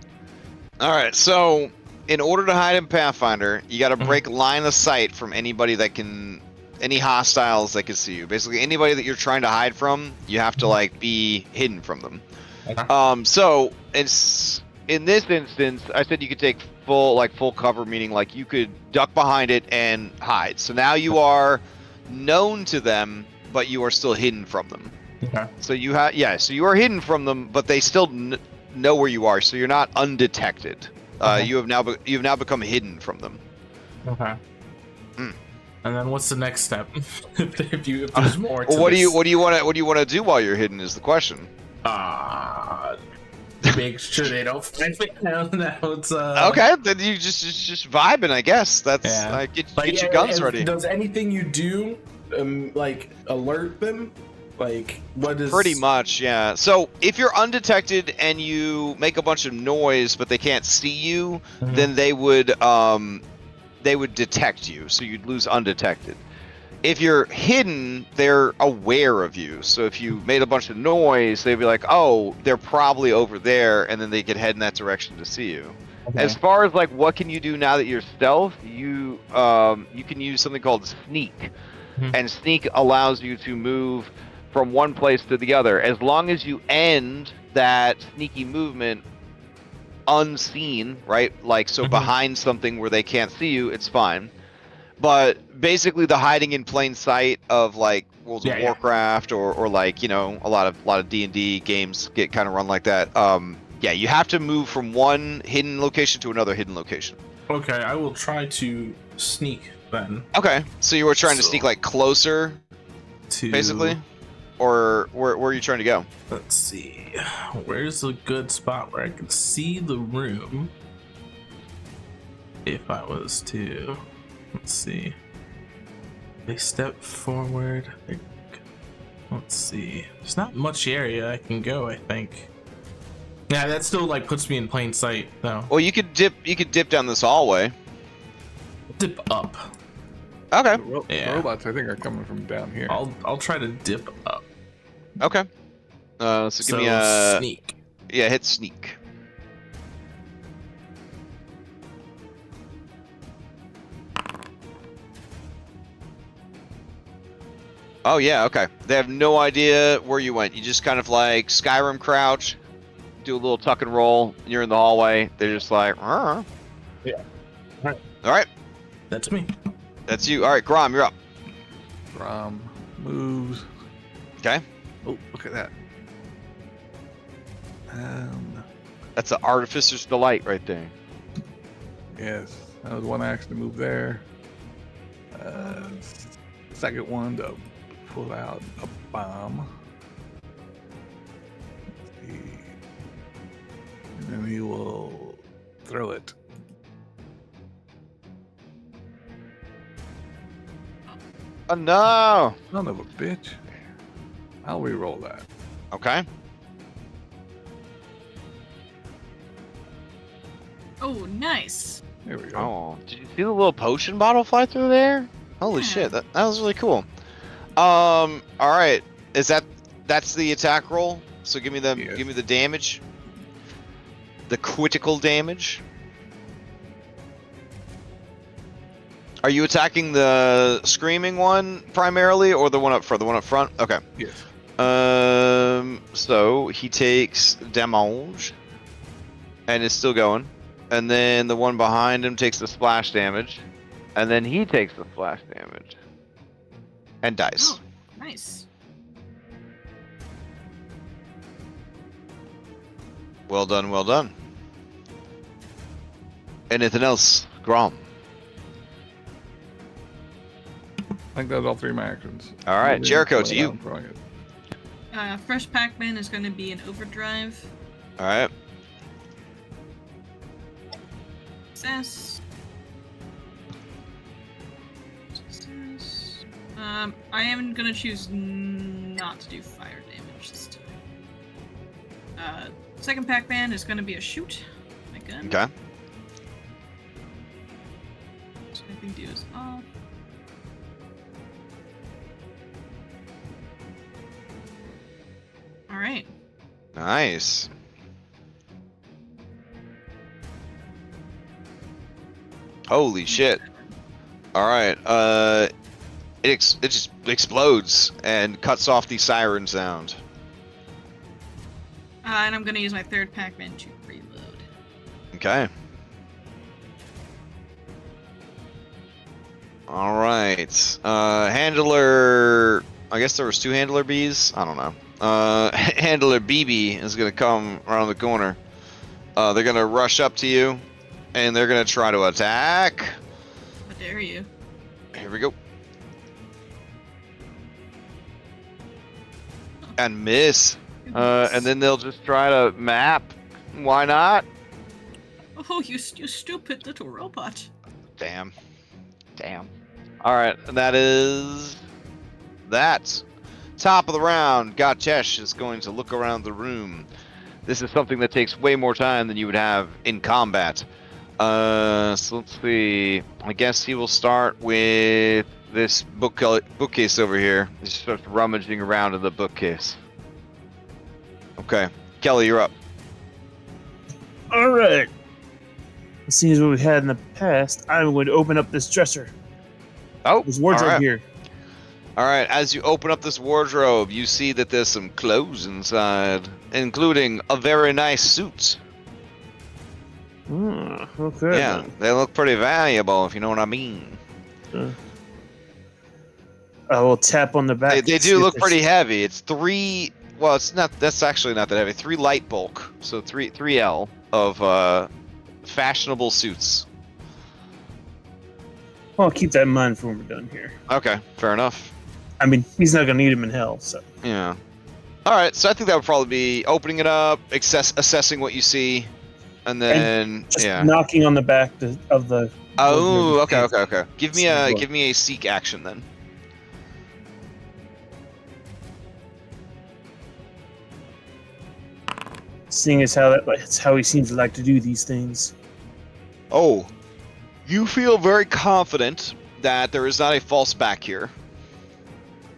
All right. So, in order to hide in Pathfinder, you got to break line of sight from anybody that can, any hostiles that can see you. Basically, anybody that you're trying to hide from, you have to like be hidden from them. Okay. So it's in this instance, I said you could take full cover, meaning like you could duck behind it and hide. So now you are known to them, but you are still hidden from them. Okay. So you have, so you are hidden from them, but they still know where you are. So you're not undetected. Okay. You have now become hidden from them. Okay. Mm. And then what's the next step? if there's more. To Well, what do this? you want to do while you're hidden is the question. Make sure they don't find me. Now it's Okay, then you just vibing, I guess. That's Yeah. get your guns ready. Does anything you do like alert them? Like what is Pretty much, yeah. So if you're undetected and you make a bunch of noise, but they can't see you, Mhm. then they would detect you, so you'd lose undetected. If you're hidden, they're aware of you. So if you made a bunch of noise, they'd be like, "Oh, they're probably over there," and then they could head in that direction to see you. Okay. As far as like what can you do now that you're stealth, you can use something called sneak, Mhm. and sneak allows you to move from one place to the other as long as you end that sneaky movement unseen, right? Like so Mhm. behind something where they can't see you, it's fine. But basically the hiding in plain sight of like World of Yeah. Warcraft or like, you know, a lot of D&D games get kind of run like that. You have to move from one hidden location to another hidden location. Okay, I will try to sneak then. Okay, so you were trying to So- sneak like closer, To basically, or where are you trying to go? Let's see. Where's a good spot where I can see the room? If I was to, let's see. They step forward. Let's see. There's not much area I can go, I think. Yeah, that still like puts me in plain sight though. Well, you could dip down this hallway. Dip up. Okay. The Yeah. robots, I think, are coming from down here. I'll try to dip up. Okay. So give me a sneak. Yeah, hit sneak. Oh yeah, okay. They have no idea where you went. You just kind of like Skyrim crouch, do a little tuck and roll, and you're in the hallway. They're just like, "Arr." Yeah. Alright. All right, That's me. that's you. All right, Grom, you're up. Rom moves. Okay. Oh, look at that. That's the Artificer's Delight right there. Yes, that was one action to move there. Second one to pull out a bomb. Let's see. And then he will throw it. Oh no. Son of a bitch. I'll re-roll that. Okay. Oh, nice. There we go. Oh, did you see the little potion bottle fly through there? Holy Yeah. shit, that was really cool. All right. That's the attack roll? So give me the Yes. give me the damage. The critical damage. Are you attacking the screaming one primarily, or the one up front? The one up front. Okay. Yes. So he takes damage, and is still going, and then the one behind him takes the splash damage, and then he takes the splash damage, and dies. Oh, nice. Well done, well done. Anything else, Grom? I think that's all 3 of my actions. All right, Moving, Jericho, to throwing you. out, throwing it. Fresh Pac-Man is going to be an overdrive. All right. Success. Success. I am going to choose not to do fire damage this time. Second Pac-Man is going to be a shoot. My gun. Okay. So I think do is off. All right. Nice. Holy shit. All right. It just explodes and cuts off the siren sound. And I'm going to use my third Pac-Man to reload. Okay. All right. Handler. I guess there was 2 handler bees. I don't know. Handler BB is gonna come around the corner. They're gonna rush up to you, and they're gonna try to attack. How dare you? Here we go. And miss. And then they'll just try to map. Why not? Oh, you stupid little robot. Damn. Damn. All right, and that is that. Top of the round, Gatesh is going to look around the room. This is something that takes way more time than you would have in combat. So let's see. I guess he will start with this bookcase over here. He starts rummaging around in the bookcase. Okay, Kelly, you're up. All right. Seeing as what we had in the past, I'm going to open up this dresser. Oh, There's wardrobe all right. here. All right, as you open up this wardrobe, you see that there's some clothes inside, including a very nice suit. Okay. Yeah, they look pretty valuable, if you know what I mean. I will tap on the back. They to see do if look there's- pretty heavy. It's 3. Well, it's not. That's actually not that heavy. 3 light bulk, so 3L of fashionable suits. I'll keep that in mind for when we're done here. Okay, fair enough. I mean, he's not going to need him in hell, so. Yeah. All right, so I think that would probably be opening it up, assessing what you see, and then Just yeah. knocking on the back of the. Oh, wardrobe. okay. Give me a seek action then. Seeing as how that's how he seems to like to do these things. Oh, you feel very confident that there is not a false back here,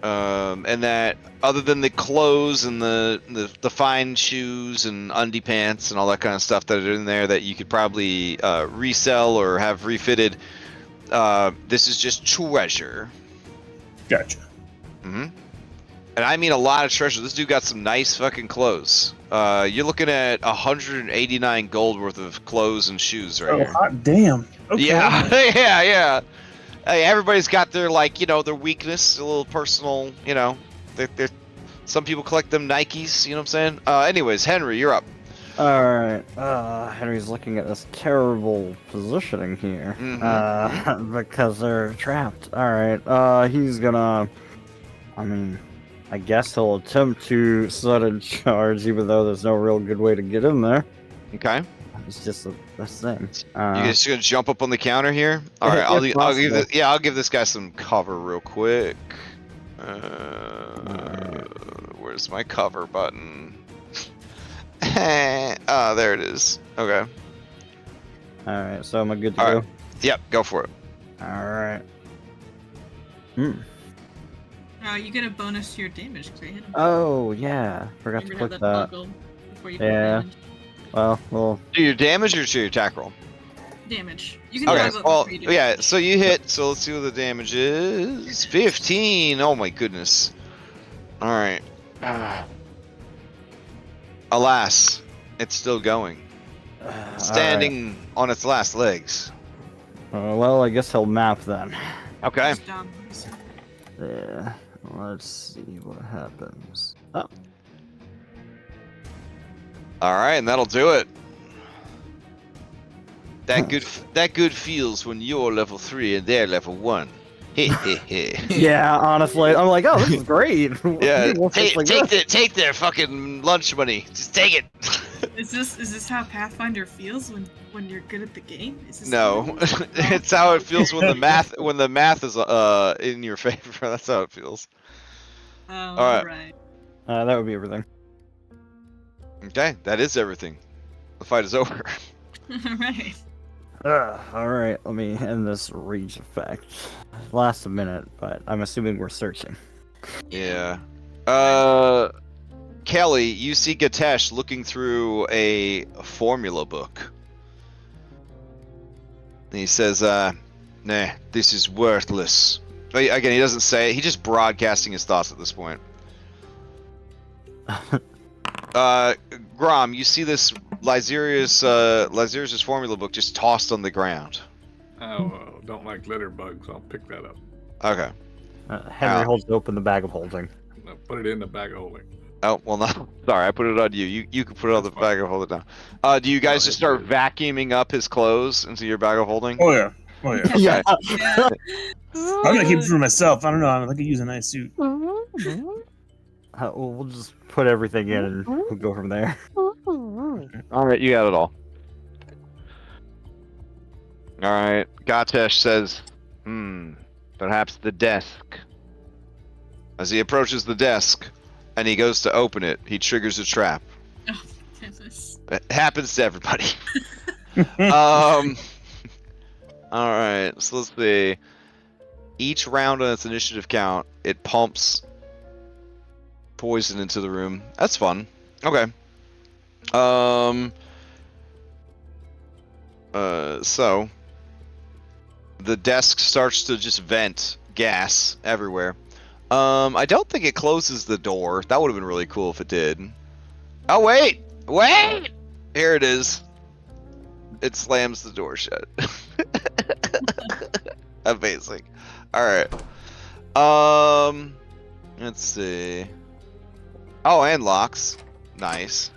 and that other than the clothes and the fine shoes and undie pants and all that kind of stuff that are in there that you could probably resell or have refitted, this is just treasure. Gotcha. Mm-hmm. And I mean a lot of treasure. This dude got some nice fucking clothes. You're looking at 189 gold worth of clothes and shoes right Oh, here. hot damn. Okay. Yeah, yeah. Hey, everybody's got their their weakness, a little personal. They're some people collect them Nikes. You know what I'm saying? Anyways, Henry, you're up. Alright, Henry's looking at this terrible positioning here. Because they're trapped. Alright, he's gonna... I guess he'll attempt to sudden charge, even though there's no real good way to get in there. Okay. It's just a thing. You guys gonna jump up on the counter here? All right, I'll give this guy some cover real quick. Where's my cover button? Oh, there it is. Okay. Alright, so am I good to All go? right. Yep, go for it. Alright. You get a bonus to your damage because you hit him. Oh yeah, forgot to Remember click how that. toggle before you Yeah. damage. Well, Do your damage or to your attack roll? Damage. You can Okay, toggle it well, before you do yeah, damage. so you hit, so let's see what the damage is. 15! Oh my goodness. Alright. Alas, it's still going. Standing on its last legs. well, I guess he'll map then. Okay. Just down. Yeah. Let's see what happens. Oh. Alright, and that'll do it. That good feels when you're level 3 and they're level 1. Yeah, honestly, I'm like, oh, this is great. Yeah, What's this like this? take their fucking lunch money. Just take it. Is this how Pathfinder feels when you're good at the game? Is this No, it's how it feels when the math is in your favor. That's how it feels. Oh, Alright. right. That would be everything. Okay, that is everything. The fight is over. Alright. Alright, let me end this rage effect. Lasts a minute, but I'm assuming we're searching. Yeah. Kelly, you see Gatesh looking through a formula book. And he says, nah, this is worthless. Again, he doesn't say it. He's just broadcasting his thoughts at this point. Grom, you see this Lyserius' formula book just tossed on the ground. Oh, don't like litter bugs. I'll pick that up. Okay. Henry holds open the bag of holding. I'll put it in the bag of holding. Oh, well, no. Sorry, I put it on you. You can put it on the bag of holding now. Do you guys just start vacuuming up his clothes into your bag of holding? Oh yeah. Oh yeah. Yeah. Yeah. I'm gonna keep it for myself. I don't know. I think I use a nice suit. We'll just put everything in and we'll go from there. Alright, you got it all. Alright, Gatesh says, perhaps the desk. As he approaches the desk and he goes to open it, he triggers a trap. Oh, goodness. It happens to everybody. Alright, so let's see. Each round on its initiative count, it pumps poison into the room. That's fun. Okay. So the desk starts to just vent gas everywhere. I don't think it closes the door. That would have been really cool if it did. Oh wait! Wait! Here it is. It slams the door shut. Amazing. Alright. Let's see. Oh, and locks. Nice.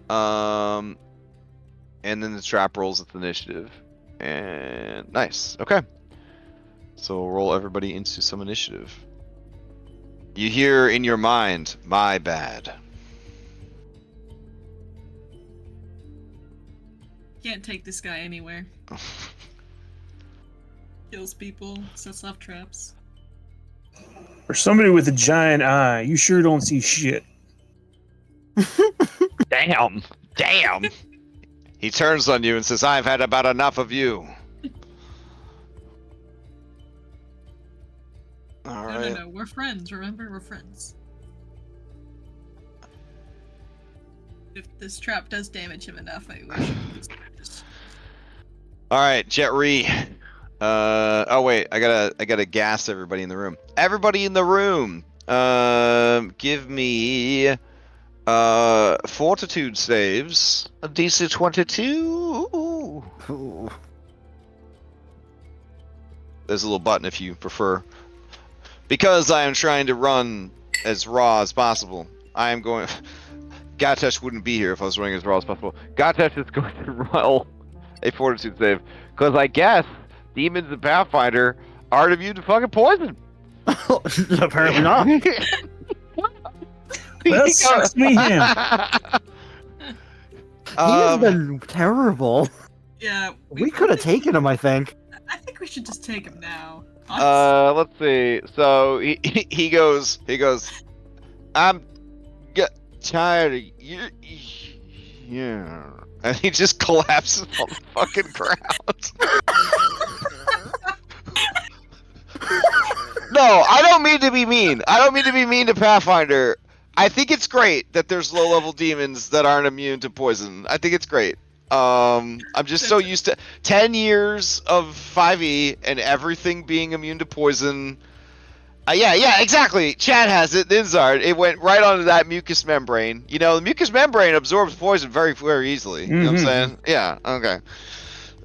And then the trap rolls its initiative. And nice. Okay. So we'll roll everybody into some initiative. You hear in your mind, my bad. Can't take this guy anywhere. Kills people, sets off traps. For somebody with a giant eye, you sure don't see shit. Damn. Damn. He turns on you and says, I've had about enough of you. Alright. No. We're friends, remember? We're friends. If this trap does damage him enough, I wish just... Alright, Jet Ree. Oh wait, I gotta gas everybody in the room. Everybody in the room! Give me fortitude saves. A DC 22. Ooh. There's a little button if you prefer. Because I am trying to run as raw as possible, I am going... Gatesh wouldn't be here if I was running as raw as possible. Gatesh is going to roll a fortitude save. Because I guess demons and Pathfinder aren't immune to fucking poison. Apparently not. Well, sucks me him. He has been terrible. Yeah. We could have taken him, I think. I think we should just take him now. Let's see. So he goes. I'm tired of you. Yeah. And he just collapses on the fucking ground. No, I don't mean to be mean. I don't mean to be mean to Pathfinder. I think it's great that there's low-level demons that aren't immune to poison. I think it's great. I'm just so used to 10 years of 5e and everything being immune to poison. Yeah, exactly. Chad has it. Ninzard. It went right onto that mucous membrane. You know, the mucous membrane absorbs poison very, very easily. You know what I'm saying? Yeah. Okay.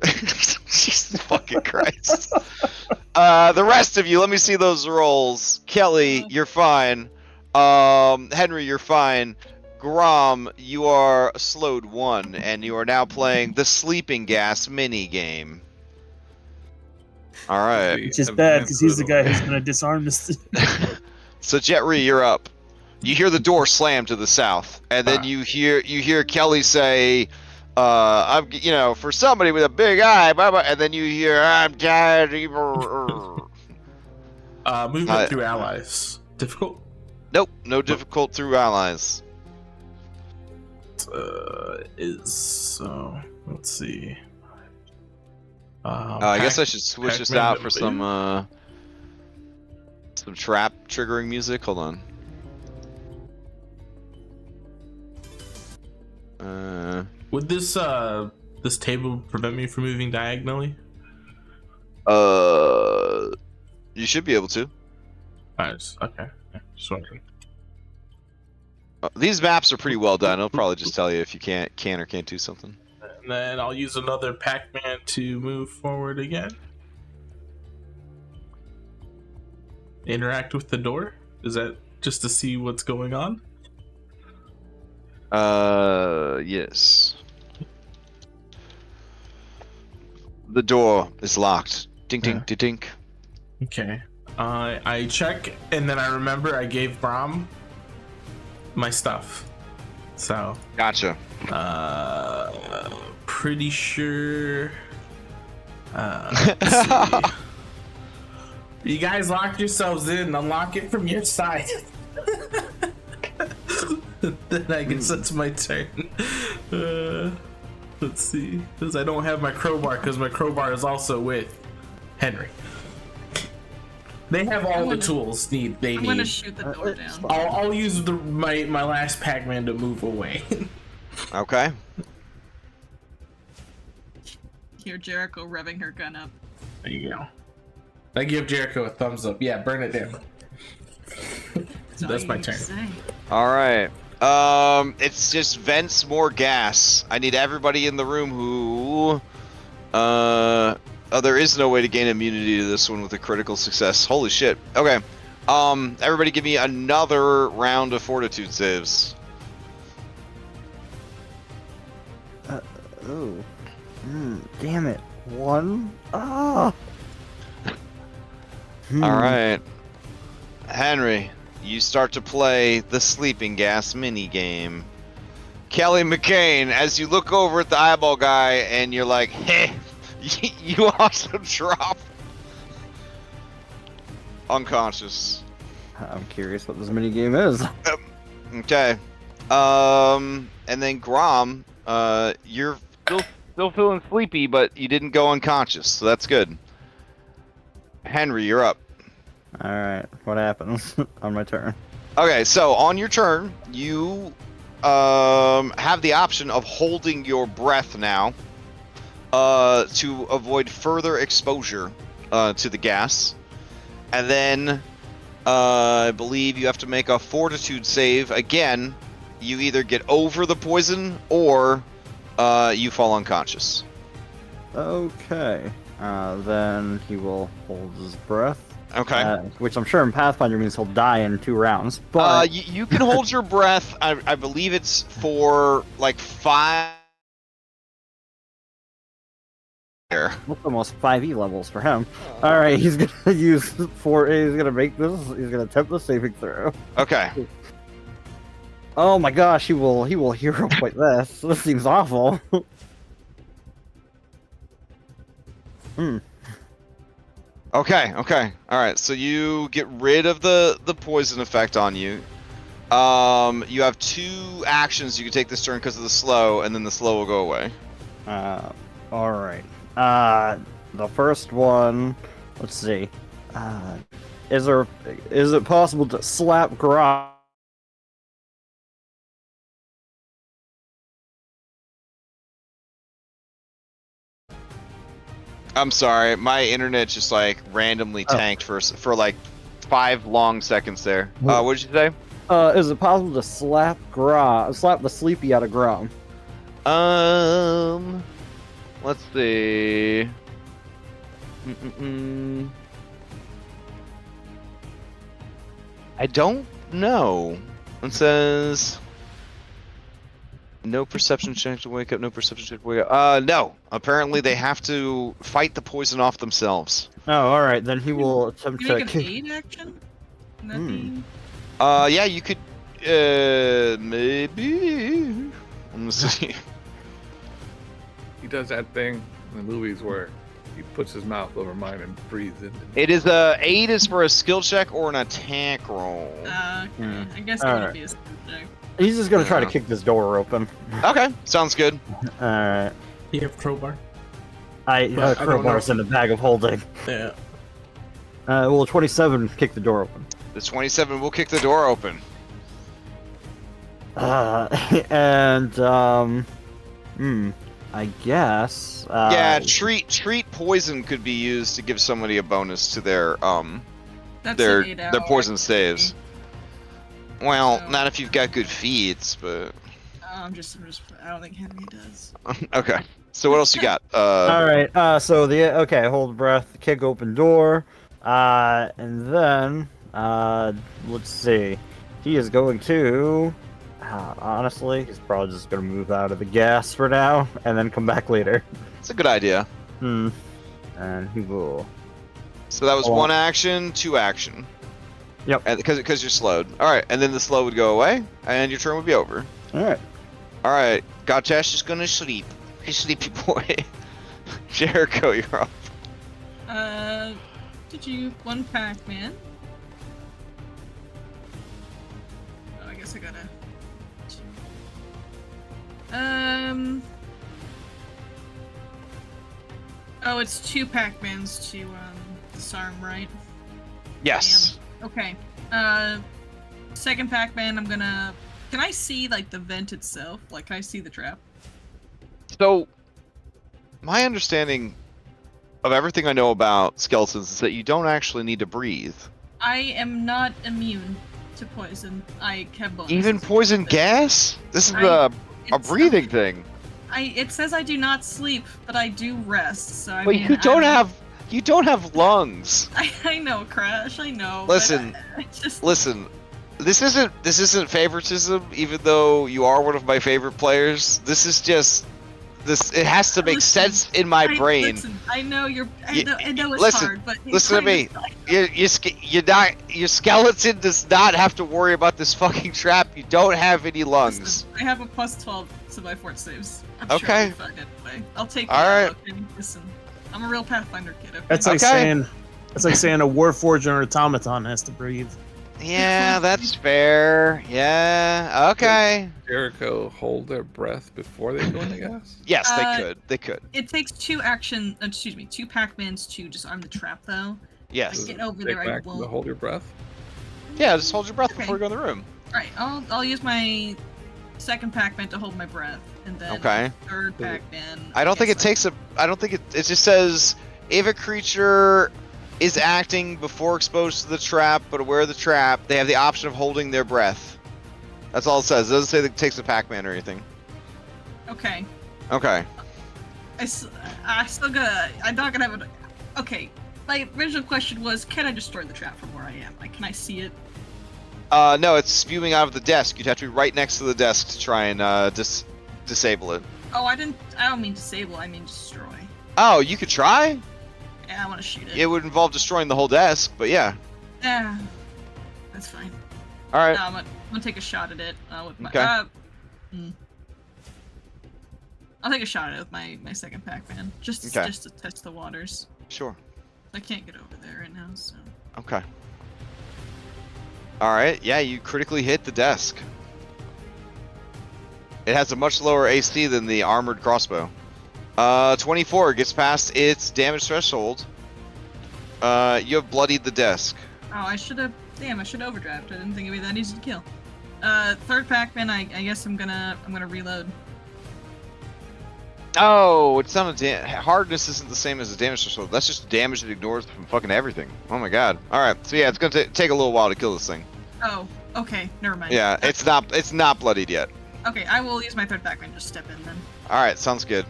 Jesus fucking Christ. The rest of you, let me see those rolls. Kelly, you're fine. Henry, you're fine. Grom, you are slowed 1, and you are now playing the sleeping gas mini game. All right. Which is bad because he's the guy who's going to disarm this. So Jetri, you're up. You hear the door slam to the south, and then you hear Kelly say, "I'm for somebody with a big eye," blah, blah, and then you hear, "I'm tired." Movement through allies. Difficult? Nope, no difficult through allies. Let's see. I guess I should switch this out for some trap triggering music. Hold on. Would this table prevent me from moving diagonally? You should be able to. Nice. Okay. Just wondering. These maps are pretty well done. It'll probably just tell you if you can or can't do something. And then I'll use another Pac-Man to move forward again. Interact with the door? Is that just to see what's going on? Yes. The door is locked. Ding, ding, ding, ding. Okay. I check, and then I remember I gave Brom my stuff. So. Gotcha. Pretty sure. Let's see. You guys lock yourselves in. Unlock it from your side. Then I guess that's my turn. Let's see. Because I don't have my crowbar, because my crowbar is also with Henry. They have all the tools they need. I'm gonna shoot the door down. I'll use my last Pac-Man to move away. Okay. Hear Jericho revving her gun up. There you go. I give Jericho a thumbs up. Yeah, burn it down. That's my turn. All right. It's just vents more gas. I need everybody in the room who. There is no way to gain immunity to this one with a critical success. Holy shit. Okay. Everybody give me another round of fortitude saves. Damn it. 1? Ah. All right. Henry, you start to play the sleeping gas mini game. Kelly McCain, as you look over at the eyeball guy and you're like, hey, you also drop unconscious. I'm curious what this mini game is. Okay. And then Grom, you're still feeling sleepy, but you didn't go unconscious, so that's good. Henry, you're up. Alright, what happens on my turn? Okay, so on your turn, you have the option of holding your breath now to avoid further exposure to the gas. And then I believe you have to make a fortitude save. Again, you either get over the poison or you fall unconscious. Okay. Then he will hold his breath. Okay. Which I'm sure in Pathfinder means he'll die in 2 rounds. But you can hold your breath. I believe it's for like 5. That's almost 5e levels for him. All right, he's gonna use 4. He's gonna make this. He's gonna attempt the saving throw. Okay. Oh my gosh, he will hero point this. This seems awful. Okay. All right. So you get rid of the poison effect on you. You have 2 actions you can take this turn because of the slow, and then the slow will go away. All right. The first one. Let's see. is it possible to slap Grom? I'm sorry, my internet just like randomly tanked for like 5 long seconds there. What did you say? Is it possible to slap the sleepy out of Grom? Let's see. I don't know. It says no perception check to wake up. No perception check to wake up. No. Apparently they have to fight the poison off themselves. Oh, all right. Then he will attempt You to make an kick. aid action? Can that be? Yeah, you could. Maybe. Let me see. He does that thing in the movies where he puts his mouth over mine and breathes in. It is aid is for a skill check or an attack roll. Okay. I guess it All would right. be a skill check. He's just gonna try to Yeah. kick this door open. Okay, sounds good. All right. You have crowbar? I But I don't crowbar's know. in the bag of holding. Yeah. Well, 27 kick the door open. The 27 will kick the door open. I guess. Yeah, treat poison could be used to give somebody a bonus to their That's their an 8-hour poison activity. saves. Well, So- not if you've got good feats, but I'm just. I don't think Henry does. okay. So what else you got? All right. Okay. Hold breath. Kick open door. And then let's see. He is going to. Honestly, he's probably just gonna move out of the gas for now, and then come back later. It's a good idea. And he will. So that was Oh. 1 action, 2 action. Yep. And because you're slowed. All right, and then the slow would go away, and your turn would be over. All right. All right, Gotchash is gonna sleep. He's sleepy boy. Jericho, you're up. Did you one Pac-Man? Oh, I guess I gotta. Oh, it's 2 Pac-Mans to disarm, right? Yes. Okay. Second Pac-Man, I'm gonna. Can I see like the vent itself? Like, can I see the trap? So, my understanding of everything I know about skeletons is that you don't actually need to breathe. I am not immune to poison. I have bonuses. Even poison gas? This is a It's- breathing thing. It says I do not sleep, but I do rest. So I But mean, you don't have lungs. I know, Crash. I know. Listen, but I just Listen, this isn't favoritism, even though you are one of my favorite players. This is just this. It has to make Listen, sense in my brain. Listen, I know you're. You- I know it's listen, hard, but listen to me. Your skeleton does not have to worry about this fucking trap. You don't have any lungs. Listen, I have a +12 to my fort saves. I'm Okay. Sure I'll be fine anyway. I'll take it. All right. Okay? Listen, I'm a real Pathfinder kid. Okay? That's like Okay. saying a Warforged or an automaton has to breathe. Yeah, that's fair. Yeah. Okay. Jericho hold their breath before they go in the gas? Yes, they Uh, could. They could. It takes 2 Pac-Mans to disarm the trap, though. Yes. Get over Take there, I back won't. the hold your breath? Yeah. Just hold your breath Okay. before you go in the room. Alright, I'll use my second Pac-Man to hold my breath, and then Okay. third Pac-Man. I don't think it guess takes a. I don't think it. It just says if a creature is acting before exposed to the trap, but aware of the trap, they have the option of holding their breath. That's all it says. It doesn't say that it takes a Pac-Man or anything. Okay. Okay. I still gotta. I'm not gonna have it. Okay. My original question was, can I destroy the trap from where I am? Like, can I see it? No, it's spewing out of the desk. You'd have to be right next to the desk to try and disable it. Oh, I don't mean disable. I mean destroy. Oh, you could try. Yeah, I want to shoot it. It would involve destroying the whole desk, but yeah. Yeah. That's fine. All right. I'm gonna take a shot at it with my. Okay. I'll take a shot at it with my second Pac-Man, just Okay. to test the waters. Sure. I can't get over there right now, so. Okay. All right. Yeah, you critically hit the desk. It has a much lower AC than the armored crossbow. 24 gets past its damage threshold. You have bloodied the desk. I should have. Damn, I should have overdraft. I didn't think it'd be that easy to kill. Third Pac-Man. I guess I'm gonna reload. Oh, it's not a hardness isn't the same as a damage threshold. That's just damage that ignores from fucking everything. Oh my god. All right, so yeah, it's gonna take a little while to kill this thing. Oh, okay, never mind. Yeah, it's not bloodied yet. Okay, I will use my third Pac-Man. Just step in then. All right, sounds good.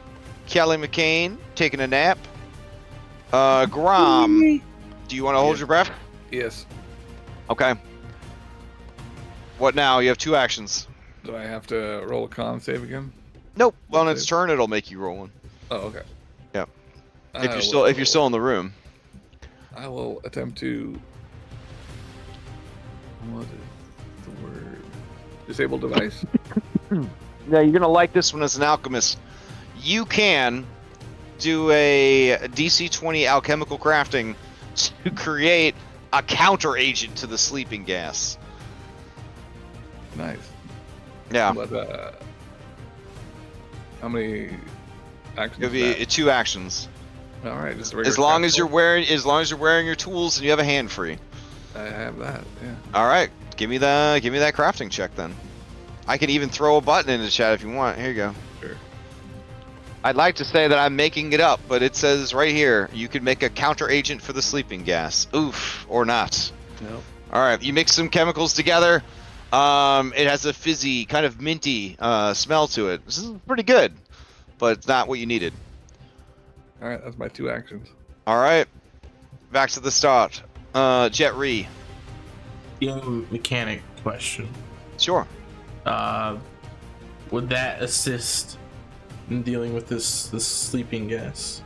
Kelly McCain taking a nap. Grom, do you want to hold your breath? Yes. Okay. What now? You have 2 actions. Do I have to roll a con save again? Nope. Well, on its turn, it'll make you roll one. Oh, okay. Yep. If you're still in the room. I will attempt to. What is the word? Disable device. Yeah, you're gonna like this one as an alchemist. You can do a DC 20 alchemical crafting to create a counter agent to the sleeping gas. Nice. Yeah. But how many actions? It'll be 2 actions. All right, just As long as you're wearing your tools and you have a hand free. I have that. Yeah. All right, give me that crafting check then. I can even throw a button in the chat if you want. Here you go. Sure. I'd like to say that I'm making it up, but it says right here you can make a counter agent for the sleeping gas. Oof, or not. Nope. All right, you mix some chemicals together. It has a fizzy, kind of minty smell to it. This is pretty good, but it's not what you needed. All right, that's my 2 actions. All right, back to the start. Jet Ree. Game mechanic question. Sure. Would that assist in dealing with this sleeping gas?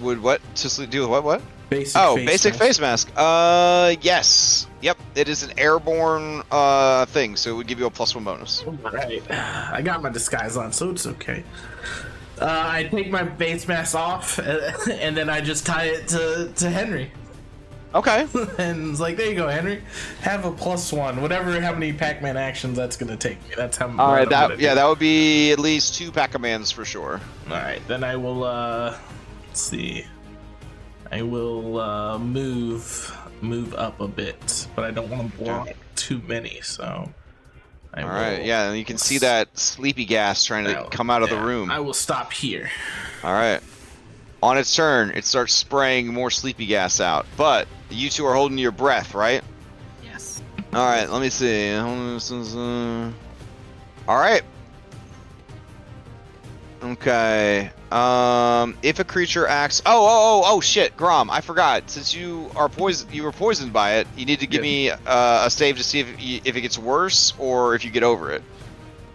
Would what to deal with what? Basic face mask. Yes. Yep. It is an airborne thing, so it would give you a +1 bonus. Right. I got my disguise on, so it's okay. I take my face mask off, and then I just tie it to Henry. Okay. And it's like, there you go, Henry. Have a +1, whatever. How many Pac-Man actions that's gonna take me. That's how. All right. That would be at least 2 Pac-Mans for sure. All right. Then I will. Let's see. I will move up a bit, but I don't want to block too many, so. All right, yeah, and you can see that sleepy gas trying to come out of the room. I will stop here. All right. On its turn, it starts spraying more sleepy gas out, but you 2 are holding your breath, right? Yes. All right, let me see. All right. Okay. If a creature acts, oh shit, Grom, I forgot. Since you were poisoned by it, you need to give me a save to see if it gets worse or if you get over it.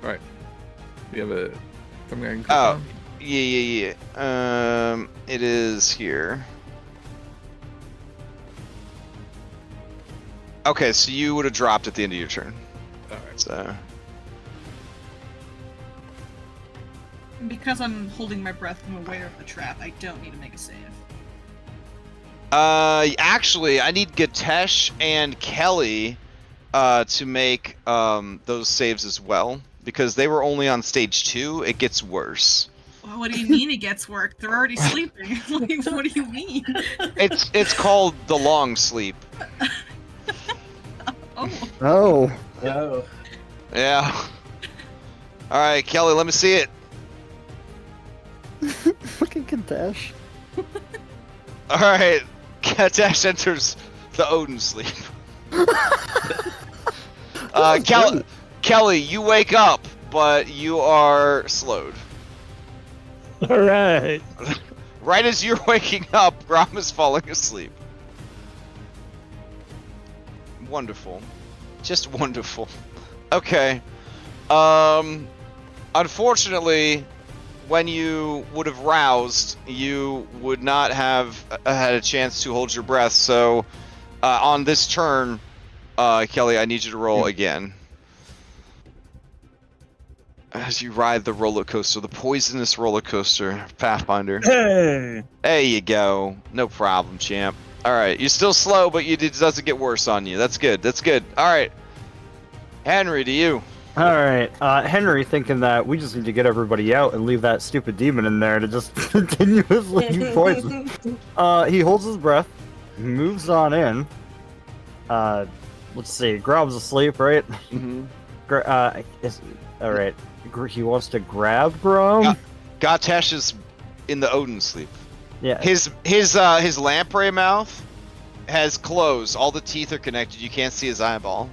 All right. Do you have something I can click Oh, on? yeah. It is here. Okay, so you would have dropped at the end of your turn. All right. So. Because I'm holding my breath and aware of the trap, I don't need to make a save. Actually, I need Gatesh and Kelly to make those saves as well, because they were only on stage 2. It gets worse. Well, what do you mean it gets worse? They're already sleeping. Like, what do you mean? It's called the long sleep. Oh. Oh. Yeah. All right, Kelly, let me see it. Fucking Kadesh. All right, Gatesh enters the Odin sleep. Kelly, you wake up, but you are slowed. All right. Right as you're waking up, Grom is falling asleep. Wonderful. Just wonderful. Okay. Unfortunately, when you would have roused, you would not have had a chance to hold your breath. So, on this turn, Kelly, I need you to roll again. As you ride the roller coaster, the poisonous roller coaster, Pathfinder. Hey. There you go. No problem, champ. All right, you're still slow, but it doesn't get worse on you. That's good. That's good. All right, Henry, to you. All right, Henry, thinking that we just need to get everybody out and leave that stupid demon in there to just continuously poison. He holds his breath, moves on in. Let's see. Grob's asleep, right? Mm-hmm. All right. He wants to grab Grom. Gatesh is in the Odin sleep. Yeah. His lamprey mouth has closed. All the teeth are connected. You can't see his eyeball.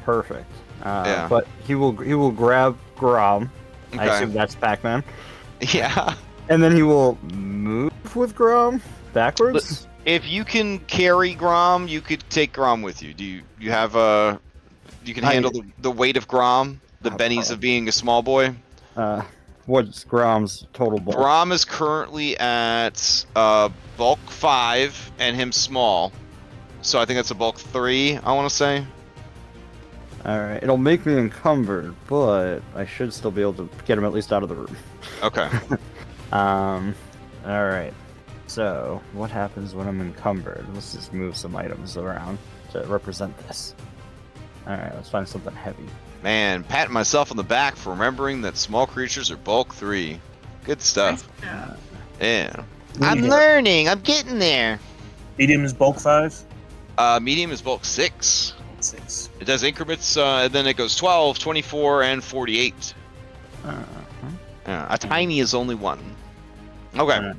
Perfect. Yeah. But he will grab Grom. I Okay. assume that's Pac-Man. Yeah. And then he will move with Grom backwards. If you can carry Grom, you could take Grom with you. Do you have you can handle the weight of Grom? The bennies of being a small boy? What's Grom's total bulk? Grom is currently at bulk 5 and him small. So I think that's a bulk 3, I want to say. Alright, it'll make me encumbered, but I should still be able to get him at least out of the room. Okay. Alright. So, what happens when I'm encumbered? Let's just move some items around to represent this. Alright, let's find something heavy. Man, patting myself on the back for remembering that small creatures are bulk 3. Good stuff. Yeah. Yeah. I'm learning. I'm getting there. Medium is bulk 5. Medium is bulk 6. 6. It does increments, and then it goes 12, 24, and 48. A tiny is only 1. Okay.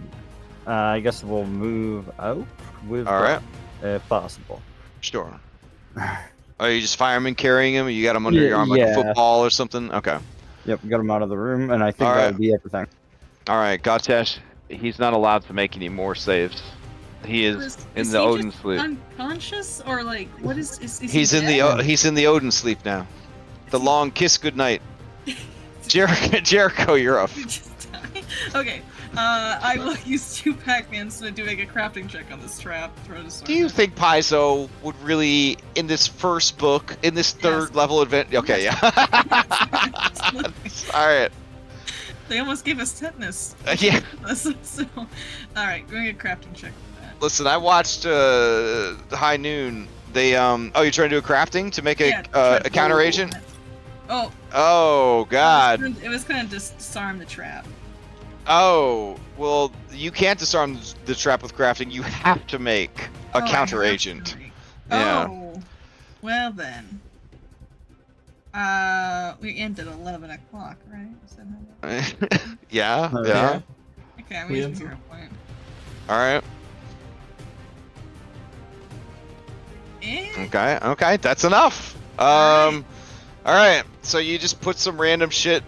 I guess we'll move out with Alright. if possible. Sure. Are you just fireman carrying him? Or you got him under your arm like a football or something? Okay. Yep, got him out of the room, and I think Alright. that'll be everything. Alright, Gatesh. He's not allowed to make any more saves. He is in the he Odin just sleep. unconscious or like what is He's he in dead? he's in the Odin sleep now. The long kiss goodnight. Jericho, you're up. You just die? Okay. I will use 2 Pac-Mans to doing a crafting check on this trap. Do you think Paizo would really, in this first book, in this third level event? Okay, yeah. Alright. They almost gave us tetanus. Yeah. So, alright, doing a crafting check with that. Listen, I watched High Noon. They oh, you're trying to do a crafting to make a counter agent? Oh. Oh God. It was gonna disarm the trap. Oh, well, you can't disarm the trap with crafting. You have to make a counter agent. Yeah. Oh. Well then. We end at 11 o'clock, right? Is that how Yeah. Okay. Yeah. Okay, I'm using 0 point. All right. Okay. Okay. That's enough. All right. So you just put some random shit.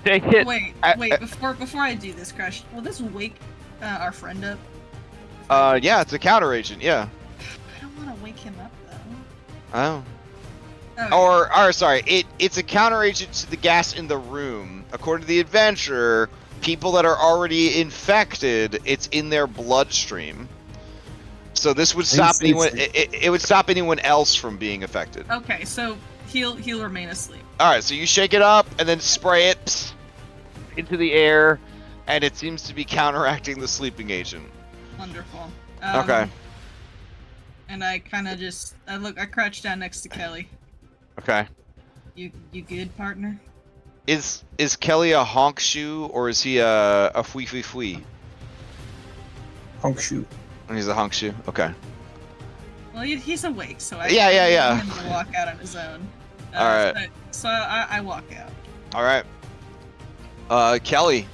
Take it. Wait. Before I do this, Crash, will this wake our friend up? Yeah, it's a counter agent. Yeah. I don't want to wake him up though. Oh. Okay. Or sorry, it's a counter agent to the gas in the room. According to the adventurer, people that are already infected, it's in their bloodstream. So this would stop anyone. It would stop anyone else from being affected. Okay, so he'll remain asleep. All right, so you shake it up and then spray it Into the air. and it seems to be counteracting the sleeping agent. Wonderful. Okay. And I kind of just I crouch down next to Kelly. Okay. You good, partner? Is Kelly a honk shoe or is he a fwee fwee fwee? Honk shoe. He's a honk shoe. Okay. Well, he's awake, so I Yeah. want him to walk out on his own. All right. So I walk out. All right. Kelly,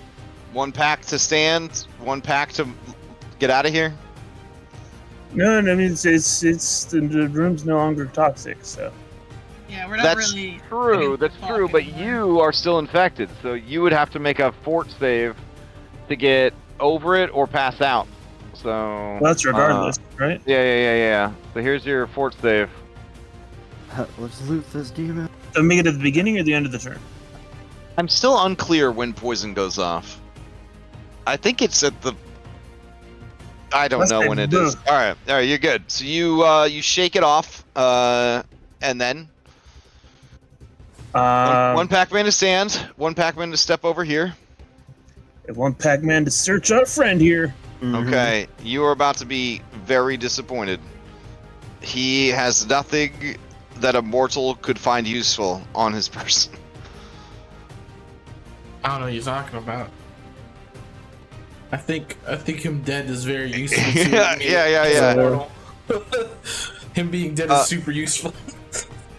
1 pack to stand, 1 pack to get out of here. No, I mean it's the room's no longer toxic, so. Yeah, we're not That's really. True, that's true, but you are still infected, so you would have to make a fort save to get over it or pass out. So. Well, that's regardless, right? Yeah. So here's your fort save. Let's loot this demon. So make it at the beginning or the end of the turn? I'm still unclear when poison goes off. I think it's at the. I don't know when it is. All right, you're good. So you shake it off, and then. One Pac-Man to stand, 1 Pac-Man to step over here. 1 Pac-Man to search our friend here. Mhm. Okay, you are about to be very disappointed. He has nothing that a mortal could find useful on his person. I don't know what you're talking about. I think him dead is very useful. Yeah. Him being dead is super useful.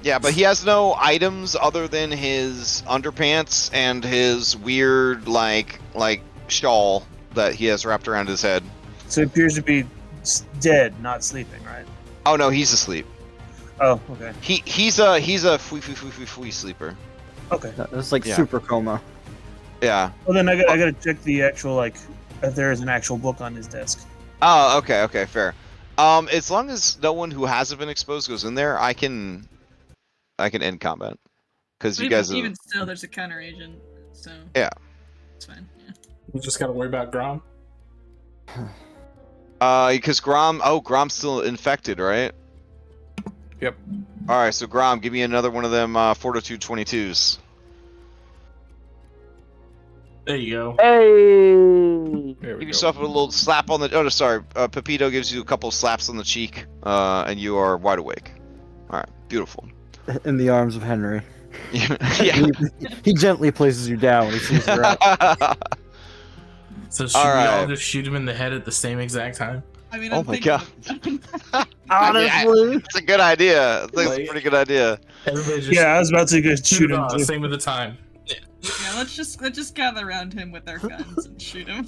Yeah, but he has no items other than his underpants and his weird like shawl that he has wrapped around his head. So he appears to be dead, not sleeping, right? Oh no, he's asleep. Oh, okay. He's a fui sleeper. Okay. It's like Yeah. super coma. Yeah. Well, then I gotta check the actual, like, if there is an actual book on his desk. Oh, okay, fair. As long as no one who hasn't been exposed goes in there, I can end combat. Because you guys even still, there's a counter agent, so Yeah. it's fine. Yeah. You just gotta worry about Grom. Because Grom's still infected, right? Yep. Alright, so Grom, give me another one of them Fortitude 22s. There you go. Hey! There we Give go. yourself a little slap on the... Oh, sorry. Pepito gives you a couple slaps on the cheek, and you are wide awake. Alright, beautiful. In the arms of Henry. Yeah. He gently places you down when he sees you're up. So should we all Alright. just shoot him in the head at the same exact time? I mean, Oh I'm my thinking god. Honestly. It's a good idea. I think it's a pretty good idea. Everybody just Yeah, I was about to go shoot him. at the Too. same at the time. Yeah, let's just gather around him with our guns and shoot him.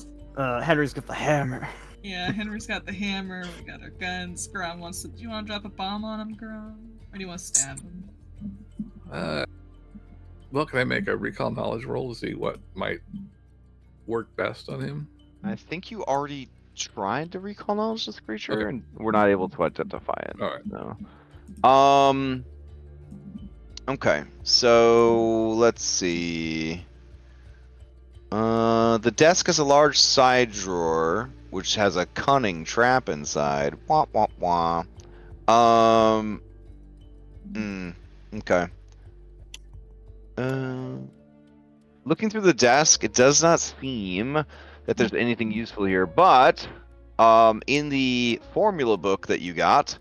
Henry's got the hammer. Yeah, Henry's got the hammer. We got our guns. Grom wants to. Do you want to drop a bomb on him, Grom, or do you want to stab him? Well, can I make a recall knowledge roll to see what might work best on him? I think you already tried to recall knowledge this creature, Okay. and We're not able to identify it. All right. No. Okay, so let's see. The desk has a large side drawer, which has a cunning trap inside. Wah wah wah. Okay. Looking through the desk, it does not seem that there's anything useful here, but in the formula book that you got,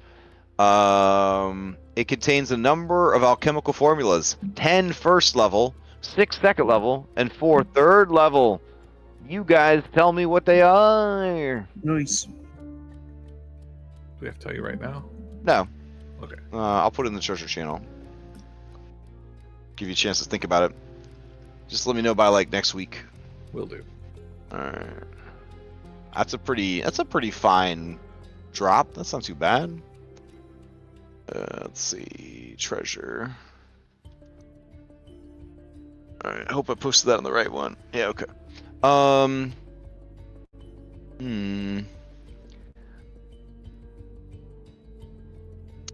it contains a number of alchemical formulas. 10 first level, 6 second level, and 4 third level. You guys tell me what they are. Nice. Do we have to tell you right now? No. Okay. I'll put it in the treasure channel. Give you a chance to think about it. Just let me know by like next week. Will do. Alright. That's a pretty fine drop. That's not too bad. Let's see. Treasure. Alright, I hope I posted that on the right one. Yeah, okay.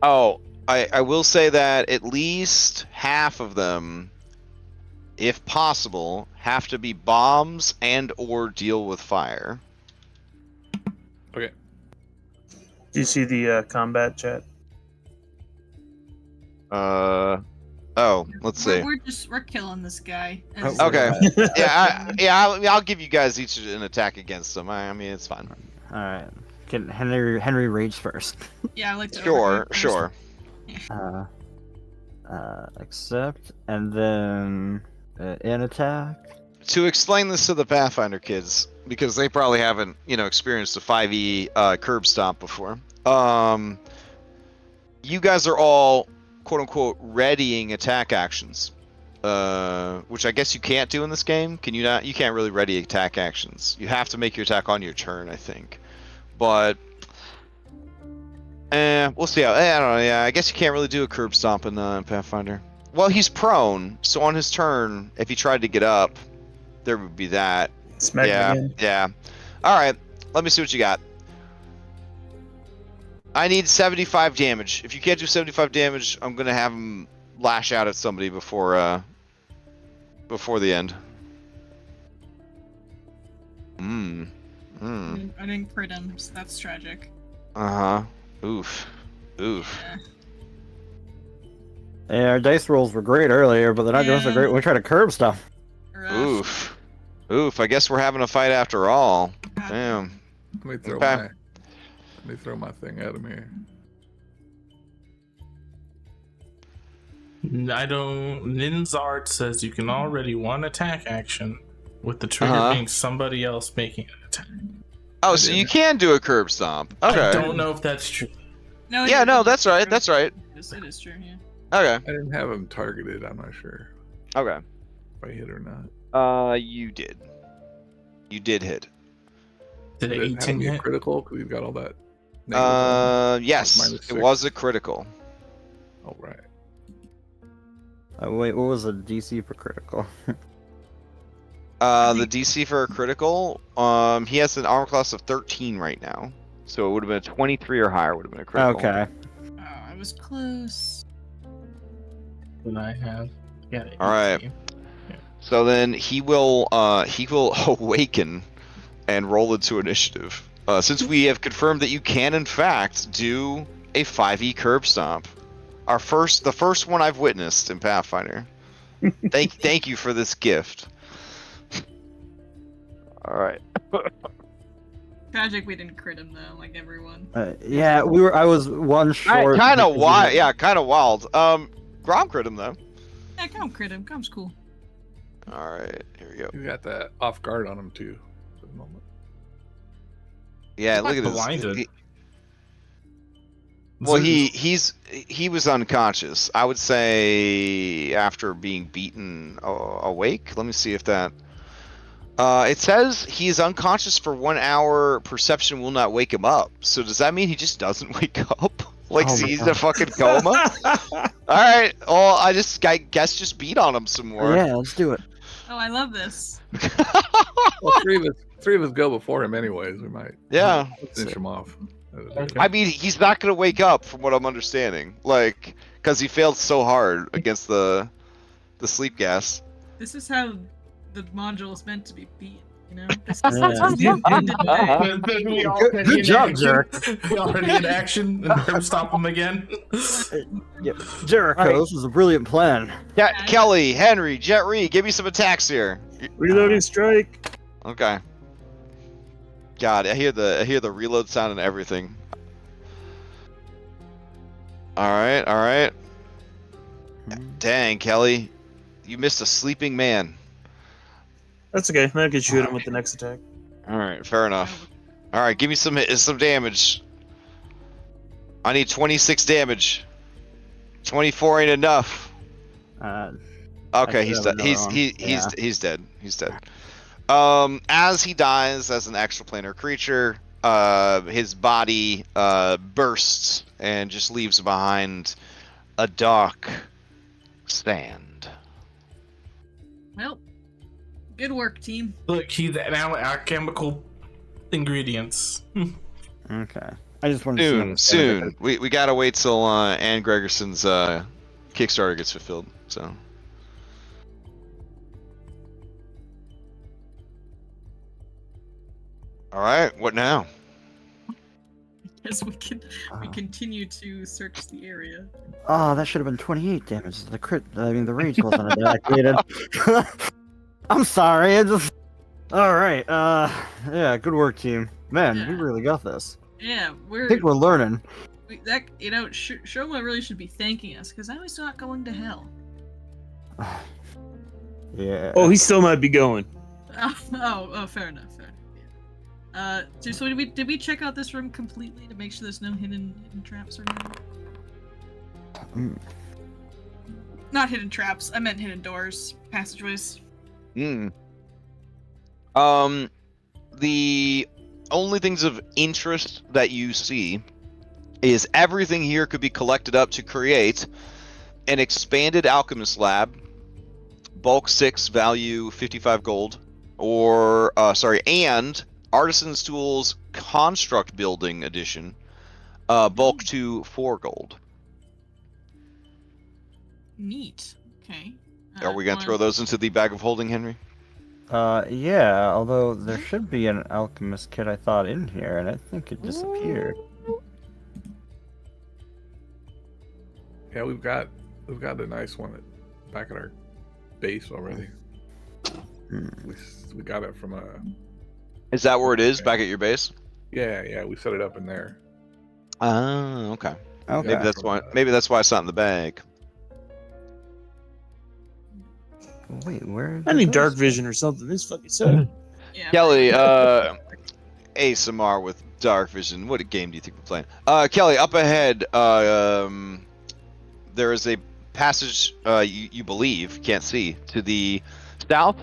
Oh, I will say that at least half of them, if possible, have to be bombs and or deal with fire. Okay. Do you see the combat chat? Oh, let's see. We're killing this guy. Oh, Okay. I'll give you guys each an attack against him. I mean, it's fine. All right. Can Henry rage first? Yeah, I like to. Sure, overheat sure. Accept, and then an attack. To explain this to the Pathfinder kids, because they probably haven't, experienced a 5e curb stomp before. You guys are all quote unquote readying attack actions, which I guess you can't do in this game. Can you not? You can't really ready attack actions. You have to make your attack on your turn, I think. But we'll see how. I don't know. Yeah, I guess you can't really do a curb stomp in Pathfinder. Well, he's prone, so on his turn, if he tried to get up, there would be that. Smack him again. Yeah. All right. Let me see what you got. I need 75 damage. If you can't do 75 damage, I'm gonna have him lash out at somebody before the end. I didn't crit him, so that's tragic. Oof. Oof. Yeah. Yeah, our dice rolls were great earlier, but they're not doing so great when we try to curb stuff. Rough. Oof. Oof. I guess we're having a fight after all. God. Damn. Let me throw my thing at him here. Nin's art says you can already one attack action with the trigger Uh-huh. being somebody else making an attack. Oh, so you can do a curb stomp. Okay. I don't know if that's true. No, Yeah, it no, is that's right. true. That's right. It is true. Yeah. Okay. I didn't have him targeted. I'm not sure Okay. if I hit or not. You did. You did hit. Did Did it it have to 18 be a hit? critical? Because we've got all that. negative Yes, minus it 6. was a critical. Oh, right. Wait, what was the DC for critical? The DC for a critical, he has an armor class of 13 right now. So it would have been a 23 or higher would have been a critical. Okay. Oh, I was close. Than I have. Yeah. All right. 18. So then he will awaken and roll into initiative. Since we have confirmed that you can in fact do a 5e curb stomp. The first one I've witnessed in Pathfinder. Thank you for this gift. All right. Tragic we didn't crit him though, like everyone. Yeah, I was one short. Kind of because wild. Yeah, kind of wild. Grom crit him though. Yeah, come crit him. Come's cool. All right, here we go. You got that off guard on him too. For the moment. Yeah, look at Blinded. this. Well, he was unconscious. I would say after being beaten awake. Let me see if that. It says he is unconscious for 1 hour. Perception will not wake him up. So does that mean he just doesn't wake up? Like Oh my he's in God. a fucking coma? All right. Well, I guess just beat on him some more. Yeah, let's do it. Oh, I love this. Well, three of us go before him anyways. We might Yeah. finish him off. Okay. I mean, he's not gonna wake up from what I'm understanding. Like, because he failed so hard against the sleep gas. This is how the module is meant to be beat. You know. This Yeah. is the intended way. Then we all Good job, Jerk. We already in action and curb stop him again. Yep. Jericho, Alright. this was a brilliant plan. Yeah, Kelly, Henry, Jet Ree, give me some attacks here. Reloading strike. Okay. God, I hear the reload sound and everything. All right. Dang, Kelly, you missed a sleeping man. That's okay. I can shoot him with the next attack. All right, fair enough. All right, give me some damage. I need 26 damage. 24 ain't enough. Okay, he's dead. He's dead. He's dead. As he dies as an extraplanar creature, his body bursts and just leaves behind a dark sand. Well, good work, team. Look, he's now alchemical ingredients. Okay. I just wanted to see Soon. We gotta wait till Anne Gregerson's Kickstarter gets fulfilled. So. All right. What now? Yes, we continue to search the area. Oh, that should have been 28 damage. The rage wasn't activated. I'm sorry. All right. Yeah. Good work, team. Man, we Yeah. really got this. Yeah, I think we're learning. Shoma really should be thanking us because now he's not going to hell. Yeah. Oh, he still might be going. Oh, fair enough. Yeah. So did we check out this room completely to make sure there's no hidden traps or anything? Not hidden traps. I meant hidden doors, passageways. The only things of interest that you see is everything here could be collected up to create an expanded alchemist lab, bulk 6, value 55 gold, or and artisan's tools construct building edition, bulk 2, 4 gold. Neat. Okay. Are we gonna throw those into the bag of holding, Henry? Yeah, although there should be an alchemist kit I thought in here, and I think it disappeared. Yeah, we've got a nice one back at our base already. We got it from a. Is that where it is? Back at your base? Yeah, we set it up in there. Oh, okay. Okay. Maybe that's why it's not in the bag. Wait, where? I did need those dark go? vision or something. This fucking sucks. Yeah, Kelly, ASMR with dark vision. What game do you think we're playing? Kelly, up ahead, there is a passage you believe, can't see, to the south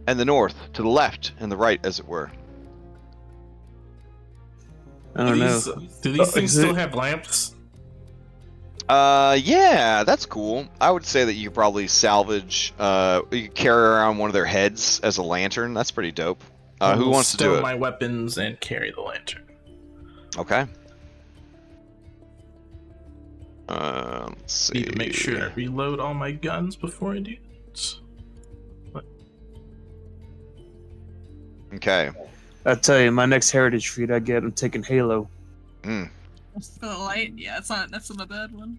and the north, to the left and the right, as it were. I don't know. Do these things is it- still have lamps? Yeah, that's cool. I would say that you could probably salvage, you could carry around one of their heads as a lantern. That's pretty dope. I Who will wants to do stow it? my weapons and carry the lantern. Okay. Let's see. Need to make sure I reload all my guns before I do it. Okay. I tell you, my next heritage feat I get, I'm taking Halo. Mm. For the light, yeah, that's not a bad one.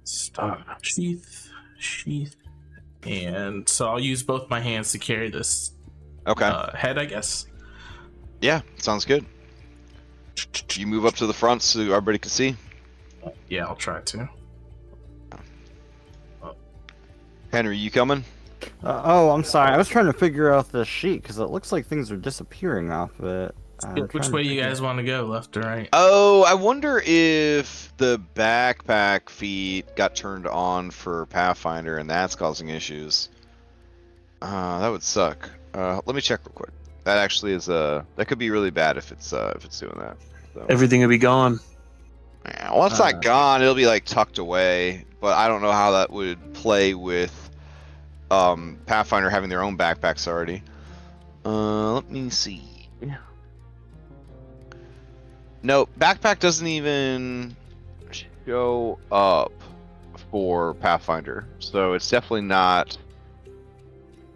Stop. Sheath. And so I'll use both my hands to carry this Okay. head, I guess. Yeah, sounds good. You move up to the front so everybody can see. Yeah, I'll try to. Henry, you coming? Oh, I'm sorry. I was trying to figure out the sheet because it looks like things are disappearing off of it. Which way you guys want to go, left or right? Oh, I wonder if the backpack feat got turned on for Pathfinder and that's causing issues. That would suck. Let me check real quick. That actually is that could be really bad if it's doing that. So. Everything will be gone. Yeah, well, it's not gone. It'll be like tucked away, but I don't know how that would play with Pathfinder having their own backpacks already. Let me see. No, backpack doesn't even show up for Pathfinder, so it's definitely not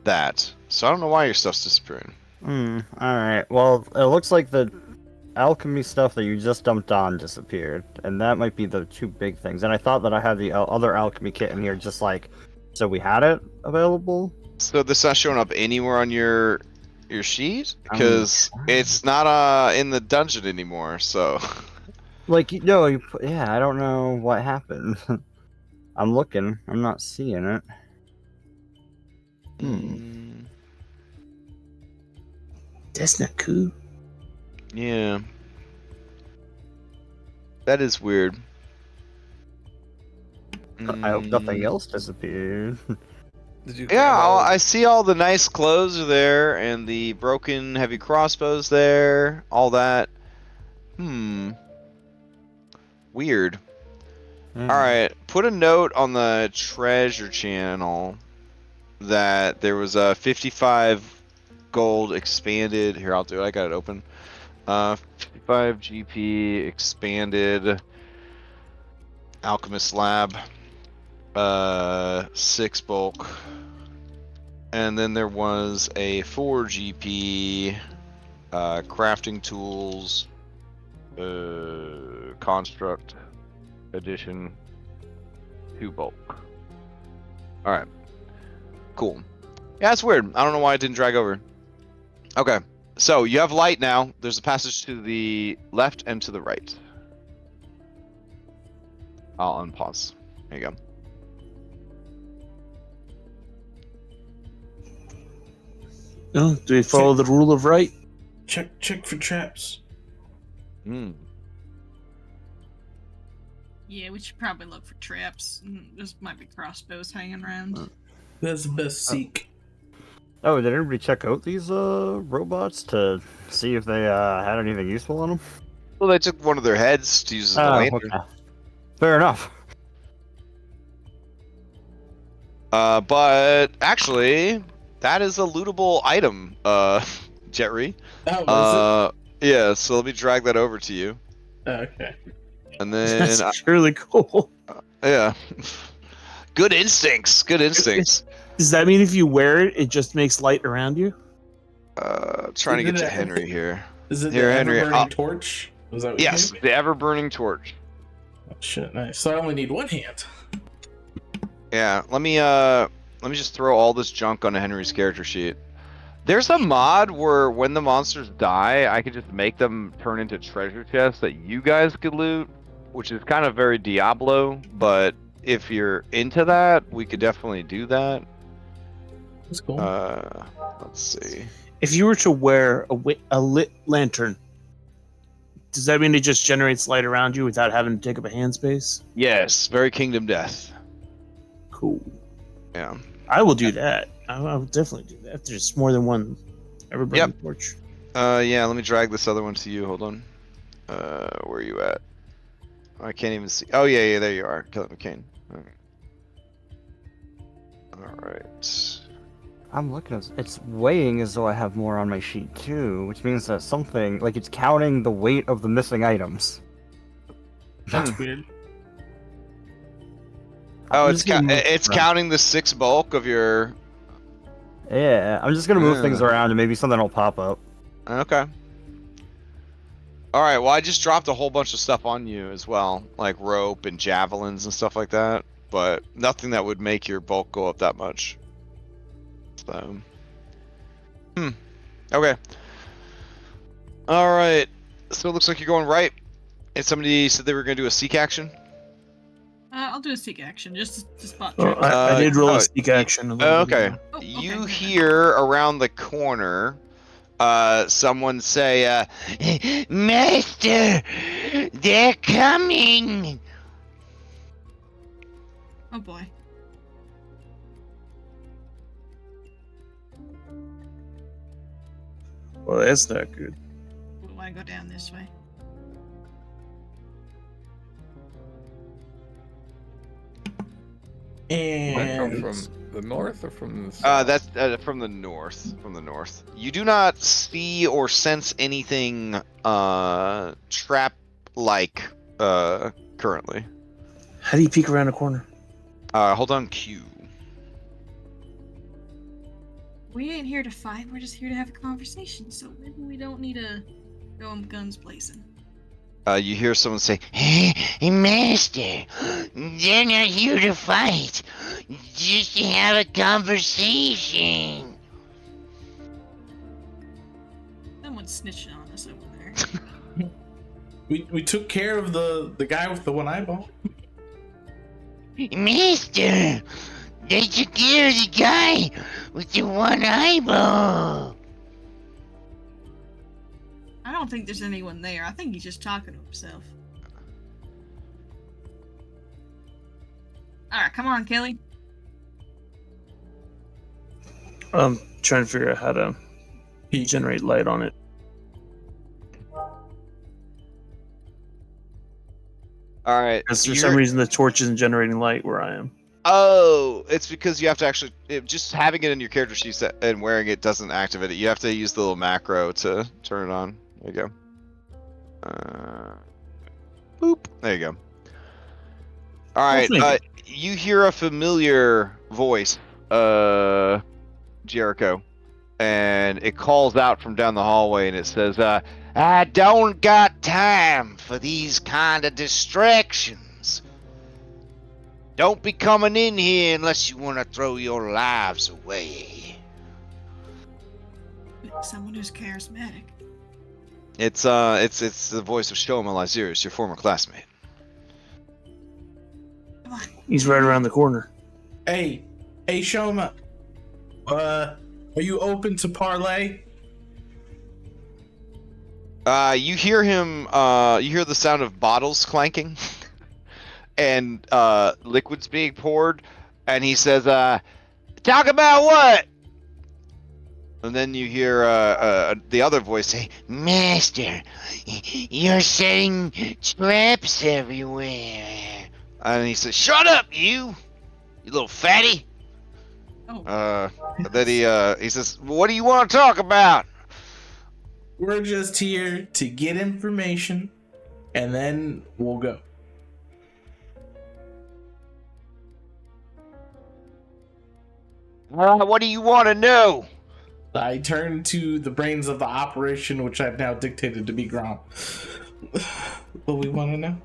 that. So I don't know why your stuff's disappearing. Alright. Well, it looks like the alchemy stuff that you just dumped on disappeared, and that might be the two big things. And I thought that I had the other alchemy kit in here just like, so we had it available? So this not showing up anywhere on your sheet? Because it's not in the dungeon anymore, so... Like, no, yeah, I don't know what happened. I'm looking. I'm not seeing it. That's not cool. Yeah. That is weird. I hope nothing else disappeared. Did you Yeah, grab all- I see all the nice clothes are there, and the broken heavy crossbows there, all that. Weird. Alright, put a note on the treasure channel that there was a 55 gold expanded. Here, I'll do it. I got it open. 55 GP expanded alchemist lab. 6 bulk. And then there was a 4 GP crafting tools construct edition 2 bulk. Alright. Cool. Yeah, that's weird. I don't know why it didn't drag over. Okay. So you have light now. There's a passage to the left and to the right. I'll unpause. There you go. No, do we follow the rule of right? Check for traps. Yeah, we should probably look for traps. There's might be crossbows hanging around. That's the best seek. Oh, did everybody check out these robots to see if they had anything useful on them? Well, they took one of their heads to use as a lantern. Okay. Fair enough. But actually, that is a lootable item, Jetri. Oh, Yeah, so let me drag that over to you. okay. And then, That's really cool. yeah. Good instincts. Good instincts. Does that mean if you wear it, it just makes light around you? Trying to get to Henry here. Is it Here, the Henry, ever-burning torch? Was that what Yes, you the ever-burning torch. Oh, shit, nice. So I only need one hand. Yeah, let me just throw all this junk onto Henry's character sheet. There's a mod where when the monsters die, I could just make them turn into treasure chests that you guys could loot, which is kind of very Diablo, but if you're into that, we could definitely do that. That's cool. Let's see. If you were to wear a lit lantern, does that mean it just generates light around you without having to take up a hand space? Yes, very Kingdom Death. Cool. Yeah. I will do that. I will definitely do that. If there's more than one, everybody Yep. torch. Yeah, let me drag this other one to you. Hold on. Where are you at? I can't even see. Oh, yeah, there you are. Kill it, McCain. Alright. I'm looking at it's weighing as though I have more on my sheet too, which means that something like it's counting the weight of the missing items. That's weird. Oh, I'm it's just gonna move it's around. counting the 6 bulk of your... Yeah, I'm just gonna move things around and maybe something will pop up. Okay. Alright, well, I just dropped a whole bunch of stuff on you as well, like rope and javelins and stuff like that, but nothing that would make your bulk go up that much. So... Okay. Alright, so it looks like you're going right. And somebody said they were going to do a seek action? I'll do a seek action just to spot Well, traps. I did roll oh, a seek action. Okay. Oh, okay, You okay. hear around the corner someone say, Master, they're coming. Oh boy. Well, that's not good. We want to go down this way. That come And from the north or from the south? That's from the north. From the north. You do not see or sense anything trap-like currently. How do you peek around a corner? Hold on Q. We ain't here to fight. We're just here to have a conversation. So maybe we don't need to go guns blazing. You hear someone say, Hey, Master, they're not here to fight, just to have a conversation. Someone's snitching on us over there. we took care of the guy with the one eyeball. Master, they took care of the guy with the one eyeball. I don't think there's anyone there. I think he's just talking to himself. Alright, come on, Kelly. I'm trying to figure out how to generate light on it. Alright. Because for some reason the torch isn't generating light where I am. Oh, it's because you have to actually, just having it in your character sheet and wearing it doesn't activate it. You have to use the little macro to turn it on. There you go. Boop. There you go. Alright, you hear a familiar voice, Jericho, and it calls out from down the hallway and it says, I don't got time for these kind of distractions. Don't be coming in here unless you want to throw your lives away. Someone who's charismatic. It's the voice of Shoma Lazirus, your former classmate. Come on. He's right around the corner. Hey, Shoma. Are you open to parlay? You hear him. You hear the sound of bottles clanking, and liquids being poured, and he says, "Talk about what?" And then you hear the other voice say, "Master, you're setting traps everywhere." And he says, "Shut up, you little fatty." Oh. Then he says, "What do you want to talk about?" We're just here to get information, and then we'll go. What do you want to know? I turn to the brains of the operation, which I've now dictated to be Grom. What we want to know?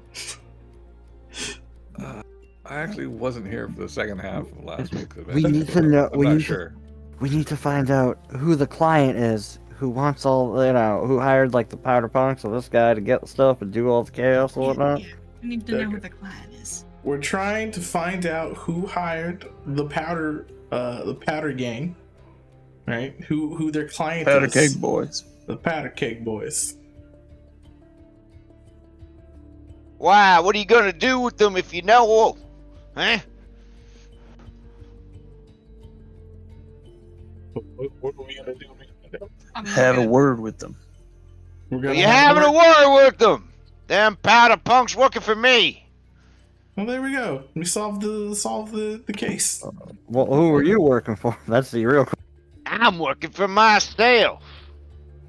I actually wasn't here for the second half of last week's event. We need to know. I'm We not need sure. we need to find out who the client is, who wants all, who hired like the powder punks of this guy to get the stuff and do all the chaos and whatnot. Yeah, we need to know who the client is. we're trying to find out who hired the powder gang, right? Who their client Powder is. Cake Boys. The Powder Cake Boys. Why? What are you gonna do with them if you know? Huh? What are we gonna do? I mean, Have a okay. word with them. We're Are gonna you have having a word with them? Them powder punks working for me. Well, there we go. We solved the case. Well, who are you working for? That's the real question. I'm working for myself.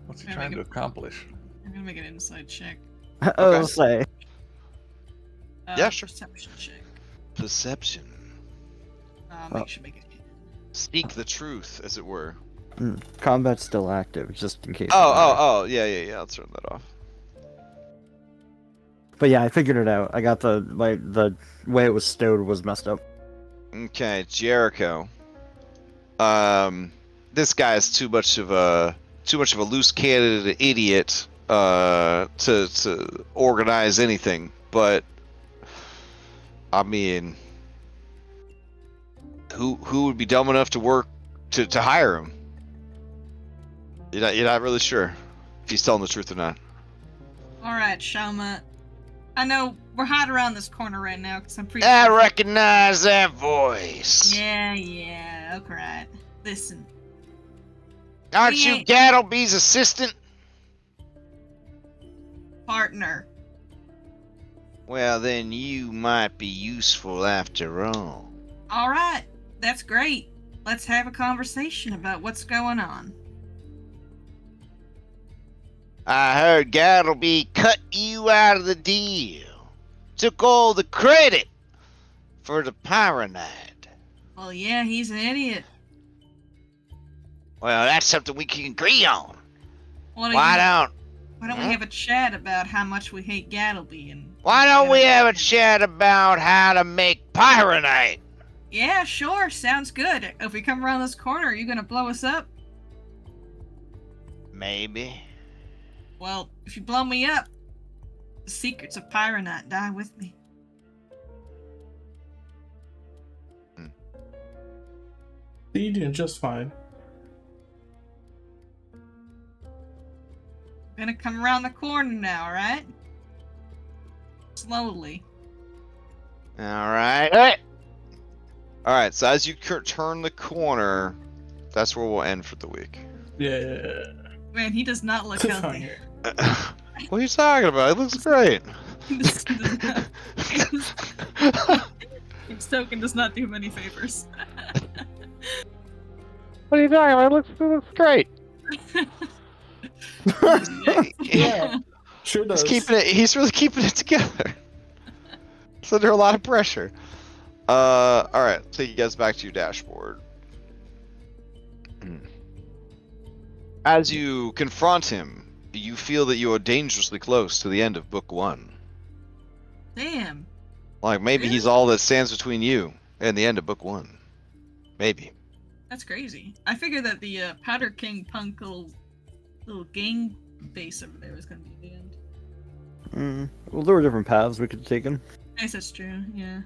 What's he There we trying go. to accomplish? I'm gonna make an inside check. I was say. Yeah, sure. Perception check. Perception. Make sure make it. Speak the truth, as it were. Combat's still active, just in case. Oh, yeah. I'll turn that off. But yeah, I figured it out. I got the way it was stowed was messed up. Okay, Jericho. This guy is too much of a loose cannon idiot to organize anything. But I mean, who would be dumb enough to work to hire him? You're not really sure if he's telling the truth or not. All right, Shauma. I know we're hiding around this corner right now because I'm pretty. I recognize that voice. Yeah. Okay, right. Listen. Aren't We you ain't- Gattleby's assistant? Partner. Well, then you might be useful after all. All right. That's great. Let's have a conversation about what's going on. I heard Gattleby cut you out of the deal. Took all the credit for the Pyronide. Well, yeah, he's an idiot. Well, that's something we can agree on. Why Why don't we have a chat about how much we hate Gattleby and? we have a chat about how to make Pyronite? Yeah, sure. Sounds good. If we come around this corner, are you gonna blow us up? Maybe. Well, if you blow me up, the secrets of Pyronite die with me. You're doing just fine. Gonna come around the corner now, alright? Slowly. Alright. Alright, so as you turn the corner, that's where we'll end for the week. Yeah. Man, he does not look healthy. Cliffhanger. What are you talking about? It looks great. Token does not do many favors. What are you talking about? It looks great. Yeah. Sure does. He's really keeping it together. It's under a lot of pressure. Alright, take you guys back to your dashboard. As you confront him, you feel that you are dangerously close to the end of book 1. Damn. Like maybe he's all that stands between you and the end of book 1. Maybe. That's crazy. I figured that the Powder King Punk little gang base over there was gonna be the end. Well, there were different paths we could have taken. I guess that's true, yeah.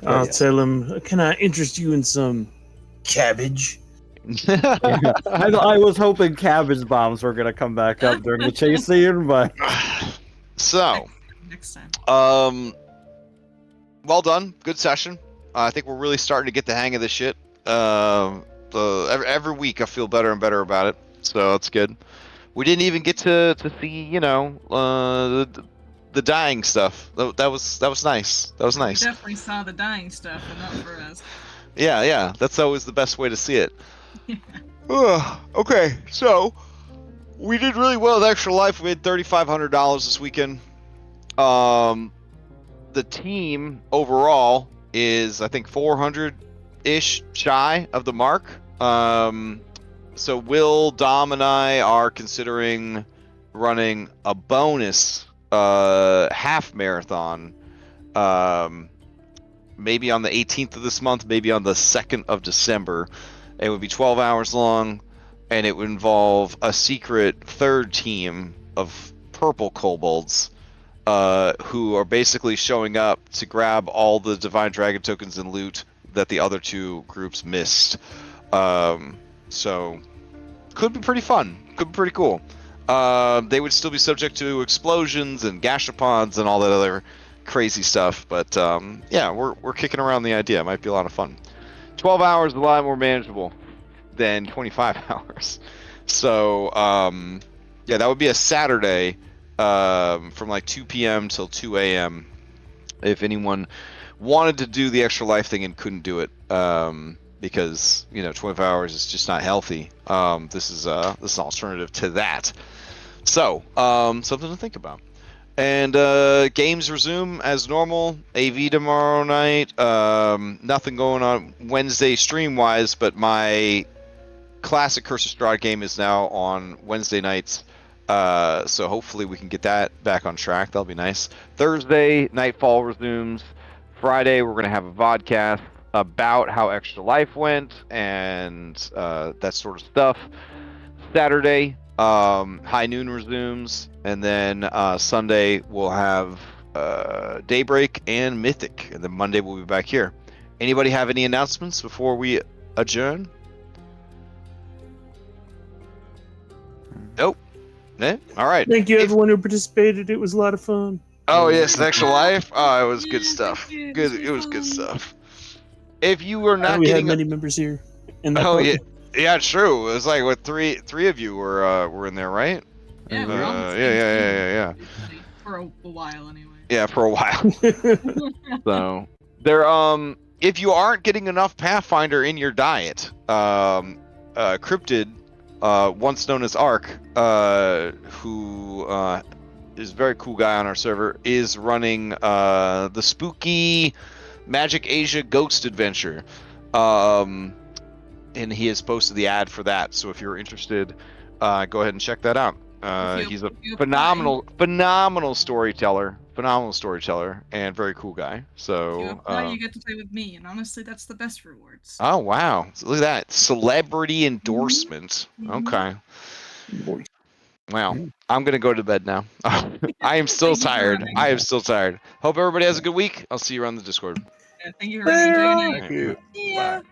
I'll tell him, can I interest you in some cabbage? I was hoping cabbage bombs were gonna come back up during the chase scene, but So, Next time. well done. Good session. I think we're really starting to get the hang of this shit. Every week I feel better and better about it, so that's good. We didn't even get to see, the dying stuff. That was nice. That was nice. We definitely saw the dying stuff, but not for us. Yeah. That's always the best way to see it. Okay, so we did really well with Extra Life. We had $3,500 this weekend. The team overall is, I think, 400-ish shy of the mark. So Will, Dom, and I are considering running a bonus half marathon. Maybe on the 18th of this month, maybe on the 2nd of December. It would be 12 hours long, and it would involve a secret third team of purple kobolds who are basically showing up to grab all the Divine Dragon tokens and loot that the other two groups missed. So could be pretty fun. Could be pretty cool. They would still be subject to explosions and gashapons and all that other crazy stuff. But yeah, we're kicking around the idea. It might be a lot of fun. 12 hours is a lot more manageable than 25 hours. So yeah, that would be a Saturday from like 2 p.m. till 2 a.m. if anyone wanted to do the extra life thing and couldn't do it because 25 hours is just not healthy. This is an alternative to that. So something to think about. And games resume as normal. AV tomorrow night. Nothing going on Wednesday stream wise, but my classic Curse of Strahd game is now on Wednesday nights. So hopefully we can get that back on track. That'll be nice. Thursday, Nightfall resumes. Friday, we're going to have a vodcast about how Extra Life went and that sort of stuff. Saturday, High Noon resumes. And then Sunday, we'll have Daybreak and Mythic. And then Monday, we'll be back here. Anybody have any announcements before we adjourn? Nope. Eh? All right. Thank you, everyone who participated. It was a lot of fun. Oh yes, Extra Life. Oh, it was good Yeah, stuff. thank you. Good. This It was good fun. stuff. If you were I know not we had getting, many members here. In that oh party. yeah, true. It was like what three of you were in there, right? Yeah, we're on the same Yeah. team, for a while anyway. Yeah, for a while. So there, if you aren't getting enough Pathfinder in your diet, Cryptid, once known as Ark, who is a very cool guy on our server, is running the spooky Magic Asia Ghost Adventure. And he has posted the ad for that. So if you're interested, go ahead and check that out. He's a phenomenal storyteller, and very cool guy. If you So apply, you get to play with me, and honestly, that's the best rewards. oh wow, look at that celebrity endorsement. Mhm. Okay. Boy. Well, I'm gonna go to bed now. I am still Thank you for tired. running. I am still tired. Hope everybody has a good week. I'll see you around the Discord. Yeah, thank you for running. Enjoy your night. Thank you. See ya. Bye.